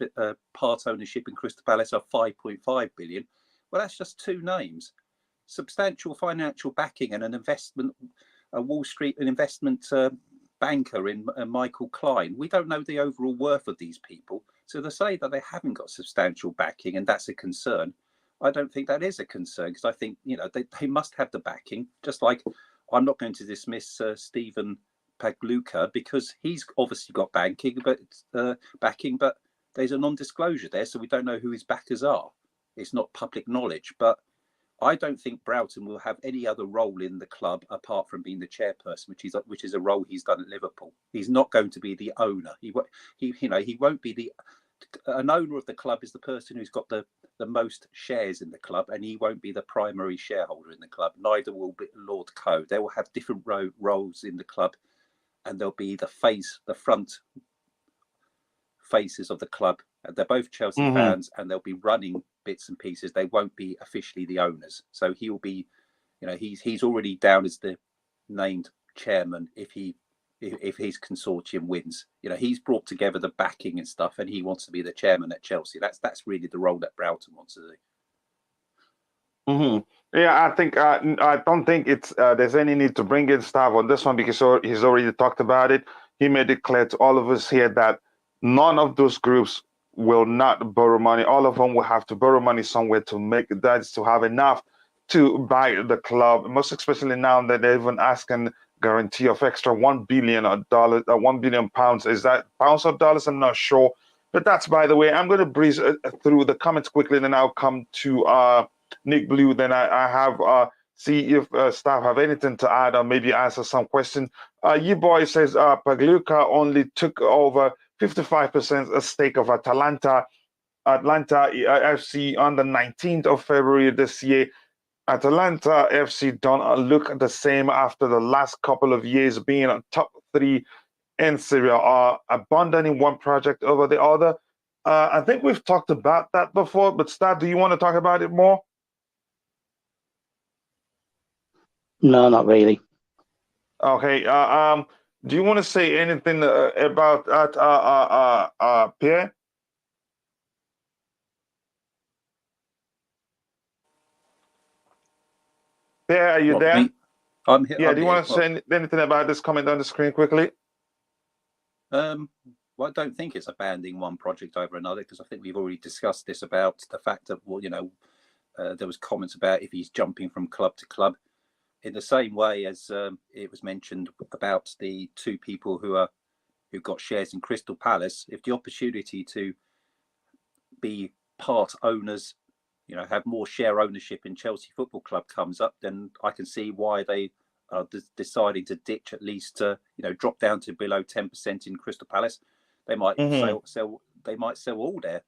part ownership in Crystal Palace are 5.5 billion. Well, that's just two names. Substantial financial backing and an investment, a Wall Street investment banker in Michael Klein. We don't know the overall worth of these people. So to say that they haven't got substantial backing and that's a concern, I don't think that is a concern, because I think, they must have the backing. Just like I'm not going to dismiss Stephen Pagliuca because he's obviously got backing, but there's a non-disclosure there, so we don't know who his backers are. It's not public knowledge, but I don't think Broughton will have any other role in the club apart from being the chairperson, which is a role he's done at Liverpool. He's not going to be the owner. He won't be an owner of the club is the person who's got the most shares in the club, and he won't be the primary shareholder in the club. Neither will be Lord Coe. They will have different roles in the club, and they'll be the front faces of the club. They're both Chelsea fans, and they'll be running bits and pieces. They won't be officially the owners. So he'll be, he's already down as the named chairman if he if his consortium wins. You know, he's brought together the backing and stuff, and he wants to be the chairman at Chelsea. That's really the role that Broughton wants to do. Yeah, I think I don't think it's there's any need to bring in Stav on this one because he's already talked about it. He made it clear to all of us here that none of those groups will not borrow money. All of them will have to borrow money somewhere to make that, to have enough to buy the club. Most especially now that they're even asking guarantee of extra $1 billion £1 billion. Is that pounds or dollars? I'm not sure. But that's, by the way. I'm going to breeze through the comments quickly, and then I'll come to Nick Blue. Then I have see if staff have anything to add or maybe answer some question. You boy says Pagliuca only took over 55% a stake of Atlanta FC on the 19th of February this year. Atlanta FC don't look the same after the last couple of years being on top 3 in Syria, are abandoning one project over the other. I think we've talked about that before, but Stat, do you want to talk about it more? No, not really. Okay. Do you want to say anything about that, Pierre? Pierre, are you there? Me? I'm here. Yeah. I'm do you here. want to say anything about this comment on the screen quickly? Well, I don't think it's abandoning one project over another, because I think we've already discussed this about the fact that, well, you know, there was comments about if he's jumping from club to club, in the same way as it was mentioned about the 2 people who got shares in Crystal Palace. If the opportunity to be part owners, you know, have more share ownership in Chelsea Football Club comes up, then I can see why they are deciding to ditch, at least you know, drop down to below 10% in Crystal Palace. They might sell. They might sell all their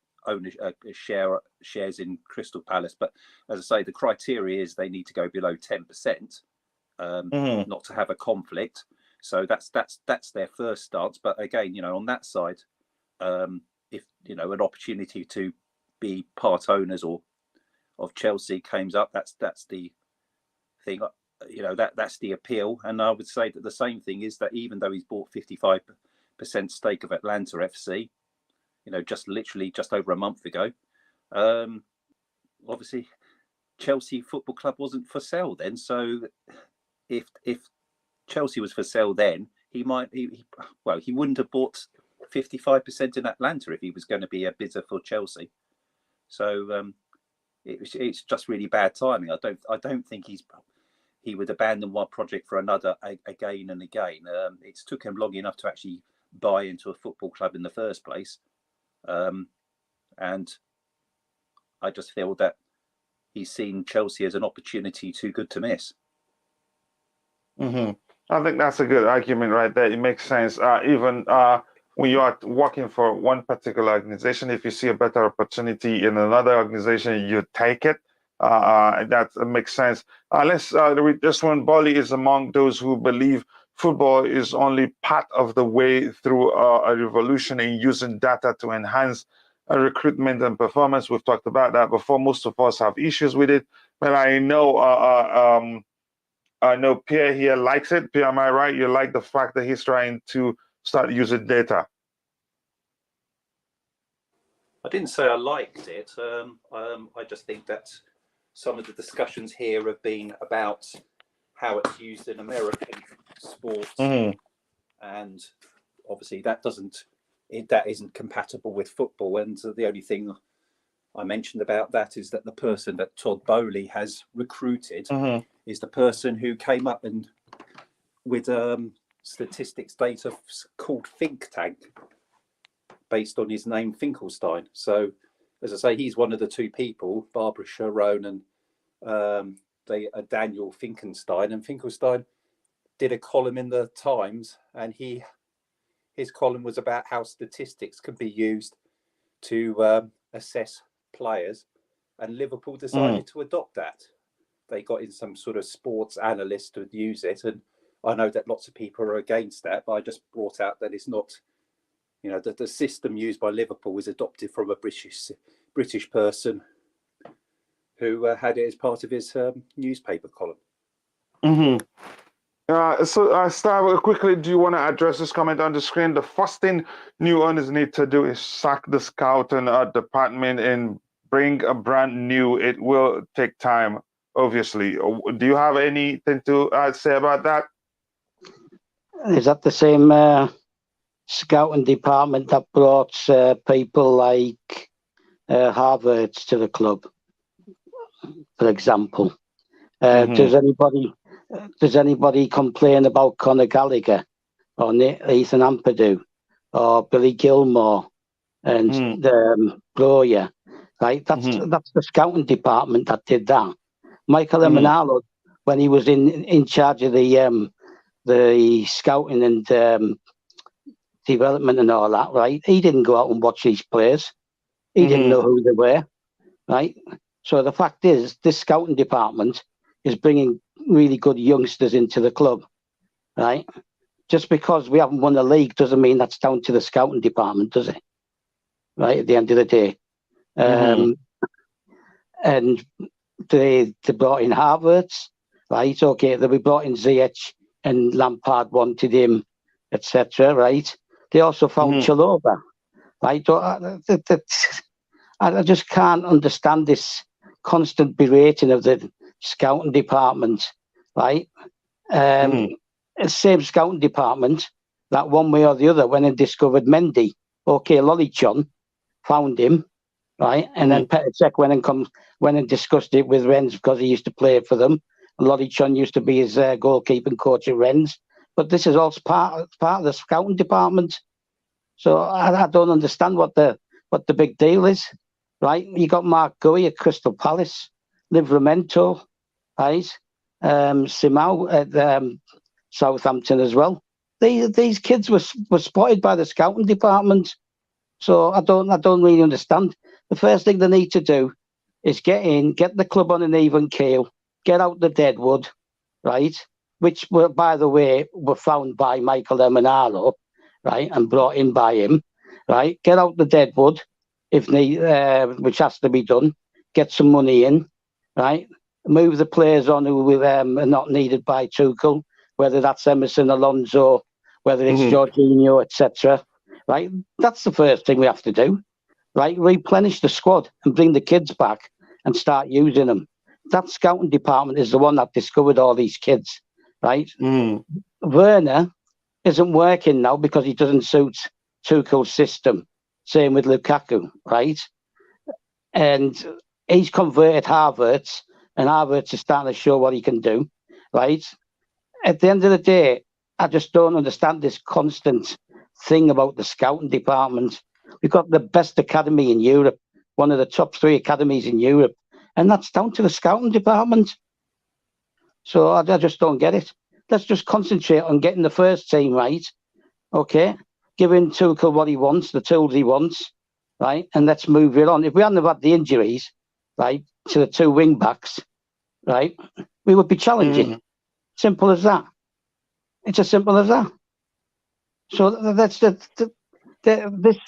shares in Crystal Palace. But as I say, the criteria is they need to go below 10%, not to have a conflict. So that's their first stance. But again, you know, on that side, if you know an opportunity to be part owners or of Chelsea comes up, that's the thing. You know, that's the appeal. And I would say that the same thing is that even though he's bought 55% stake of Atlanta FC, you know, just over a month ago, obviously Chelsea Football Club wasn't for sale then. So if Chelsea was for sale then, he wouldn't have bought 55% in Atlanta if he was going to be a bidder for Chelsea. So it's just really bad timing. I don't think he would abandon one project for another again and again. It's took him long enough to actually buy into a football club in the first place. And I just feel that he's seen Chelsea as an opportunity too good to miss. I think that's a good argument right there. It makes sense. Even when you are working for one particular organization, if you see a better opportunity in another organization, you take it. That makes sense. Let's read this one. Bolly is among those who believe football is only part of the way through a revolution in using data to enhance recruitment and performance. We've talked about that before. Most of us have issues with it, but I know Pierre here likes it. Pierre, am I right? You like the fact that he's trying to start using data? I didn't say I liked it. I just think that some of the discussions here have been about how it's used in American sports, and obviously that isn't compatible with football. And the only thing I mentioned about that is that the person that Todd Bowley has recruited is the person who came up and with statistics data called Think Tank, based on his name Finkelstein. So, as I say, he's one of the 2 people, Barbara Sharon and Daniel Finkelstein. And Finkelstein did a column in the Times, and his column was about how statistics can be used to assess players, and Liverpool decided to adopt that. They got in some sort of sports analyst to use it, and I know that lots of people are against that, but I just brought out that it's not, you know, that the system used by Liverpool was adopted from a British person who had it as part of his newspaper column. Stav, quickly, do you want to address this comment on the screen? The first thing new owners need to do is sack the scouting department and bring a brand new. It will take time, obviously. Do you have anything to say about that? Is that the same scouting department that brought people like Harvards to the club, for example? Does anybody complain about Conor Gallagher or Ethan Ampadu or Billy Gilmore and Broya? Right, that's the scouting department that did that. Michael Emenalo, when he was in charge of the scouting and development and all that, right? He didn't go out and watch these players. He didn't know who they were, right? So the fact is, this scouting department is bringing really good youngsters into the club, right? Just because we haven't won the league doesn't mean that's down to the scouting department, does it? Right, at the end of the day. And they brought in Harvards, right? Okay, they brought in Ziyech and Lampard wanted him, etc., right? They also found Chalobah, right? I just can't understand this constant berating of the scouting department, right? Same scouting department that one way or the other went and discovered Mendy. Okay, Lollichon found him, right? And then Petacek went and discussed it with Rennes because he used to play for them. Lollichon used to be his goalkeeping coach at Rennes. But this is all part of the scouting department. So I don't understand what the big deal is, right? You got Mark Gui at Crystal Palace, Livramento, right? Simao at Southampton as well. These kids were spotted by the scouting department. So I don't really understand. The first thing they need to do is get the club on an even keel, get out the deadwood, right? Which were, by the way, were found by Michael Emenalo, right, and brought in by him, right? Get out the deadwood, which has to be done. Get some money in, right? Move the players on who are not needed by Tuchel, whether that's Emerson, Alonso, whether it's Jorginho, etc. Right? That's the first thing we have to do, right? Replenish the squad and bring the kids back and start using them. That scouting department is the one that discovered all these kids, right? Werner isn't working now because he doesn't suit Tuchel's system. Same with Lukaku, right? And he's converted Harvards, and Harvards is starting to show what he can do, right? At the end of the day, I just don't understand this constant thing about the scouting department. We've got the best academy in Europe, one of the top 3 academies in Europe, and that's down to the scouting department. So I just don't get it. Let's just concentrate on getting the first team right, okay? Giving Tuchel what he wants, the tools he wants, right? And let's move it on. If we hadn't have had the injuries, right, to the 2 wing backs, right, we would be challenging. Simple as that. It's as simple as that. So that's this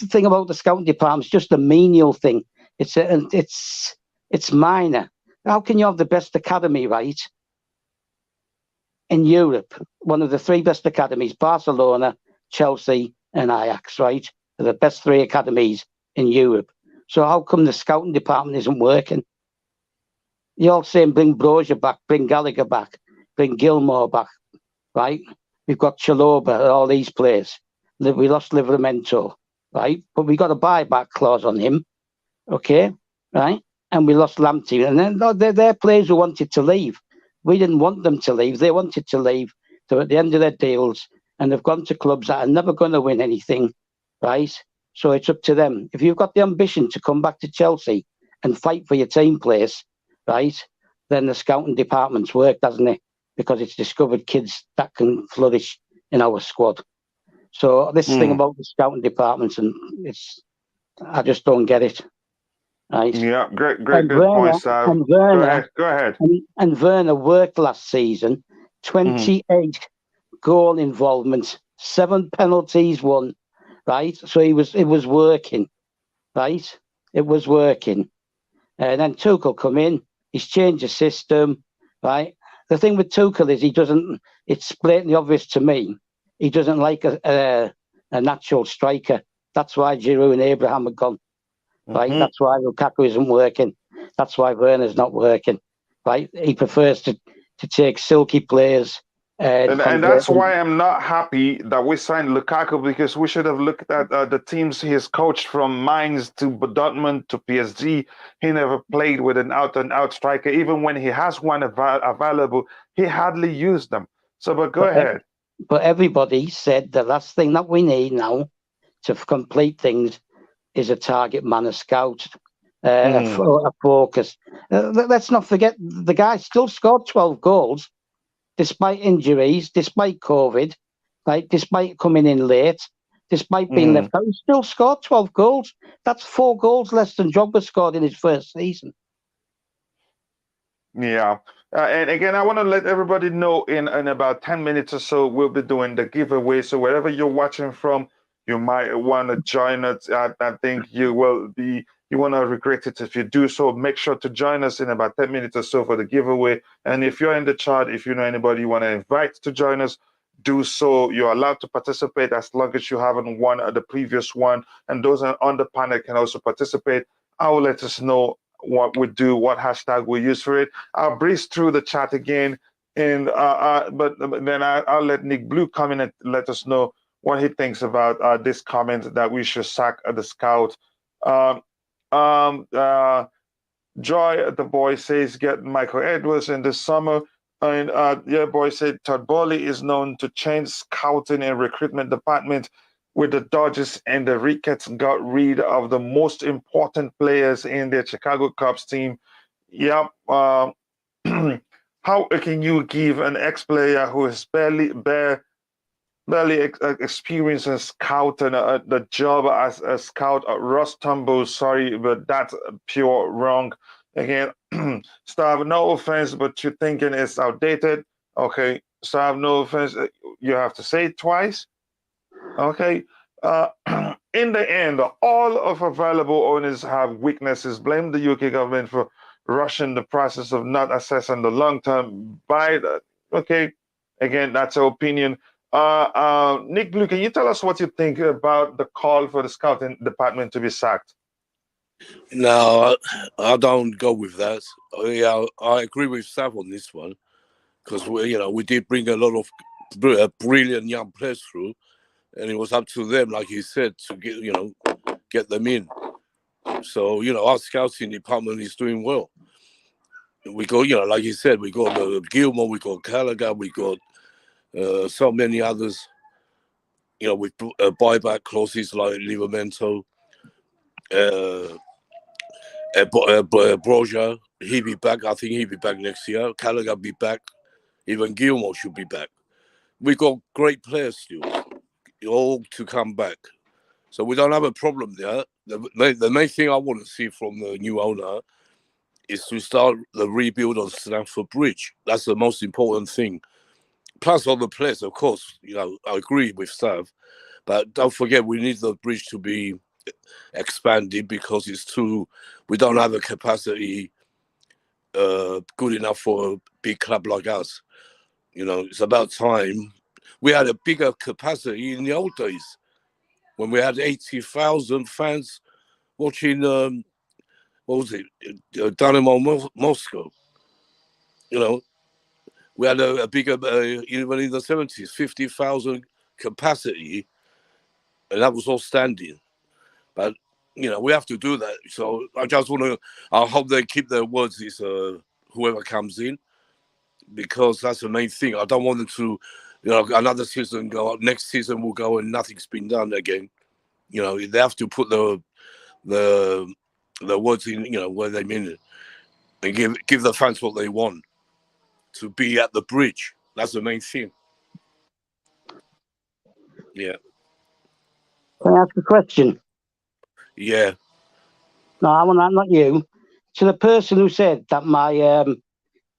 thing about the scouting department is just a menial thing. It's minor. How can you have the best academy, right, in Europe? One of the 3 best academies, Barcelona, Chelsea, and Ajax, right? They're the best 3 academies in Europe. So how come the scouting department isn't working? You're all saying bring Broja back, bring Gallagher back, bring Gilmore back, right? We've got Chalobah, all these players. We lost Livramento, right? But we got a buyback clause on him, okay, right? And we lost Lamptey. And then they're players who wanted to leave. We didn't want them to leave. They wanted to leave. So at the end of their deals, and they've gone to clubs that are never going to win anything, right? So it's up to them. If you've got the ambition to come back to Chelsea and fight for your team place, right, then the scouting department's worked, hasn't it? Because it's discovered kids that can flourish in our squad. So this thing about the scouting departments, and I just don't get it. Right? Yeah, great point, Sam. Go ahead. And Werner worked last season, 28 goal involvements, 7 penalties won, right? So it was working, right? It was working. And then Tuchel come in, he's changed the system, right? the thing with Tuchel is he doesn't. It's blatantly obvious to me. He doesn't like a natural striker. That's why Giroud and Abraham are gone. Right. That's why Lukaku isn't working. That's why Werner's not working. Right. He prefers to take silky players. And that's why I'm not happy that we signed Lukaku, because we should have looked at the teams he has coached from Mainz to Dortmund to PSG. He never played with an out-and-out striker. Even when he has one available, he hardly used them. So, but go ahead. But everybody said the last thing that we need now to complete things is a target man, a scout, a focus. Let's not forget, the guy still scored 12 goals. Despite injuries, despite COVID, right, despite coming in late, despite being left out, he still scored 12 goals. That's 4 goals less than Drogba scored in his first season. Yeah. And again, I want to let everybody know in about 10 minutes or so, we'll be doing the giveaway. So wherever you're watching from, you might want to join us. I think you want to regret it if you do so. Make sure to join us in about 10 minutes or so for the giveaway. And if you're in the chat, if you know anybody you want to invite to join us, do so. You're allowed to participate as long as you haven't won the previous one. And those on the panel can also participate. I will let us know what we do, what hashtag we use for it. I'll breeze through the chat again, and but then I'll let Nick Blue come in and let us know what he thinks about this comment that we should sack the scout. Joy, the boy says, get Michael Edwards in the summer. And yeah, boy said Todd Bowley is known to change scouting and recruitment department. With the Dodgers and the Ricketts got rid of the most important players in their Chicago Cubs team. Yep. How can you give an ex-player who has barely experienced in scouting the job as a scout? Ross Tumble, sorry, but that's pure wrong. Again, Stav, no offense, but you're thinking it's outdated. Okay, Stav, no offense. You have to say it twice. Okay. In the end, all of available owners have weaknesses. Blame the UK government for rushing the process of not assessing the long-term buy. Okay, again, that's our opinion. Nick Blue, can you tell us what you think about the call for the scouting department to be sacked? No, I don't go with that. I agree with Sav on this one, because we did bring a lot of brilliant young players through, and it was up to them, like you said, to get them in. So our scouting department is doing well. We got like you said, we got Gilmore, we got Gallagher, we got so many others. With buyback clauses like Livramento, Broja, he'll be back. I think he'll be back next year. Gallagher be back. Even Gilmore should be back. We got great players still, all to come back. So we don't have a problem there. The main thing I want to see from the new owner is to start the rebuild on Stamford Bridge. That's the most important thing. Plus other players, of course, I agree with Sav, but don't forget we need the bridge to be expanded, because we don't have a capacity good enough for a big club like us. It's about time. We had a bigger capacity in the old days when we had 80,000 fans watching, what was it, Dynamo Moscow. We had a bigger, even in the 70s, 50,000 capacity, and that was all standing. But, we have to do that. So I hope they keep their words, is whoever comes in, because that's the main thing. I don't want them to, another season go up, next season will go and nothing's been done again. They have to put the words in, where they mean it, and give the fans what they want, to be at the bridge. That's the main thing. Yeah. Can I ask a question? Yeah. No, I want not you. To the person who said that my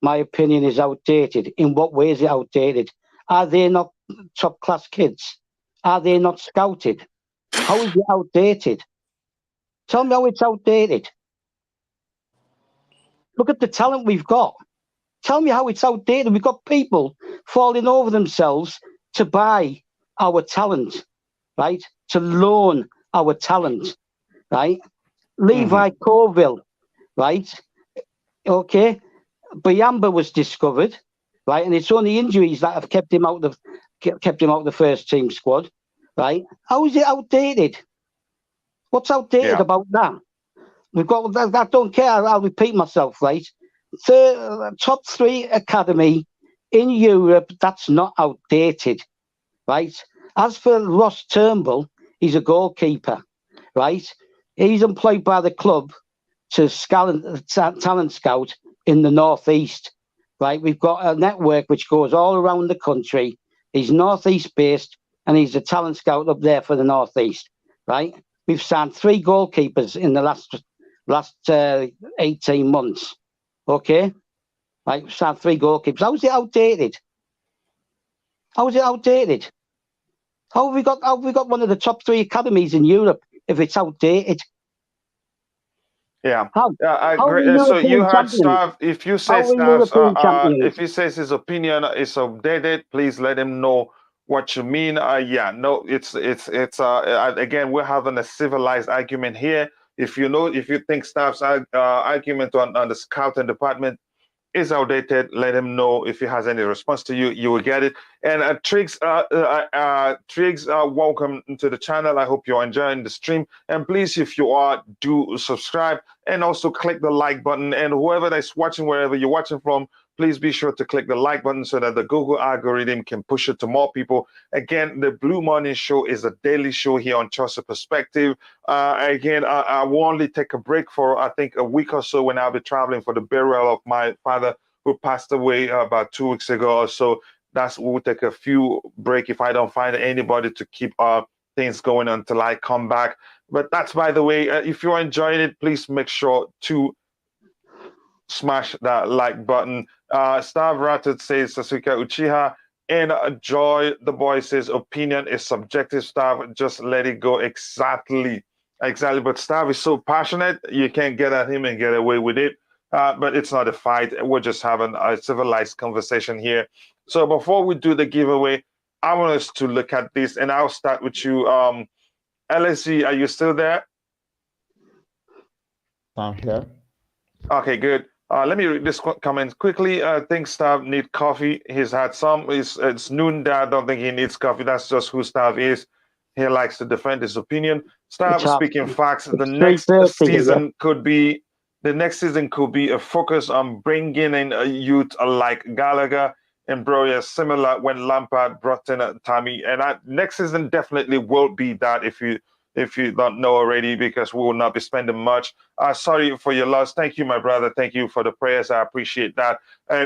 opinion is outdated, in what way is it outdated? Are they not top class kids? Are they not scouted? How is it outdated? Tell me how it's outdated. Look at the talent we've got. Tell me how it's outdated. We've got people falling over themselves to buy our talent, right? To loan our talent, right? Levi Colville, right? Okay. Biamba was discovered, right? And it's only injuries that have kept him out of the first team squad, right? How is it outdated? What's outdated about that? We've got. I don't care. I'll repeat myself, right? Top 3 academy in Europe. That's not outdated, right? As for Ross Turnbull, he's a goalkeeper, right? He's employed by the club to talent scout in the northeast, right? We've got a network which goes all around the country. He's northeast based, and he's a talent scout up there for the northeast, right? We've signed 3 goalkeepers in the last 18 months. Okay, right? We've signed 3 goalkeepers. How is it outdated? How is it outdated? How have we got one of the top 3 academies in Europe if it's outdated? Yeah, How? I How agree. are we So you European heard champions? Stav. If you say How are we Stav's, European champions? if he says his opinion is outdated, please let him know what you mean. Yeah, no, it's again, we're having a civilized argument here. If you think Stav's argument on the scouting department is outdated, let him know. If he has any response to you, you will get it. And Triggs, welcome to the channel. I hope you're enjoying the stream. And please, if you are, do subscribe and also click the like button. And whoever that's watching, wherever you're watching from, please be sure to click the like button so that the Google algorithm can push it to more people. Again, the Blue Morning Show is a daily show here on Chelsea Perspective. Again, I will only take a break for, I think, a week or so when I'll be traveling for the burial of my father who passed away about 2 weeks ago or so. We'll take a few break if I don't find anybody to keep things going until I come back. But that's, by the way, if you're enjoying it, please make sure to smash that like button. Stav Ratted says Sasuke Uchiha, and Joy the boy says opinion is subjective. Stav, just let it go. Exactly. But Stav is so passionate, you can't get at him and get away with it. But it's not a fight. We're just having a civilized conversation here. So before we do the giveaway, I want us to look at this, and I'll start with you. LSG, are you still there? I'm here. Okay, good. Let me read this comment quickly. I think Stav need coffee. He's had some. It's noon. I don't think he needs coffee. That's just who Stav is. He likes to defend his opinion. Stav speaking facts. The next season could be a focus on bringing in a youth like Gallagher and Broya, similar when Lampard brought in Tammy. And next season definitely will be that if you don't know already, because we will not be spending much. Sorry for your loss. Thank you, my brother. Thank you for the prayers. I appreciate that.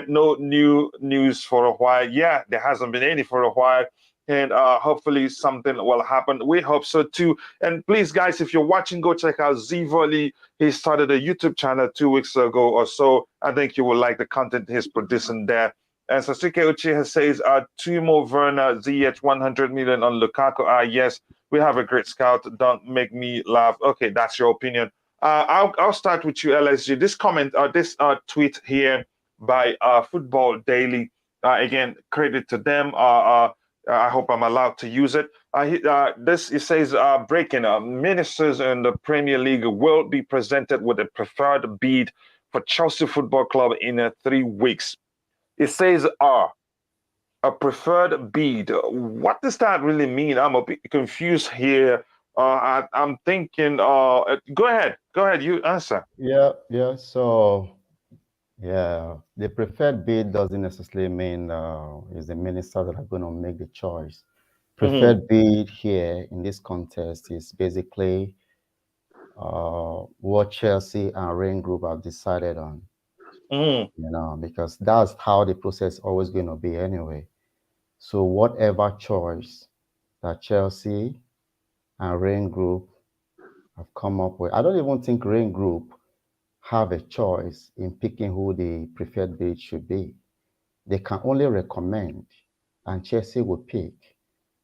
No new news for a while. Yeah, there hasn't been any for a while. And hopefully something will happen. We hope so too. And please, guys, if you're watching, go check out Zivoli. He started a YouTube channel 2 weeks ago or so. I think you will like the content he's producing there. And Sasuke Uchiha says, Timo Werner, ZH 100 million on Lukaku. Yes, we have a great scout. Don't make me laugh. Okay, that's your opinion. I'll start with you, LSG. This comment, this tweet here by Football Daily. Again, credit to them. I hope I'm allowed to use it. It says, breaking ministers in the Premier League will be presented with a preferred bid for Chelsea Football Club in 3 weeks. It says a preferred bid. What does that really mean? I'm a bit confused here. I'm thinking, go ahead, you answer. Yeah. So, the preferred bid doesn't necessarily mean it's the minister that are going to make the choice. Preferred bid here in this contest is basically what Chelsea and Rain Group have decided on. Because that's how the process is always going to be anyway. So whatever choice that Chelsea and Rain Group have come up with, I don't even think Rain Group have a choice in picking who the preferred bid should be. They can only recommend, and Chelsea will pick,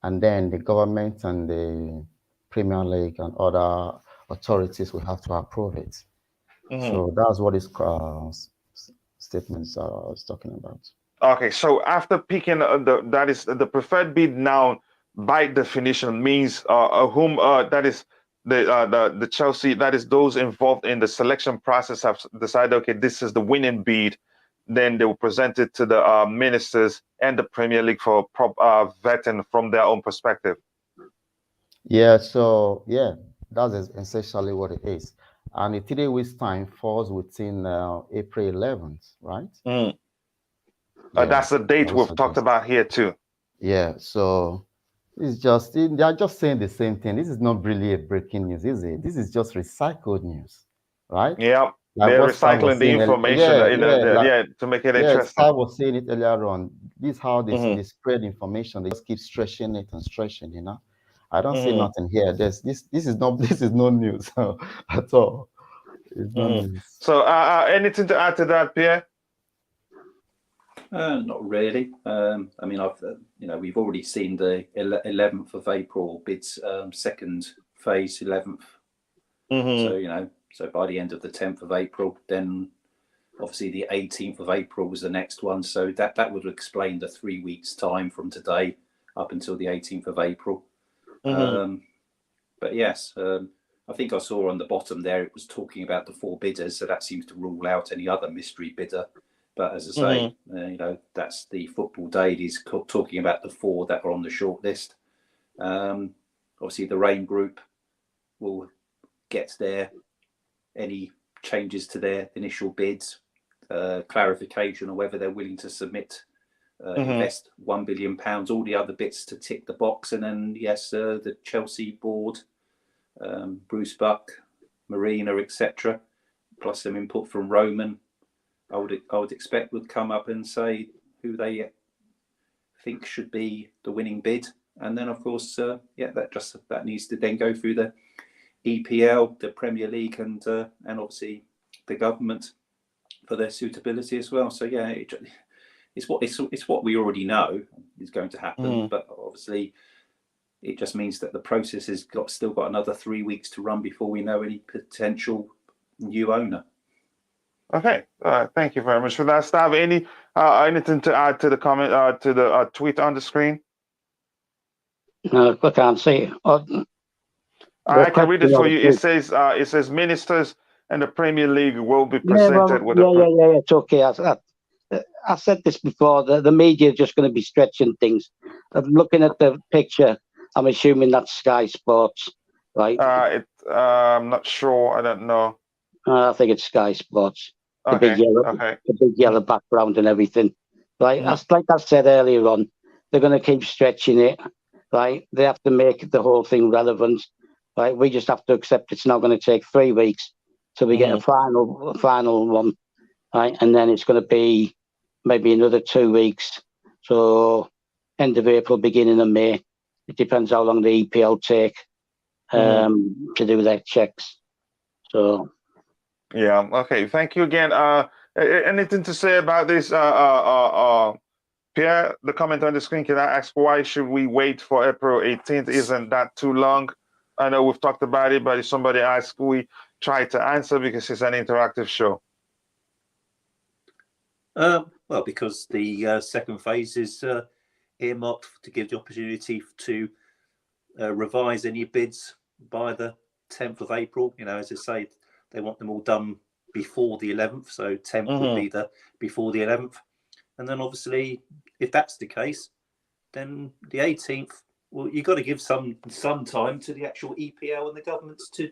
and then the government and the Premier League and other authorities will have to approve it. So that's what is statements I was talking about. Okay, so after picking that is the preferred bid now by definition means whom that is the Chelsea, that is those involved in the selection process have decided, okay, this is the winning bid. Then they will present it to the ministers and the Premier League for vetting from their own perspective. Yeah, so yeah, that's essentially what it is. And the 3 weeks time falls within April 11th, right? Yeah. Yeah, That's the date we've talked about here too. Yeah, so it's just they are just saying the same thing. This is not really a breaking news, is it? This is just recycled news, right? Yeah, Like they're what Star was recycling the saying information to make it interesting. Star was saying it earlier on. This is how they spread information. They just keep stretching it and stretching, you know. I don't see nothing here. This is no news at all. It's not news. So anything to add to that, Pierre? Not really. I mean, we've already seen the 11th of April bids, second phase 11th. So so by the end of the 10th of April, then obviously the 18th of April was the next one. So that would explain the 3 weeks time from today up until the 18th of April. But yes, I think I saw on the bottom there it was talking about the 4 bidders, so that seems to rule out any other mystery bidder. But as I say, that's the football daily is talking about the 4 that are on the short list. Obviously, the Rain Group will get any changes to their initial bids, clarification on whether they're willing to submit, invest £1 billion, all the other bits to tick the box. And then, yes, the Chelsea board, Bruce Buck, Marina, etc., plus some input from Roman, I would expect would come up and say who they think should be the winning bid, and then of course, that needs to then go through the EPL, the Premier League, and obviously the government for their suitability as well. So yeah, it's what we already know is going to happen, but obviously it just means that the process has still got another 3 weeks to run before we know any potential new owner. Okay, thank you very much for that. Stav, anything to add to the comment to the tweet on the screen? No, I can't see it. I can read it for you. It says ministers and the Premier League will be presented with it's okay. I said this before. The media are just going to be stretching things. I'm looking at the picture. I'm assuming that's Sky Sports, right? I'm not sure. I don't know. I think it's Sky Sports. The Okay. big yellow background and everything. Right? Like I said earlier on, they're going to keep stretching it. Right? They have to make the whole thing relevant. Right? We just have to accept it's now going to take 3 weeks till we get a final one. Right? And then it's going to be maybe another 2 weeks. So end of April, beginning of May. It depends how long the EPL take to do their checks. So. Yeah. Okay. Thank you again. Anything to say about this, Pierre? The comment on the screen. Can I ask why should we wait for April 18th? Isn't that too long? I know we've talked about it, but if somebody asks, we try to answer because it's an interactive show. Well, because the second phase is earmarked to give the opportunity to revise any bids by the 10th of April. As I say, they want them all done before the 11th, so 10th would be before the 11th. And then obviously, if that's the case, then the 18th, well, you've got to give some time to the actual EPL and the governments to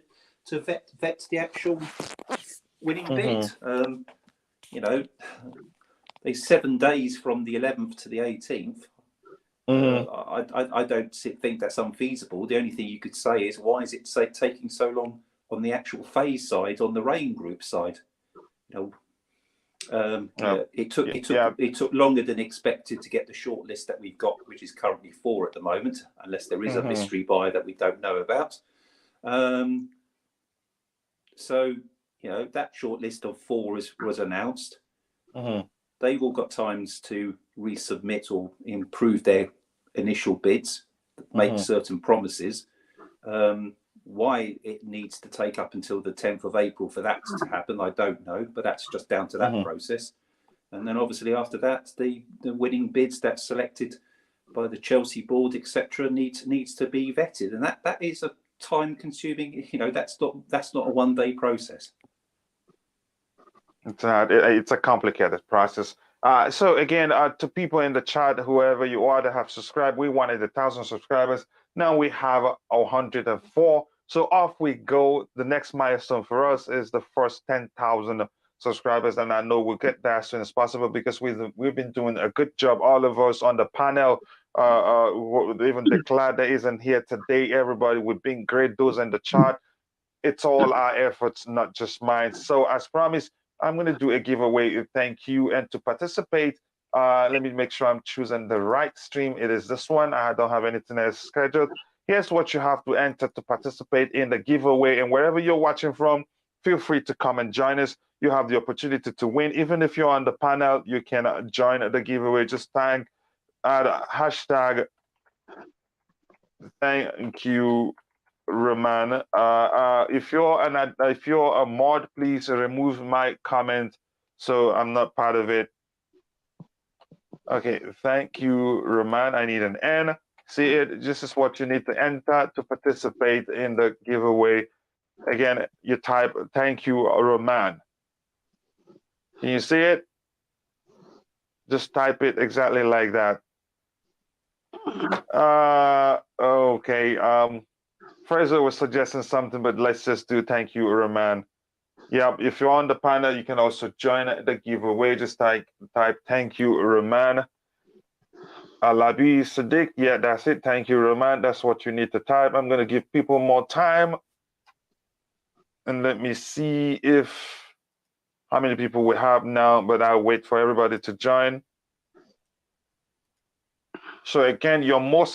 vet the actual winning bid. They 7 days from the 11th to the 18th. I don't think that's unfeasible. The only thing you could say is, why is it taking so long on the actual phase side, on the Rain Group side? It took longer than expected to get the short list that we've got, which is currently 4 at the moment, unless there is a mystery buyer that we don't know about. So that short list of 4 was announced. They've all got times to resubmit or improve their initial bids, make certain promises. Why it needs to take up until the 10th of April for that to happen, I don't know, but that's just down to that process. And then obviously after that, the winning bids that's selected by the Chelsea board, etc., needs to be vetted, and that is a time-consuming. That's not a one-day process. It's a complicated process. So again, to people in the chat, whoever you are that have subscribed, we wanted 1,000 subscribers. Now we have 104. So off we go. The next milestone for us is the first 10,000 subscribers, and I know we'll get there as soon as possible because we've been doing a good job. All of us on the panel, even Declare that isn't here today. Everybody, we've been great. Those in the chat, it's all our efforts, not just mine. So as promised, I'm going to do a giveaway. Thank you. And to participate, let me make sure I'm choosing the right stream. It is this one. I don't have anything else scheduled. Here's what you have to enter to participate in the giveaway. And wherever you're watching from, feel free to come and join us. You have the opportunity to win. Even if you're on the panel, you can join the giveaway. Just tag hashtag thank you, Roman. If you're a mod, please remove my comment so I'm not part of it. Okay, thank you, Roman. I need an N. See it? This is what you need to enter to participate in the giveaway. Again, you type thank you, Roman. Can you see it? Just type it exactly like that. Okay. Fraser was suggesting something, but let's just do thank you, Roman. Yeah, if you're on the panel, you can also join the giveaway. Just type thank you, Roman. Alabi Sadiq, yeah, that's it. Thank you, Roman. That's what you need to type. I'm going to give people more time. And let me see how many people we have now, but I'll wait for everybody to join. So again, you're more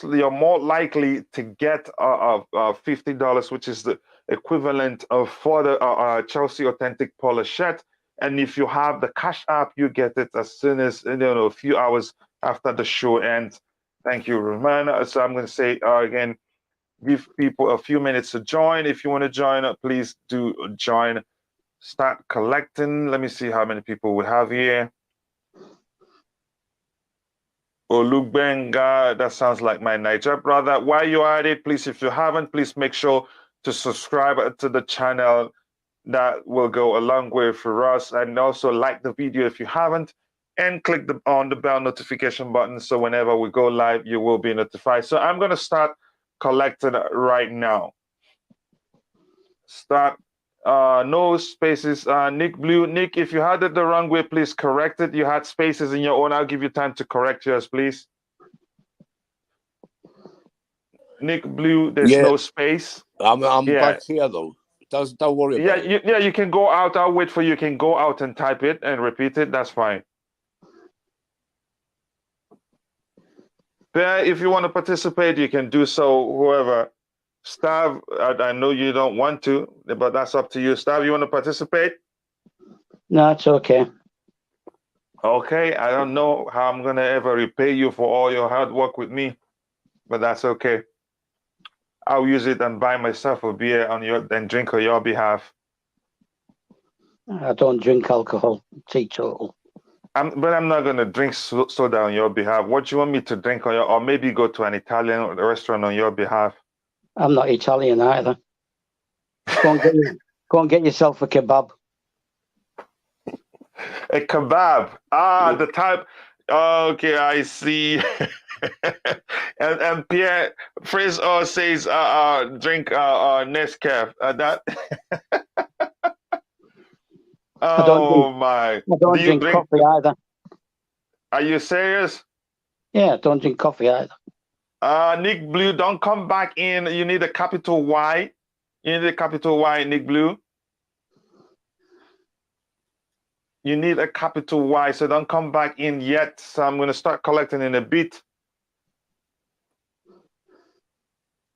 likely to get $50, which is the equivalent of for the Chelsea Authentic Polo shirt. And if you have the Cash App, you get it as soon as a few hours after the show ends. Thank you, Roman. So I'm going to say again, give people a few minutes to join. If you want to join, please do join. Start collecting. Let me see how many people we have here. Olugbenga, that sounds like my Niger brother. While you're at it, please, if you haven't, please make sure to subscribe to the channel. That will go a long way for us. And also like the video if you haven't, and click on the bell notification button so whenever we go live, you will be notified. So I'm going to start collecting right now. Start. No spaces. Nick Blue. Nick, if you had it the wrong way, please correct it. You had spaces in your own. I'll give you time to correct yours, please. Nick Blue, there's no space. I'm back here though. Don't worry about it. Yeah, you can go out. I'll wait for you. You can go out and type it and repeat it. That's fine. But if you want to participate, you can do so. Whoever. Stav, I know you don't want to, but that's up to you. Stav, you want to participate? No, it's okay. Okay, I don't know how I'm going to ever repay you for all your hard work with me, but that's okay. I'll use it and buy myself a beer and drink on your behalf. I don't drink alcohol, teetotal. But I'm not going to drink soda on your behalf. What do you want me to drink on or maybe go to an Italian restaurant on your behalf? I'm not Italian either. Go and get yourself a kebab. A kebab. The type. Okay, I see. and Pierre Fraser says, drink Nescafe. That. I don't drink coffee either. Are you serious? Yeah, I don't drink coffee either. Nick Blue, don't come back in. You need a capital Y. You need a capital Y, Nick Blue. You need a capital Y, so don't come back in yet. So I'm going to start collecting in a bit.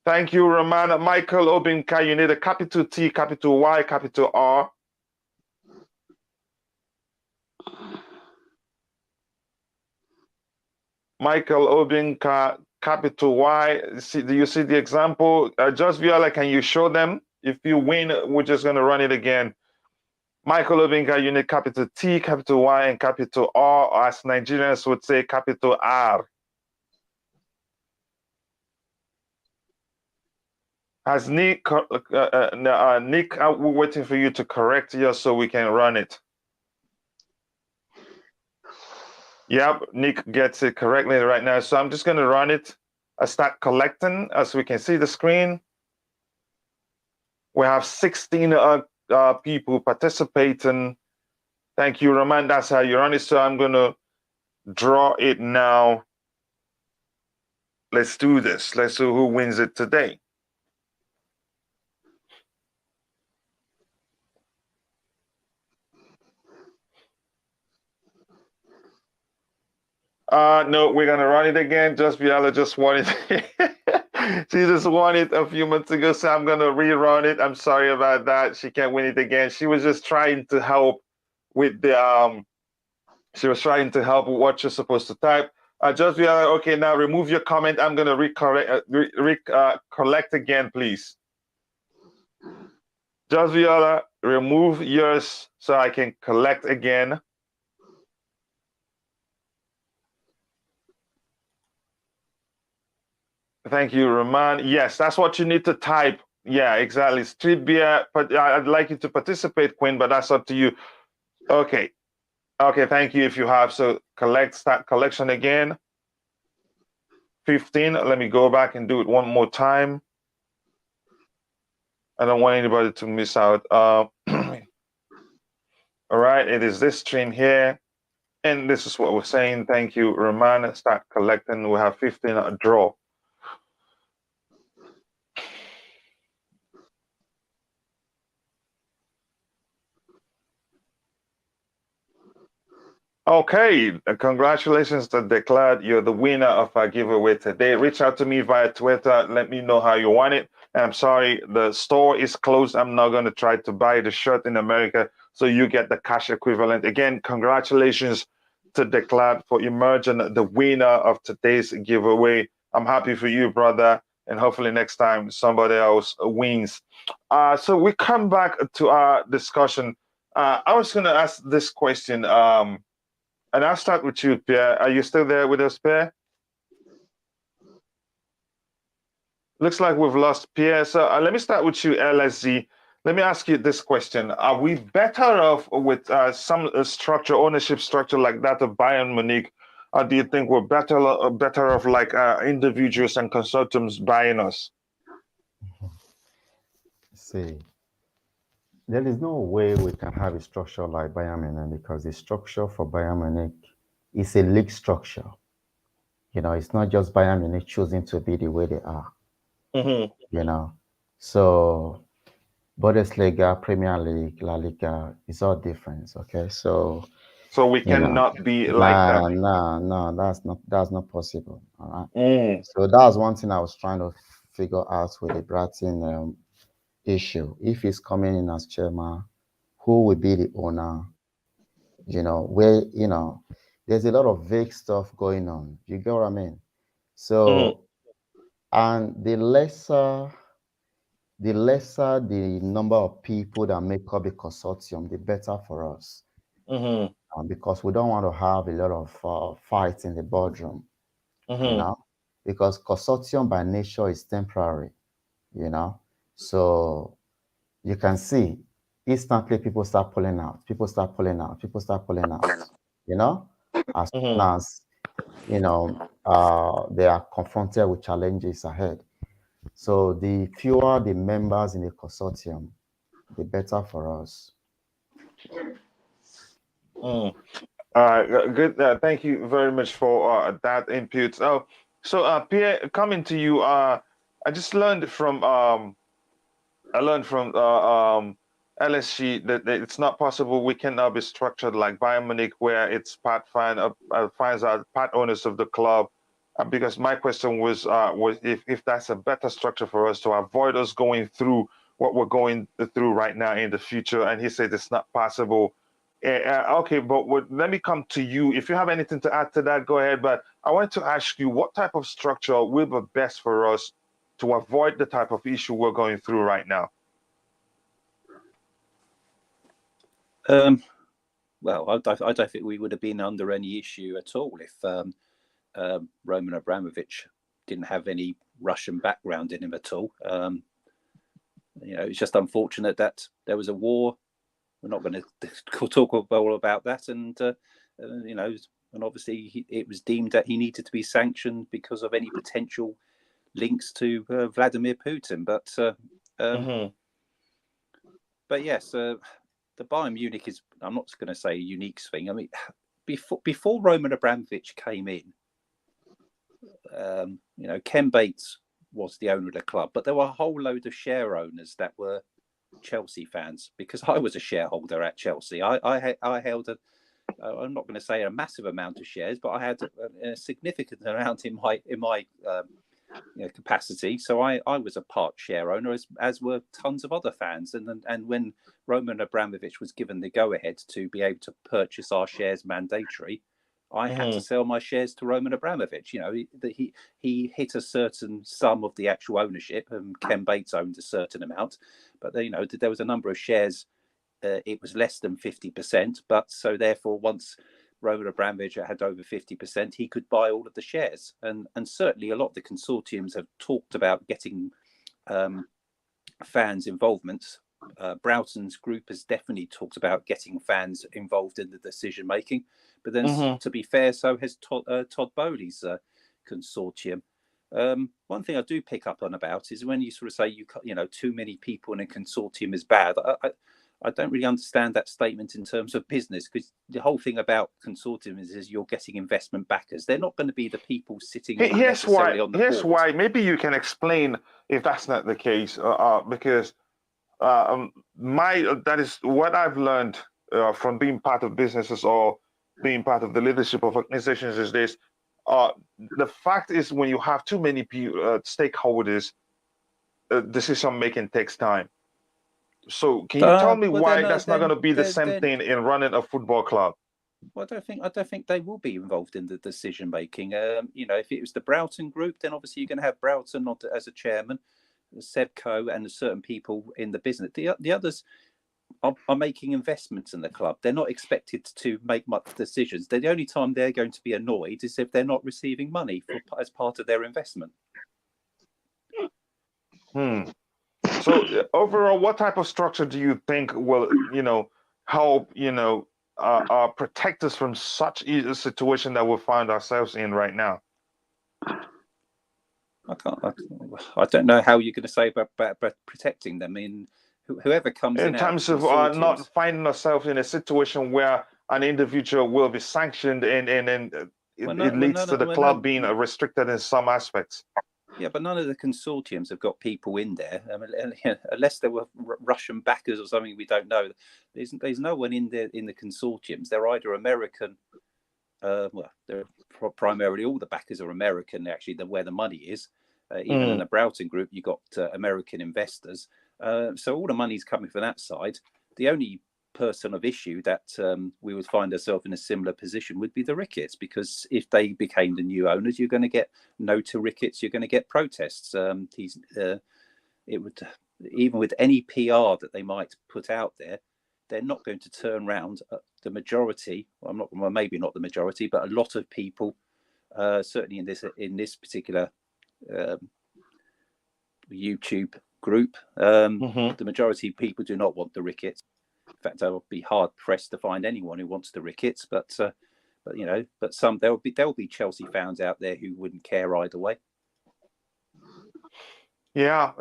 Thank you, Roman. Michael Obinka, you need a capital T, capital Y, capital R. Michael Obinka, capital Y. Do you see the example? Just Viola, can you show them? If you win, we're just going to run it again. Michael Obinga, you need capital T, capital Y, and capital R, or as Nigerians would say, capital R. Has Nick, Nick, we're waiting for you to correct yours so we can run it. Yep, Nick gets it correctly right now. So I'm just going to run it. I start collecting as we can see the screen. We have 16 people participating. Thank you, Roman. That's how you run it. So I'm going to draw it now. Let's do this. Let's see who wins it today. No, we're gonna run it again. Just Biala just won it. She just won it a few months ago, so I'm gonna rerun it. I'm sorry about that. She can't win it again. She was just trying to help with the she was trying to help with what you're supposed to type. Just Biala, okay, now remove your comment. I'm gonna collect again, please. Just Biala, remove yours so I can collect again. Thank you, Roman. Yes, that's what you need to type. Yeah, exactly. Street beer, but I'd like you to participate, Quinn, but that's up to you. Okay. Okay, thank you if you have. So start collection again. 15. Let me go back and do it one more time. I don't want anybody to miss out. All right, it is this stream here. And this is what we're saying. Thank you, Roman. Start collecting. We have 15 draw. Okay, congratulations to Declared. You're the winner of our giveaway today. Reach out to me via Twitter. Let me know how you want it. And I'm sorry, the store is closed. I'm not going to try to buy the shirt in America, so you get the cash equivalent. Again, congratulations to Declared for emerging the winner of today's giveaway. I'm happy for you, brother. And hopefully next time somebody else wins. So we come back to our discussion. I was going to ask this question. And I'll start with you, Pierre. Are you still there with us, Pierre? Looks like we've lost Pierre. So let me start with you, LSZ. Let me ask you this question. Are we better off with some structure, ownership structure like that of Bayern Munich? Or do you think we're better off like individuals and consortiums buying us? See, there is no way we can have a structure like Bayern Munich because the structure for Bayern Munich is a league structure. You know, it's not just Bayern Munich choosing to be the way they are. Mm-hmm. You know, so Bundesliga, Premier League, La Liga, it's all different. Okay, so we cannot be like that. No, that's not possible. All right. So that's one thing I was trying to figure out with the Broughton issue. If he's coming in as chairman, who will be the owner? You know, where, you know, there's a lot of vague stuff going on. You get what I mean? So, and the lesser the number of people that make up the consortium, the better for us. Because we don't want to have a lot of fights in the boardroom, you know, because consortium by nature is temporary, you know. So you can see instantly people start pulling out, you know, as soon as, you know, they are confronted with challenges ahead. So the fewer the members in the consortium, the better for us. All right, good. Thank you very much for that input. So Pierre, coming to you, I just learned from LSG that it's not possible we cannot be structured like Bayern Munich, where it's part fines are part owners of the club. Because my question was if that's a better structure for us to avoid us going through what we're going through right now in the future, and he said it's not possible. Okay, but let me come to you. If you have anything to add to that, go ahead. But I wanted to ask you, what type of structure will be best for us to avoid the type of issue we're going through right now? Well, I don't think we would have been under any issue at all if Roman Abramovich didn't have any Russian background in him at all. It's just unfortunate that there was a war. We're not going to talk all about that, and and obviously it was deemed that he needed to be sanctioned because of any potential links to Vladimir Putin. But yes, the Bayern Munich is, I'm not going to say a unique thing. I mean, before Roman Abramovich came in, Ken Bates was the owner of the club, but there were a whole load of share owners that were Chelsea fans, because I was a shareholder at Chelsea. I held I'm not going to say a massive amount of shares, but I had a significant amount in my capacity. So I was a part share owner, as were tons of other fans. And when Roman Abramovich was given the go ahead to be able to purchase our shares mandatory, I had to sell my shares to Roman Abramovich. He hit a certain sum of the actual ownership, and Ken Bates owned a certain amount. But there was a number of shares. It was less than 50%. But so therefore, once Roman Abramovich had over 50%, he could buy all of the shares. And certainly a lot of the consortiums have talked about getting fans' involvement. Broughton's group has definitely talked about getting fans involved in the decision making. But then, to be fair, so has Todd Bowley's consortium. One thing I do pick up on about is when you sort of say too many people in a consortium is bad. I don't really understand that statement in terms of business, because the whole thing about consortiums is you're getting investment backers. They're not going to be the people sitting necessarily on the board. Here's why. Maybe you can explain if that's not the case, because that is what I've learned from being part of businesses or being part of the leadership of organizations is this. The fact is, when you have too many stakeholders, decision making takes time. So can you tell me why that's not going to be the same thing in running a football club? Well, I don't think they will be involved in the decision making. If it was the Broughton group, then obviously you're going to have Broughton as a chairman, Sebco, and certain people in the business. The others are making investments in the club. They're not expected to make much decisions. The only time they're going to be annoyed is if they're not receiving money as part of their investment. So overall, what type of structure do you think will, help, protect us from such a situation that we find ourselves in right now? I don't know how you're going to say about protecting them. I mean, whoever comes in terms of not finding ourselves in a situation where an individual will be sanctioned and it leads to the club being restricted in some aspects. Yeah, but none of the consortiums have got people in there. I mean, unless there were Russian backers or something we don't know. There's no one in the consortiums. They're either American. They're primarily all the backers are American. Actually, where the money is. Even in the Broughton group, you got American investors. So all the money's coming from that side. The only person of issue that we would find ourselves in a similar position would be the Ricketts, because if they became the new owners, you're going to get no to Ricketts, you're going to get protests. It would, even with any PR that they might put out there, they're not going to turn around the majority. Maybe not the majority, but a lot of people, certainly in this particular YouTube group, the majority of people do not want the Ricketts. In fact, I would be hard pressed to find anyone who wants the Ricketts. But some there'll be Chelsea fans out there who wouldn't care either way. Yeah.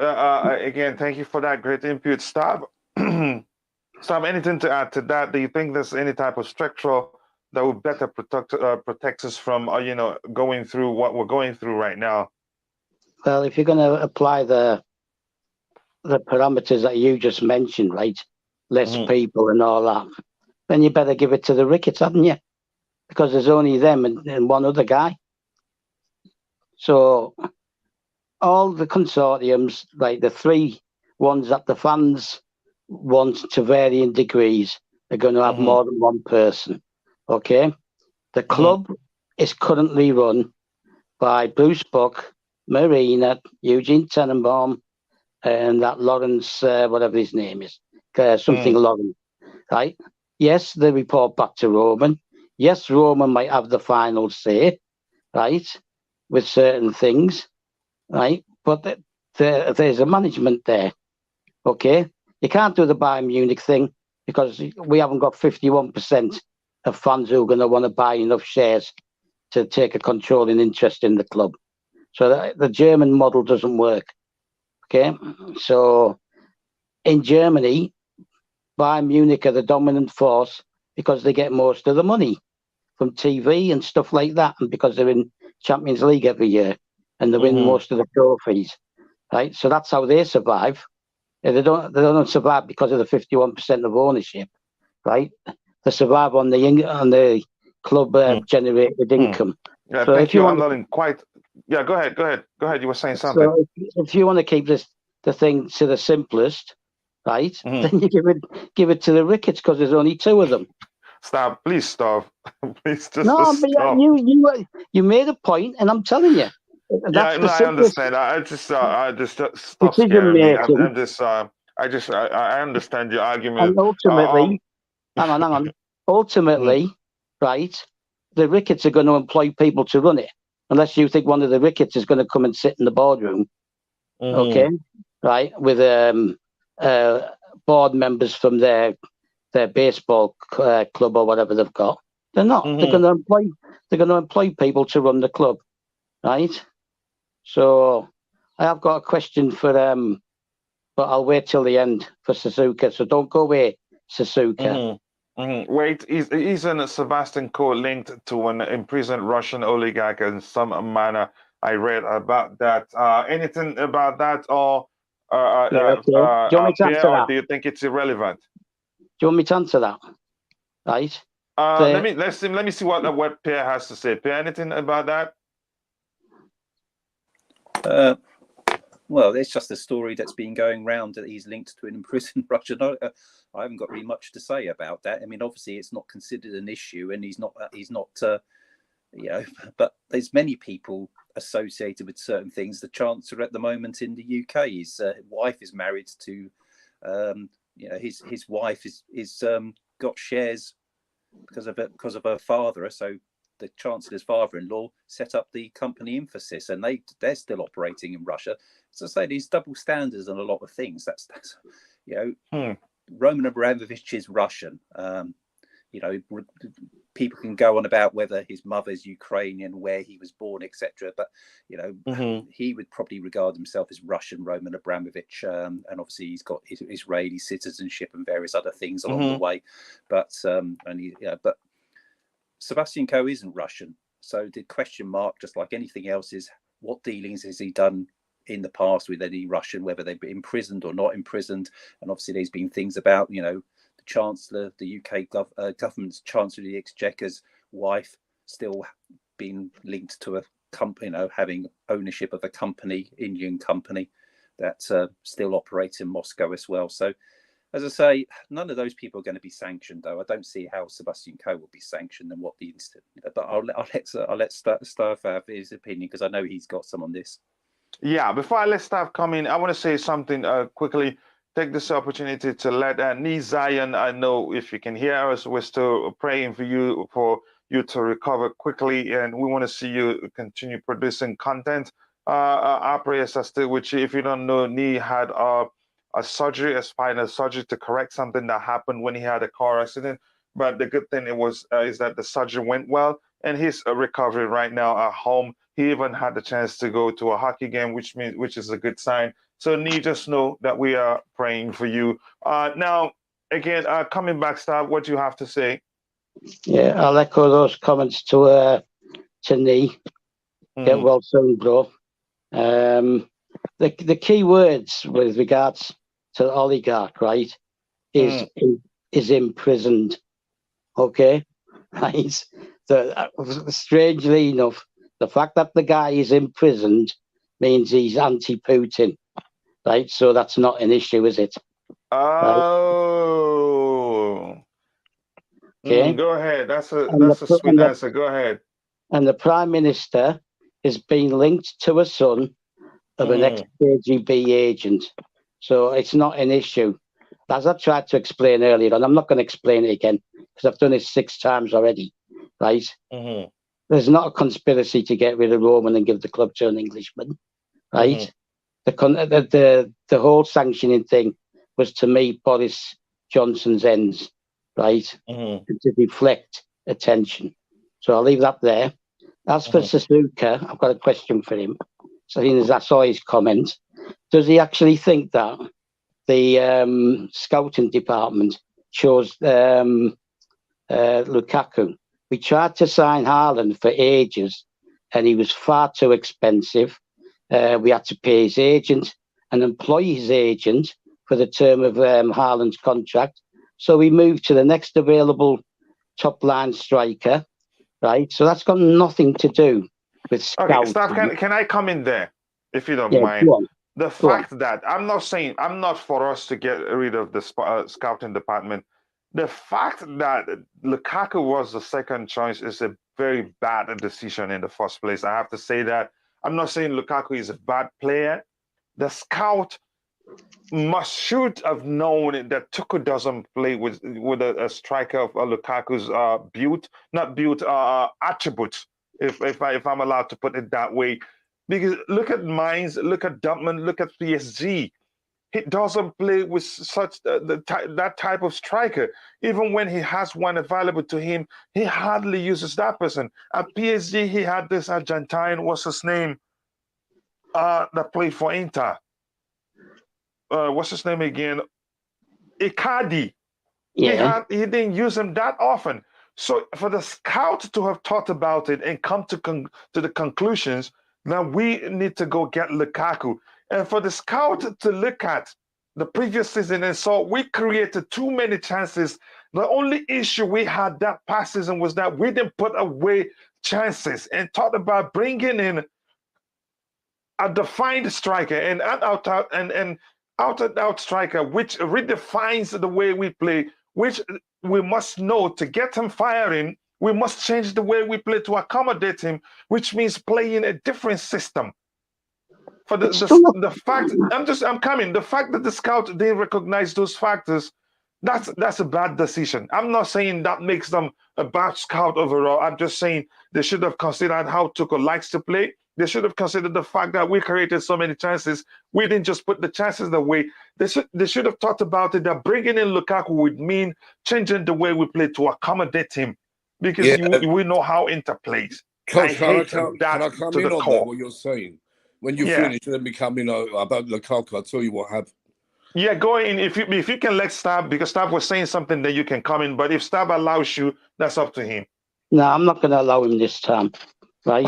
Again, thank you for that great input, Stab. Stab, anything to add to that? Do you think there's any type of structure that would better protect us from going through what we're going through right now? Well, if you're going to apply the parameters that you just mentioned, right? Less people and all that, then you better give it to the Ricketts, haven't you? Because there's only them and one other guy. So all the consortiums, like the three ones that the fans want to varying degrees, are going to have more than one person. Okay? The club is currently run by Bruce Buck, Marina, Eugene Tenenbaum, and that Lawrence, whatever his name is. Something Lawrence, right? Yes, they report back to Roman. Yes, Roman might have the final say, right, with certain things, right? But there's a management there, okay? You can't do the Bayern Munich thing because we haven't got 51% of fans who are going to want to buy enough shares to take a controlling interest in the club. So the German model doesn't work, okay? So in Germany, Bayern Munich are the dominant force because they get most of the money from TV and stuff like that, and because they're in Champions League every year and they win most of the trophies, right? So that's how they survive. They don't survive because of the 51% of ownership, right? They survive on the club generated income. Yeah, So thank you. I'm not in quite. Yeah, go ahead. You were saying something. So if you want to keep the thing to the simplest, right, then you give it to the Ricketts because there's only two of them. Stop, please stop. Please just No, but stop. you made a point, and I'm telling you, that's the I understand. I just stop decision scaring me. making. I'm just I understand your argument. And ultimately, hang on. Ultimately, right, the Ricketts are going to employ people to run it, unless you think one of the Ricketts is going to come and sit in the boardroom, okay, right, with board members from their baseball club or whatever they've got. They're not. They're going to employ people to run the club, right? So I have got a question for but I'll wait till the end for Suzuka. So don't go away, Suzuka. Wait, isn't Sebastian Coe linked to an imprisoned Russian oligarch in some manner? I read about that. Anything about that, or Do you want me to answer Pierre, or that? do you think it's irrelevant? Do you want me to answer that? Right. Let me see what Pierre has to say. Pierre, anything about that? Well, it's just a story that's been going round that he's linked to an imprisoned Russian. I haven't got really much to say about that. I mean, obviously, it's not considered an issue, and he's not. But there's many people associated with certain things. The Chancellor at the moment in the UK, his wife is married to, his wife is got shares because of her father. So the Chancellor's father-in-law set up the company Emphasis, and they're still operating in Russia. So I say these double standards on a lot of things. That's Roman Abramovich is Russian. People can go on about whether his mother's Ukrainian, where he was born, etc. But he would probably regard himself as Russian, Roman Abramovich, and obviously he's got his Israeli citizenship and various other things along the way. But but Sebastian Coe isn't Russian, so the question mark, just like anything else, is what dealings has he done in the past with any Russian, whether they've been imprisoned or not imprisoned. And obviously there's been things about, the Chancellor, the UK government's Chancellor of the Exchequer's wife still being linked to a company, having ownership of a company, Indian company, that still operates in Moscow as well. So, as I say, none of those people are going to be sanctioned, though. I don't see how Sebastian Coe will be sanctioned and what the incident. But I'll let Staff have his opinion, because I know he's got some on this. Yeah, before I let Staff come in, I want to say something quickly. Take this opportunity to let Nee Zion know, if you can hear us, we're still praying for you to recover quickly, and we want to see you continue producing content. Our prayers are still with you. If you don't know, Nee had a spinal surgery to correct something that happened when he had a car accident. But the good thing is that the surgery went well, and he's recovering right now at home. He even had the chance to go to a hockey game, which is a good sign. So Nee, just know that we are praying for you. Now, again, coming back, Stav, what do you have to say? Yeah, I'll echo those comments to Nee. Get well soon, bro. The key words with regards to the oligarch, right, is imprisoned. Okay, right. Strangely enough, the fact that the guy is imprisoned means he's anti-Putin, right? So that's not an issue, is it? Oh, right? Okay. Go ahead. That's a sweet answer. Go ahead. And the Prime Minister is being linked to a son of an ex-KGB agent, so it's not an issue. As I tried to explain earlier, and I'm not going to explain it again, because I've done it 6 times already, right? Mm-hmm. There's not a conspiracy to get rid of Roman and give the club to an Englishman, right? The whole sanctioning thing was, to me, Boris Johnson's ends, right? And to deflect attention. So I'll leave that there. As for Sasuka, I've got a question for him. So as I saw his comment, does he actually think that the scouting department chose Lukaku? We tried to sign Haaland for ages, and he was far too expensive. We had to pay his agent and employ his agent for the term of Haaland's contract. So we moved to the next available top-line striker, right? So that's got nothing to do with scouting. Okay, Stav, can I come in there, if you don't mind? Go on. The fact that I'm not for us to get rid of the scouting department. The fact that Lukaku was the second choice is a very bad decision in the first place. I have to say that. I'm not saying Lukaku is a bad player. The scout should have known that Tuchel doesn't play with a striker of Lukaku's attributes, if I'm allowed to put it that way. Because look at Mainz, look at Dortmund, look at PSG. He doesn't play with such that type of striker. Even when he has one available to him, he hardly uses that person. At PSG, he had this Argentine, what's his name, that played for Inter. What's his name again? Icardi. Yeah. He didn't use him that often. So for the scout to have thought about it and come to the conclusions, now we need to go get Lukaku. And for the scout to look at the previous season and saw we created too many chances. The only issue we had that past season was that we didn't put away chances, and thought about bringing in a defined striker and out striker, which redefines the way we play, which we must know to get him firing. We must change the way we play to accommodate him, which means playing a different system. For the fact, the fact that the scout didn't recognize those factors, that's a bad decision. I'm not saying that makes them a bad scout overall. I'm just saying they should have considered how Tuchel likes to play. They should have considered the fact that we created so many chances. We didn't just put the chances away. They should have thought about it, that bringing in Lukaku would mean changing the way we play to accommodate him, because we know how Inter plays. Coach, can I come in on core. what you're saying? When you finish, let me come in about Lukaku. I'll tell you what happened. Yeah, go in. If you can let Stab, because Stab was saying something, that you can come in. But if Stab allows you, that's up to him. No, I'm not going to allow him this time. Right?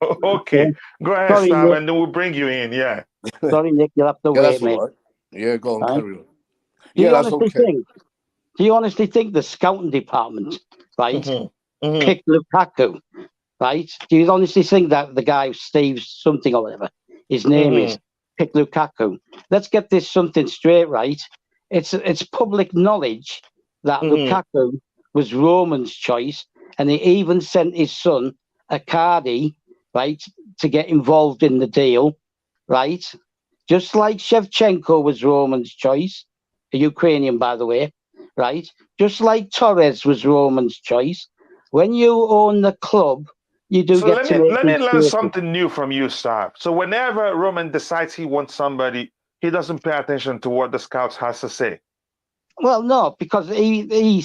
Okay. Go ahead, Stab, and then we'll bring you in. Yeah. Sorry, Nick, you'll have to wait, mate. Right. Yeah, go on, carry on. Do you honestly think the scouting department, right, picked Lukaku, right? Do you honestly think that the guy, Steve something or whatever, his name is, picked Lukaku? Let's get this something straight, right? It's public knowledge that Lukaku was Roman's choice, and he even sent his son, Icardi, right, to get involved in the deal, right? Just like Shevchenko was Roman's choice, a Ukrainian, by the way, right? Just like Torres was Roman's choice. When you own the club, you do get to let me learn something new from you, Star. So whenever Roman decides he wants somebody, he doesn't pay attention to what the scouts has to say. Well, no, because he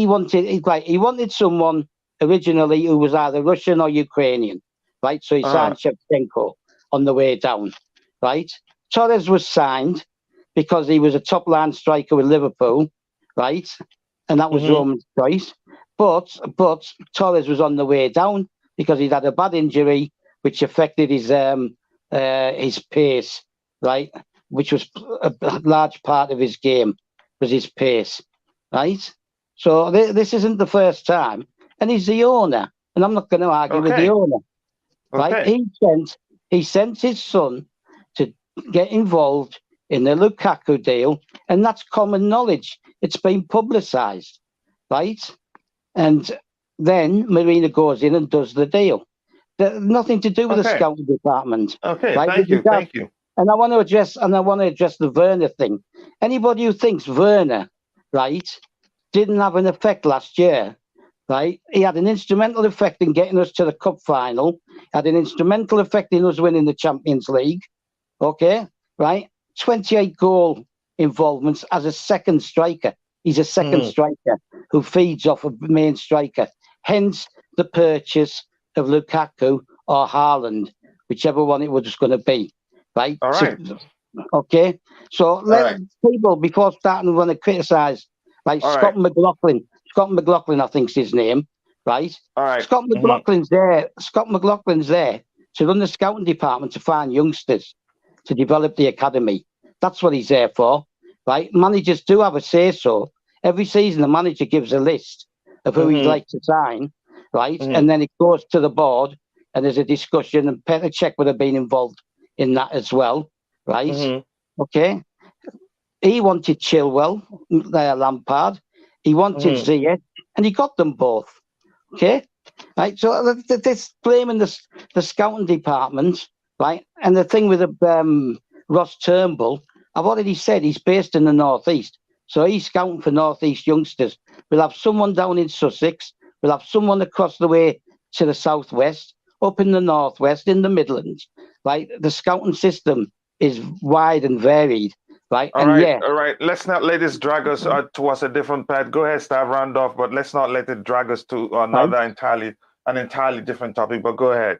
wanted someone originally who was either Russian or Ukrainian, right? So he signed Shevchenko on the way down, right? Torres was signed because he was a top-line striker with Liverpool, right? And that was Roman's choice. But Torres was on the way down because he'd had a bad injury which affected his pace, right? Which was a large part of his game, was his pace, right? So this isn't the first time. And he's the owner. And I'm not going to argue with the owner, right? He sent his son to get involved in the Lukaku deal, and that's common knowledge. It's been publicised, right? And then Marina goes in and does the deal. There's nothing to do with the scouting department. Okay, right? Thank you. And I want to address the Werner thing. Anybody who thinks Werner, right, didn't have an effect last year, right? He had an instrumental effect in getting us to the cup final, had an instrumental effect in us winning the Champions League, okay, right? 28 goal involvements as a second striker. He's a second striker who feeds off a main striker. Hence the purchase of Lukaku or Haaland, whichever one it was going to be, right? All right. So, okay, so let people, before starting, want to criticise, like Scott McLaughlin. Scott McLaughlin, I think's his name, right? All right. Scott McLaughlin's there. Scott McLaughlin's there to run the scouting department to find youngsters to develop the academy. That's what he's there for, right? Managers do have a say-so. Every season, the manager gives a list of who he'd like to sign, right? And then it goes to the board, and there's a discussion, and Petr Cech would have been involved in that as well, right? Okay. He wanted Chilwell, Lampard. He wanted Ziyech, and he got them both. Okay, right. So this blaming the scouting department, right? And the thing with Ross Turnbull, I've already said he's based in the northeast, so he's scouting for northeast youngsters. We'll have someone down in Sussex. We'll have someone across the way to the southwest, up in the northwest, in the Midlands. Right, the scouting system is wide and varied. Right. All right. Let's not let this drag us towards a different path. Go ahead, Stav, round off, but let's not let it drag us to another an entirely different topic. But go ahead.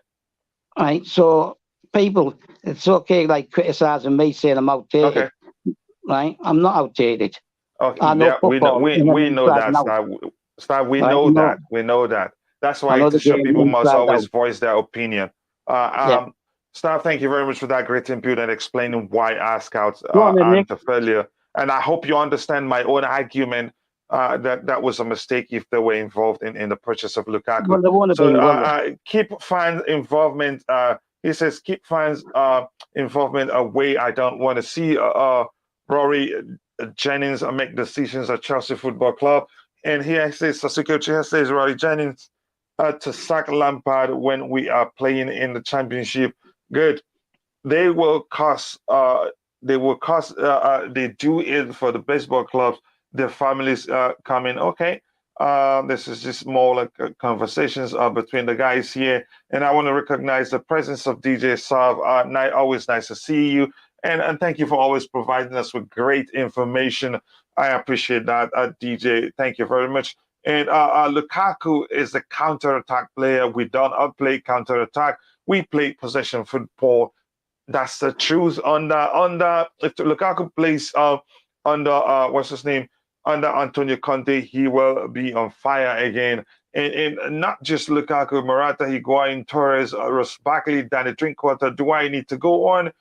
All right. So people, it's okay, like criticizing me, saying I'm outdated. Okay. Right. I'm not outdated. Okay. Yeah, we know that, Stav. We know that. We know that. That's why to show people must always voice their opinion. Stav, thank you very much for that great input and explaining why our scouts aren't a failure. And I hope you understand my own argument that was a mistake if they were involved in the purchase of Lukaku. Well, they want to be keep fans' involvement. He says keep fans' involvement away. I don't want to see Rory Jennings make decisions at Chelsea Football Club. And here says Sasuke says Rory Jennings to sack Lampard when we are playing in the Championship. Good. They will cost. They do it for the baseball clubs. Their families coming. Okay. This is just more like conversations between the guys here. And I want to recognize the presence of DJ Sav. Always nice to see you. And thank you for always providing us with great information. I appreciate that, DJ. Thank you very much. And Lukaku is a counter-attack player. We don't outplay counter-attack. We play possession football. That's the truth. If Lukaku plays under what's his name, under Antonio Conte, he will be on fire again. And not just Lukaku, Morata, Higuain, Torres, Ross Barkley, Danny Drinkwater. Do I need to go on?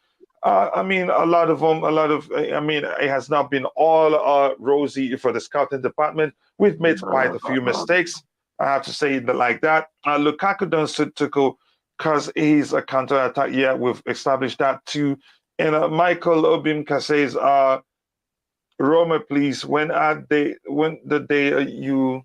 I mean, a lot of them. It has not been all rosy for the scouting department. We've made quite a few mistakes. I have to say that like that. Lukaku doesn't go because he's a counter-attack. Yeah, we've established that too. And Michael Obimka says, Roma, please, when the day you...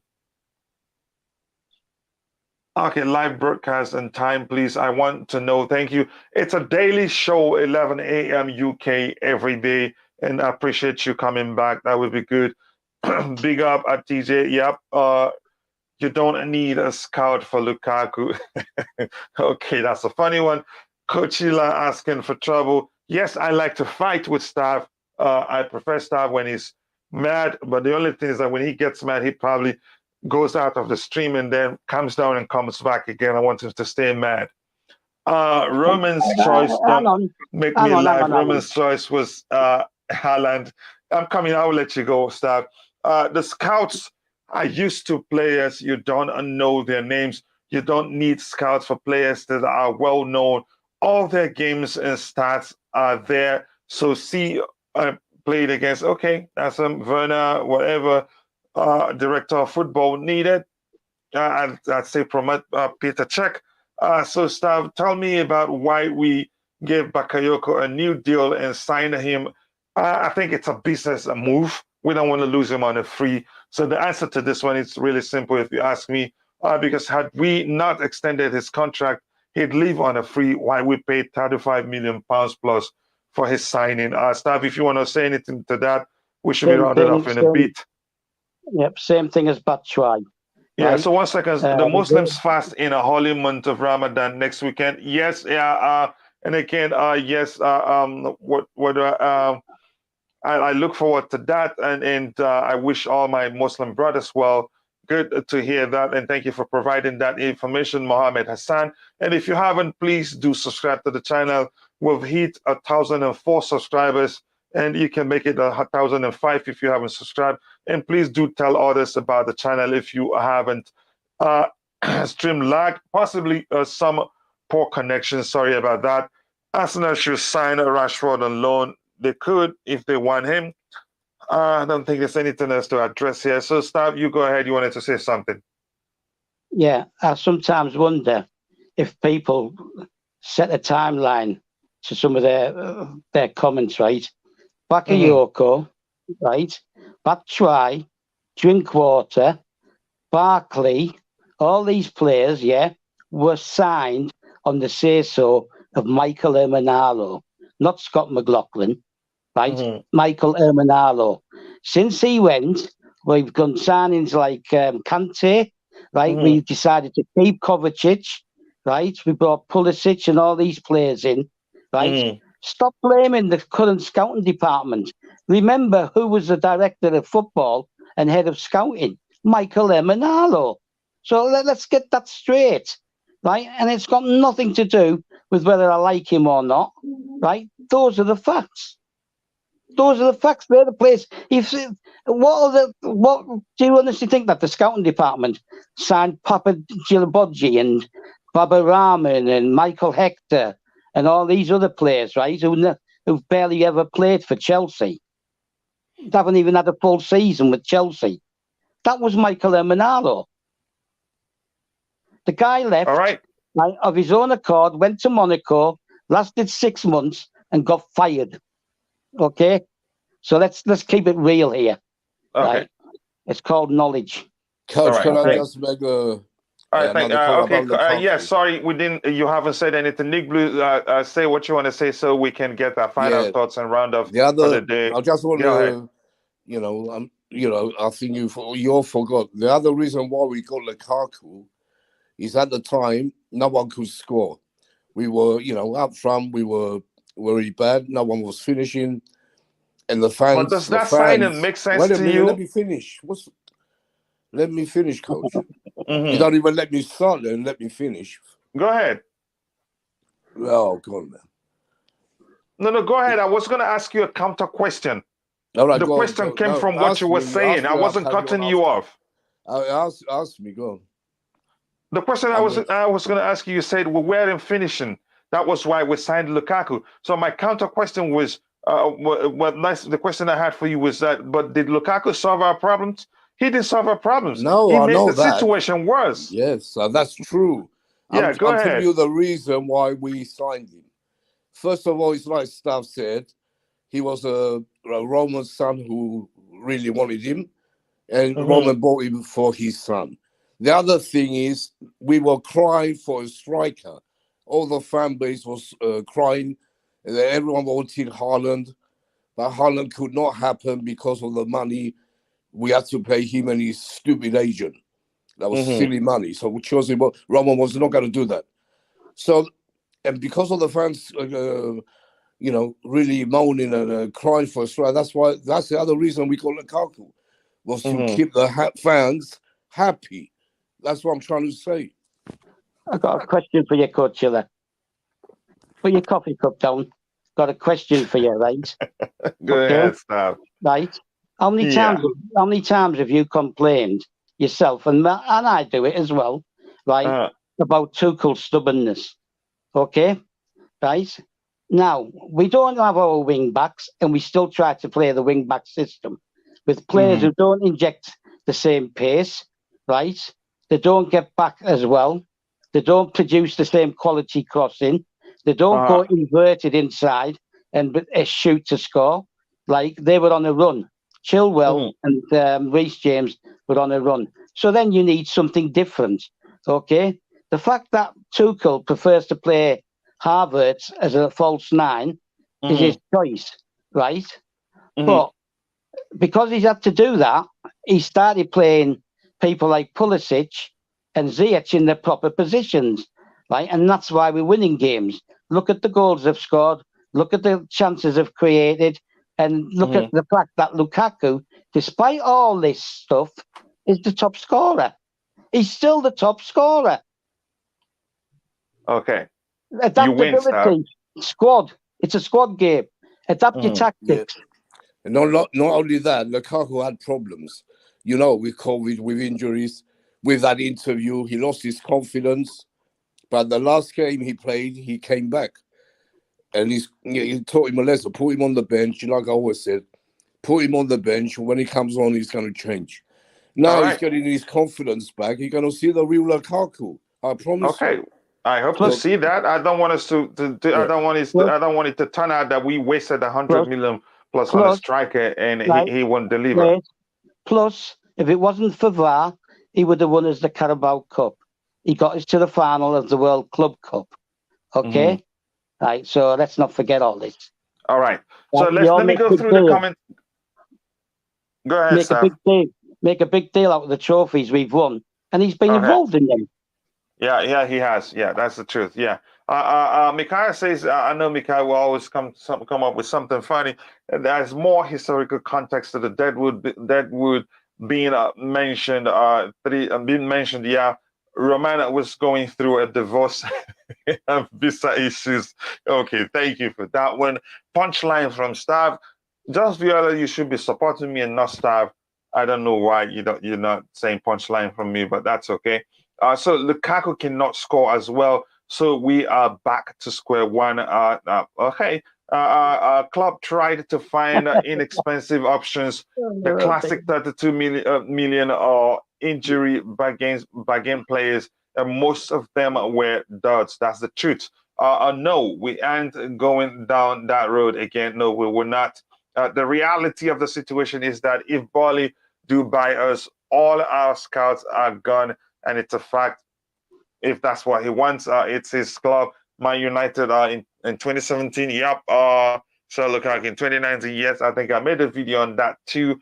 Okay, live broadcast and time, please. I want to know. Thank you. It's a daily show, 11 a.m. UK every day. And I appreciate you coming back. That would be good. Big up at TJ. Yep. You don't need a scout for Lukaku. Okay, that's a funny one. Coachila asking for trouble. Yes, I like to fight with Stav. I prefer Stav when he's mad. But the only thing is that when he gets mad, he probably goes out of the stream and then comes down and comes back again. I want him to stay mad. Roman's choice, don't make me laugh. Roman's choice was Haaland. I'm coming. I will let you go, Stav. The scouts are used to players. You don't know their names. You don't need scouts for players that are well known. All their games and stats are there. So see, played against, okay, that's Werner, whatever, director of football needed. I'd say promote Petr Cech. So Stav, tell me about why we gave Bakayoko a new deal and signed him. I think it's a business move. We don't want to lose him on a free. So the answer to this one is really simple, if you ask me, because had we not extended his contract, he'd leave on a free while we paid £35 million plus for his signing. Stav, if you want to say anything to that, we should be rounded off in a bit. Yep, same thing as Batshuayi. Yeah, right? so 1 second. The Muslims fast in a holy month of Ramadan next weekend. Yes, yeah, and again, yes, I look forward to that, and I wish all my Muslim brothers well. Good to hear that, and thank you for providing that information, Mohammed Hassan. And if you haven't, please do subscribe to the channel. We've hit 1,004 subscribers, and you can make it 1,005 if you haven't subscribed. And please do tell others about the channel if you haven't. Stream lag, possibly some poor connection. Sorry about that. Arsenal should sign Rashford on loan. They could if they want him. I don't think there's anything else to address here. So, Stav, you go ahead. You wanted to say something. Yeah, I sometimes wonder if people set a timeline to some of their comments, right? Bakayoko, right? Batshuayi, Drinkwater, Barkley, all these players, yeah, were signed on the say-so of Michael Emenalo, not Scott McLaughlin, right? Michael Emenalo. Since he went, we've done signings like Kante, right? We decided to keep Kovacic, right? We brought Pulisic and all these players in, right? Stop blaming the current scouting department. Remember who was the director of football and head of scouting? Michael Emenalo. So let's get that straight, right? And it's got nothing to do with whether I like him or not, right? Those are the facts. Those are the facts. They're the place. What do you honestly think that the scouting department signed Papa Gilabodji and Baba Rahman and Michael Hector and all these other players, right? Who've barely ever played for Chelsea. They haven't even had a full season with Chelsea. That was Michael Emenalo. The guy left right, of his own accord, went to Monaco, lasted 6 months, and got fired. Okay, so let's keep it real here. Okay, right? It's called knowledge. Coach, can I just make a? All right, yeah, sorry, we didn't. You haven't said anything. Nick Blue, say what you want to say so we can get our final thoughts and round off for the day. I just want to, I think you all forgot the other reason why we got Lukaku is at the time no one could score. We were, up front, we were very bad. No one was finishing, and the fans. But does that signing make sense to you? Let me finish. Let me finish, Coach. You don't even let me start and let me finish. Go ahead. Oh, go on, man. No, go ahead. I was going to ask you a counter question. All right, the question came from what you were saying. I wasn't cutting you off. Ask me, go on. The question I was going to ask you, you said we weren't finishing. That was why we signed Lukaku. So my counter question was, the question I had for you was that, but did Lukaku solve our problems? He didn't solve our problems. No, he I made know the that. situation worse. Yes, that's true. Yeah, go ahead. I'll tell you the reason why we signed him. First of all, it's like Stav said, he was a Roman son who really wanted him, and Roman bought him for his son. The other thing is, we were crying for a striker. All the fan base was crying. And everyone wanted Haaland, but Haaland could not happen because of the money. We had to pay him and his stupid agent. That was silly money. So we chose him. Roman was not going to do that. So, and because of the fans, really moaning and crying for a strike, that's the other reason we got Lukaku, was to keep the fans happy. That's what I'm trying to say. I've got a question for you, Coachila. Put your coffee cup down. Got a question for you, right? Go ahead, stop. Right. How many times have you complained yourself, and I do it as well, right, about Tuchel's stubbornness? Okay, right. Now we don't have our wing backs, and we still try to play the wing back system with players who don't inject the same pace, right? They don't get back as well. They don't produce the same quality crossing. They don't go inverted inside and shoot to score. Like they were on a run. Chilwell and Reece James were on a run. So then you need something different, okay? The fact that Tuchel prefers to play Havertz as a false nine is his choice, right? But because he's had to do that, he started playing people like Pulisic and Ziyech in their proper positions, right? And that's why we're winning games. Look at the goals they've scored. Look at the chances they've created. And look at the fact that Lukaku, despite all this stuff, is the top scorer. He's still the top scorer. Okay. Adaptability, squad. It's a squad game. Adapt your tactics. Yeah. Not only that, Lukaku had problems, with COVID, with injuries, with that interview. He lost his confidence. But the last game he played, he came back. And he taught him a lesson. Put him on the bench, like I always said. Put him on the bench. When he comes on, he's going to change. Now he's getting his confidence back. You're going to see the real Lukaku. I promise. Okay. I hope to see that. I don't want us to I don't want it to turn out that we wasted 100 million plus on a striker and he won't deliver. Plus, if it wasn't for VAR, he would have won us the Carabao Cup. He got us to the final of the World Club Cup. Okay? Right, so let's not forget all this. All right. So let me go through the comments. Go ahead, Make a big deal out of the trophies we've won. And he's been involved in them. Yeah, he has. Yeah, that's the truth. Yeah. Mikhail says, I know Mikhail will always come up with something funny. There's more historical context to the Deadwood being mentioned. Yeah. Roman was going through a divorce and visa issues. Okay, thank you for that one. Punchline from Stav. Just Viola, you should be supporting me and not Stav. I don't know why you're not saying punchline from me, but that's okay. So Lukaku cannot score as well. So we are back to square one. Okay. Club tried to find inexpensive options. The classic 32 million or injury bargain players, and most of them were duds. That's the truth. No, we aren't going down that road again. No, we will not. The reality of the situation is that if Bali do buy us, all our scouts are gone. And it's a fact. If that's what he wants, it's his club. Man United in 2017. Yep. So Lukaku in 2019. Yes, I think I made a video on that too.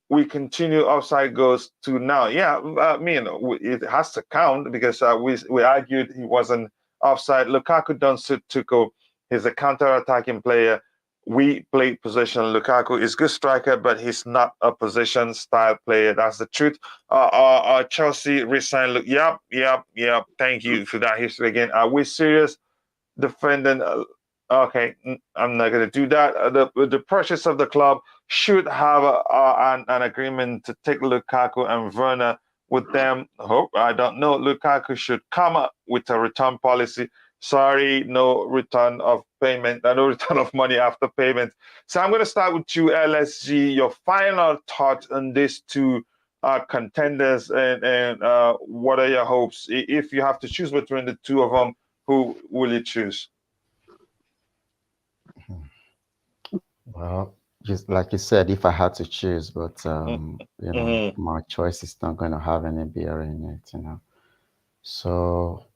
We continue offside goes to now. Yeah, it has to count because we argued he wasn't offside. Lukaku don't suit Tuchel. He's a counter-attacking player. We play possession. Lukaku is a good striker, but he's not a possession style player. That's the truth. Chelsea resigned. Yep. Thank you for that history again. Are we serious? Defending. Okay, I'm not going to do that. The purchase of the club should have an agreement to take Lukaku and Werner with them. I don't know. Lukaku should come up with a return policy. Sorry, no return of payment, no return of money after payment. So I'm going to start with you, LSG. Your final thoughts on these two contenders, and what are your hopes? If you have to choose between the two of them, who will you choose? Well, just like you said, if I had to choose, but my choice is not going to have any bearing in it, So.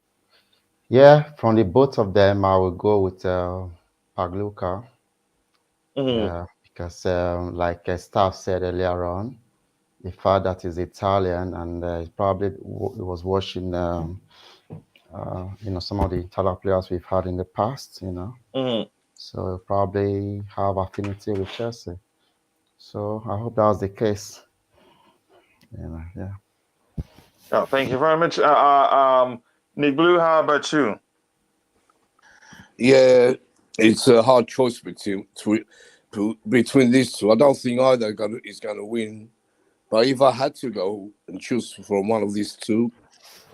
Yeah, from the both of them, I will go with Pagliuca. Yeah, because like Staff said earlier on, the fact that he's Italian and he probably was watching, some of the Italian players we've had in the past, So probably have affinity with Chelsea. So I hope that was the case. Yeah. Oh, thank you very much. Nick Blue, how about you? Yeah, it's a hard choice between these two. I don't think either is going to win. But if I had to go and choose from one of these two,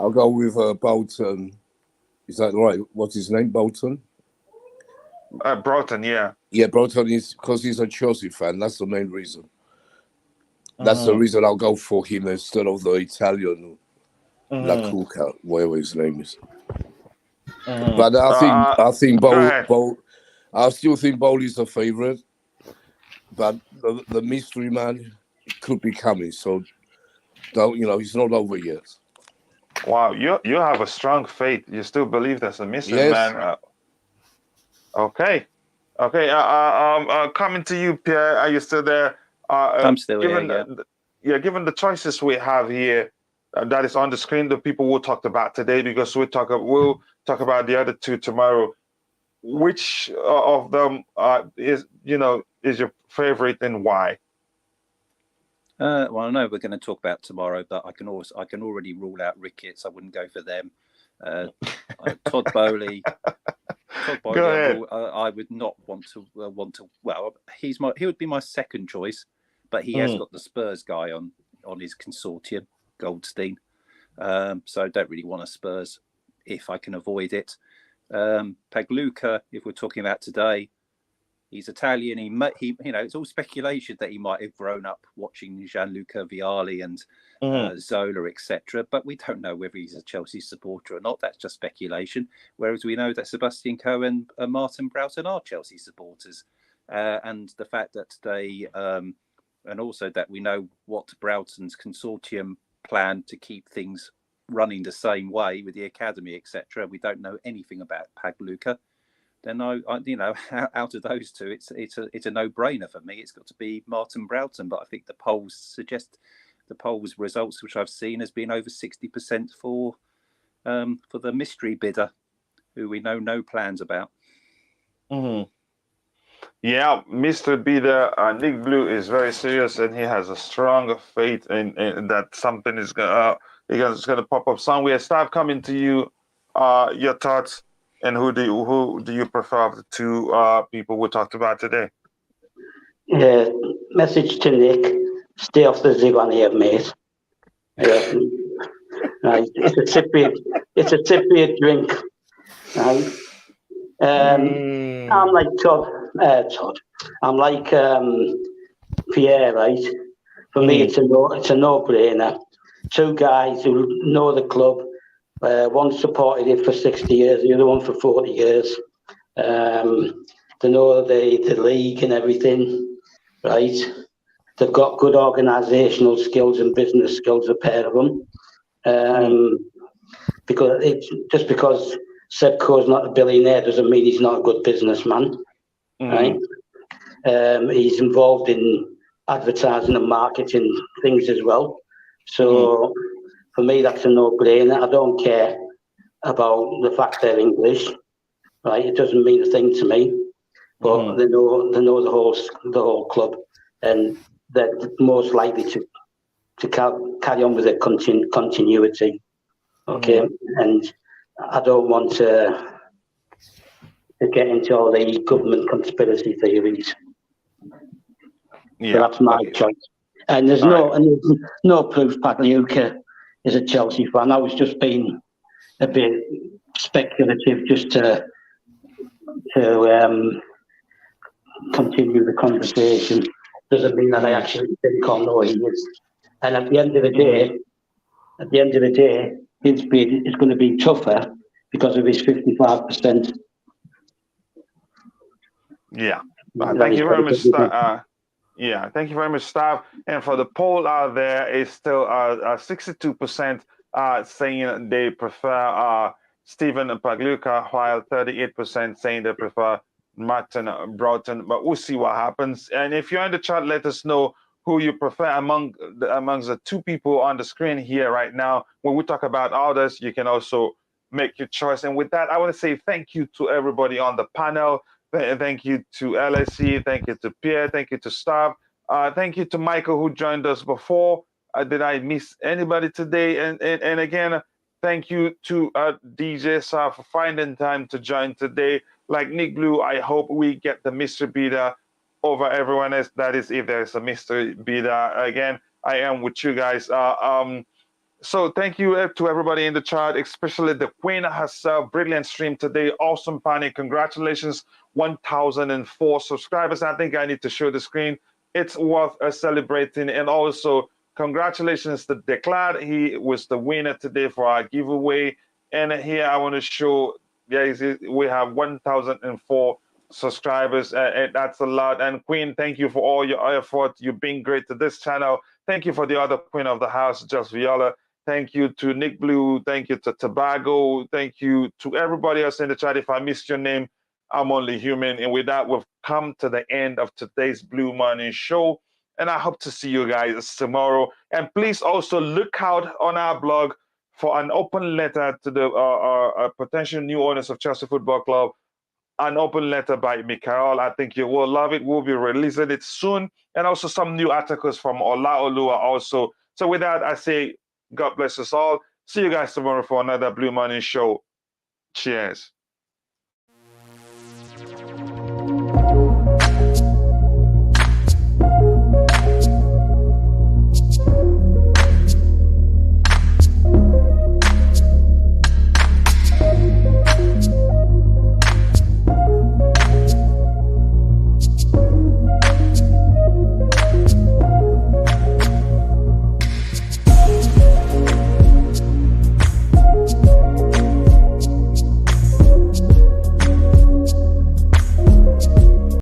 I'll go with Broughton. Is that right? What's his name? Broughton? Broughton, yeah. Yeah, Broughton is because he's a Chelsea fan. That's the main reason. That's the reason I'll go for him instead of the Italian Lukaku, whatever his name is. But I think I still think Bowl is the favorite. But the mystery man could be coming. So he's not over yet. Wow, you have a strong faith. You still believe there's a mystery man. Okay. Okay, coming to you, Pierre. Are you still there? I'm still here, yeah. Given the choices we have here, that is on the screen, the people we'll talk about today, because we'll talk about the other two tomorrow. Which of them is your favorite and why? Well, I know we're going to talk about tomorrow, but I can already rule out Ricketts. I wouldn't go for them. Todd Bowley. Go ahead. I would not want to. Well, he would be my second choice, but he has got the Spurs guy on his consortium, Goldstein. So I don't really want a Spurs if I can avoid it. Pagliuca, if we're talking about today, he's Italian. He it's all speculation that he might have grown up watching Gianluca Vialli and Zola, etc. But we don't know whether he's a Chelsea supporter or not. That's just speculation. Whereas we know that Sebastian Coe and Martin Broughton are Chelsea supporters, and the fact that they, and also that we know what Broughton's consortium plan to keep things running the same way with the academy, etc. We don't know anything about Pagliuca. Then out of those two, it's a no-brainer for me. It's got to be Martin Broughton, but I think the polls results which I've seen has been over 60% for the mystery bidder, who we know no plans about. Yeah, Mr. Bidder, Nick Blue is very serious, and he has a strong faith in that something is gonna pop up somewhere. Start coming to you. Your thoughts. And who do you prefer of the two people we talked about today? Yeah, message to Nick: stay off the Zivan here, mate. Right, it's a Cypriot drink. Right. I'm like Todd. I'm like Pierre. Right. For me, it's a no-brainer. Two guys who know the club. One supported it for 60 years, the other one for 40 years. They know the league and everything, right? They've got good organisational skills and business skills, a pair of them. Because Seb Coe's not a billionaire doesn't mean he's not a good businessman, right? He's involved in advertising and marketing things as well. So for me, that's a no-brainer. I don't care about the fact they're English, right? It doesn't mean a thing to me. But they know the whole club, and they're most likely to carry on with the continuity. Okay, and I don't want to get into all the government conspiracy theories. Yeah, so that's my choice. And there's no proof Pagliuca is a Chelsea fan. I was just being a bit speculative, just to continue the conversation. Doesn't mean that I actually think or know he is. And at the end of the day, his bid is going to be tougher because of his 55%. Yeah. Thank you very much, thank you very much, Stav. And for the poll out there, it's still 62% saying they prefer Stephen Pagliuca, while 38% saying they prefer Martin Broughton. But we'll see what happens. And if you're in the chat, let us know who you prefer amongst the two people on the screen here right now. When we talk about others, you can also make your choice. And with that, I want to say thank you to everybody on the panel. Thank you to LSE. Thank you to Pierre. Thank you to Stav. Thank you to Michael, who joined us before. Did I miss anybody today? And again, thank you to DJ Sa for finding time to join today. Like Nick Blue, I hope we get the Mr. Bida over everyone else. That is, if there's a Mr. Bida. Again, I am with you guys. So thank you to everybody in the chat, especially the Queen herself. Brilliant stream today. Awesome panic. Congratulations. 1,004 subscribers. I think I need to show the screen. It's worth celebrating. And also, congratulations to Declad. He was the winner today for our giveaway. And here I want to show, guys, we have 1,004 subscribers. And that's a lot. And Queen, thank you for all your effort. You've been great to this channel. Thank you for the other Queen of the house, Just Viola. Thank you to Nick Blue. Thank you to Tobago. Thank you to everybody else in the chat. If I missed your name, I'm only human. And with that, we've come to the end of today's Blue Money show. And I hope to see you guys tomorrow. And please also look out on our blog for an open letter to the potential new owners of Chelsea Football Club. An open letter by Mikael. I think you will love it. We'll be releasing it soon. And also some new articles from Olaoluwa also. So with that, I say, God bless us all. See you guys tomorrow for another Blue Money show. Cheers.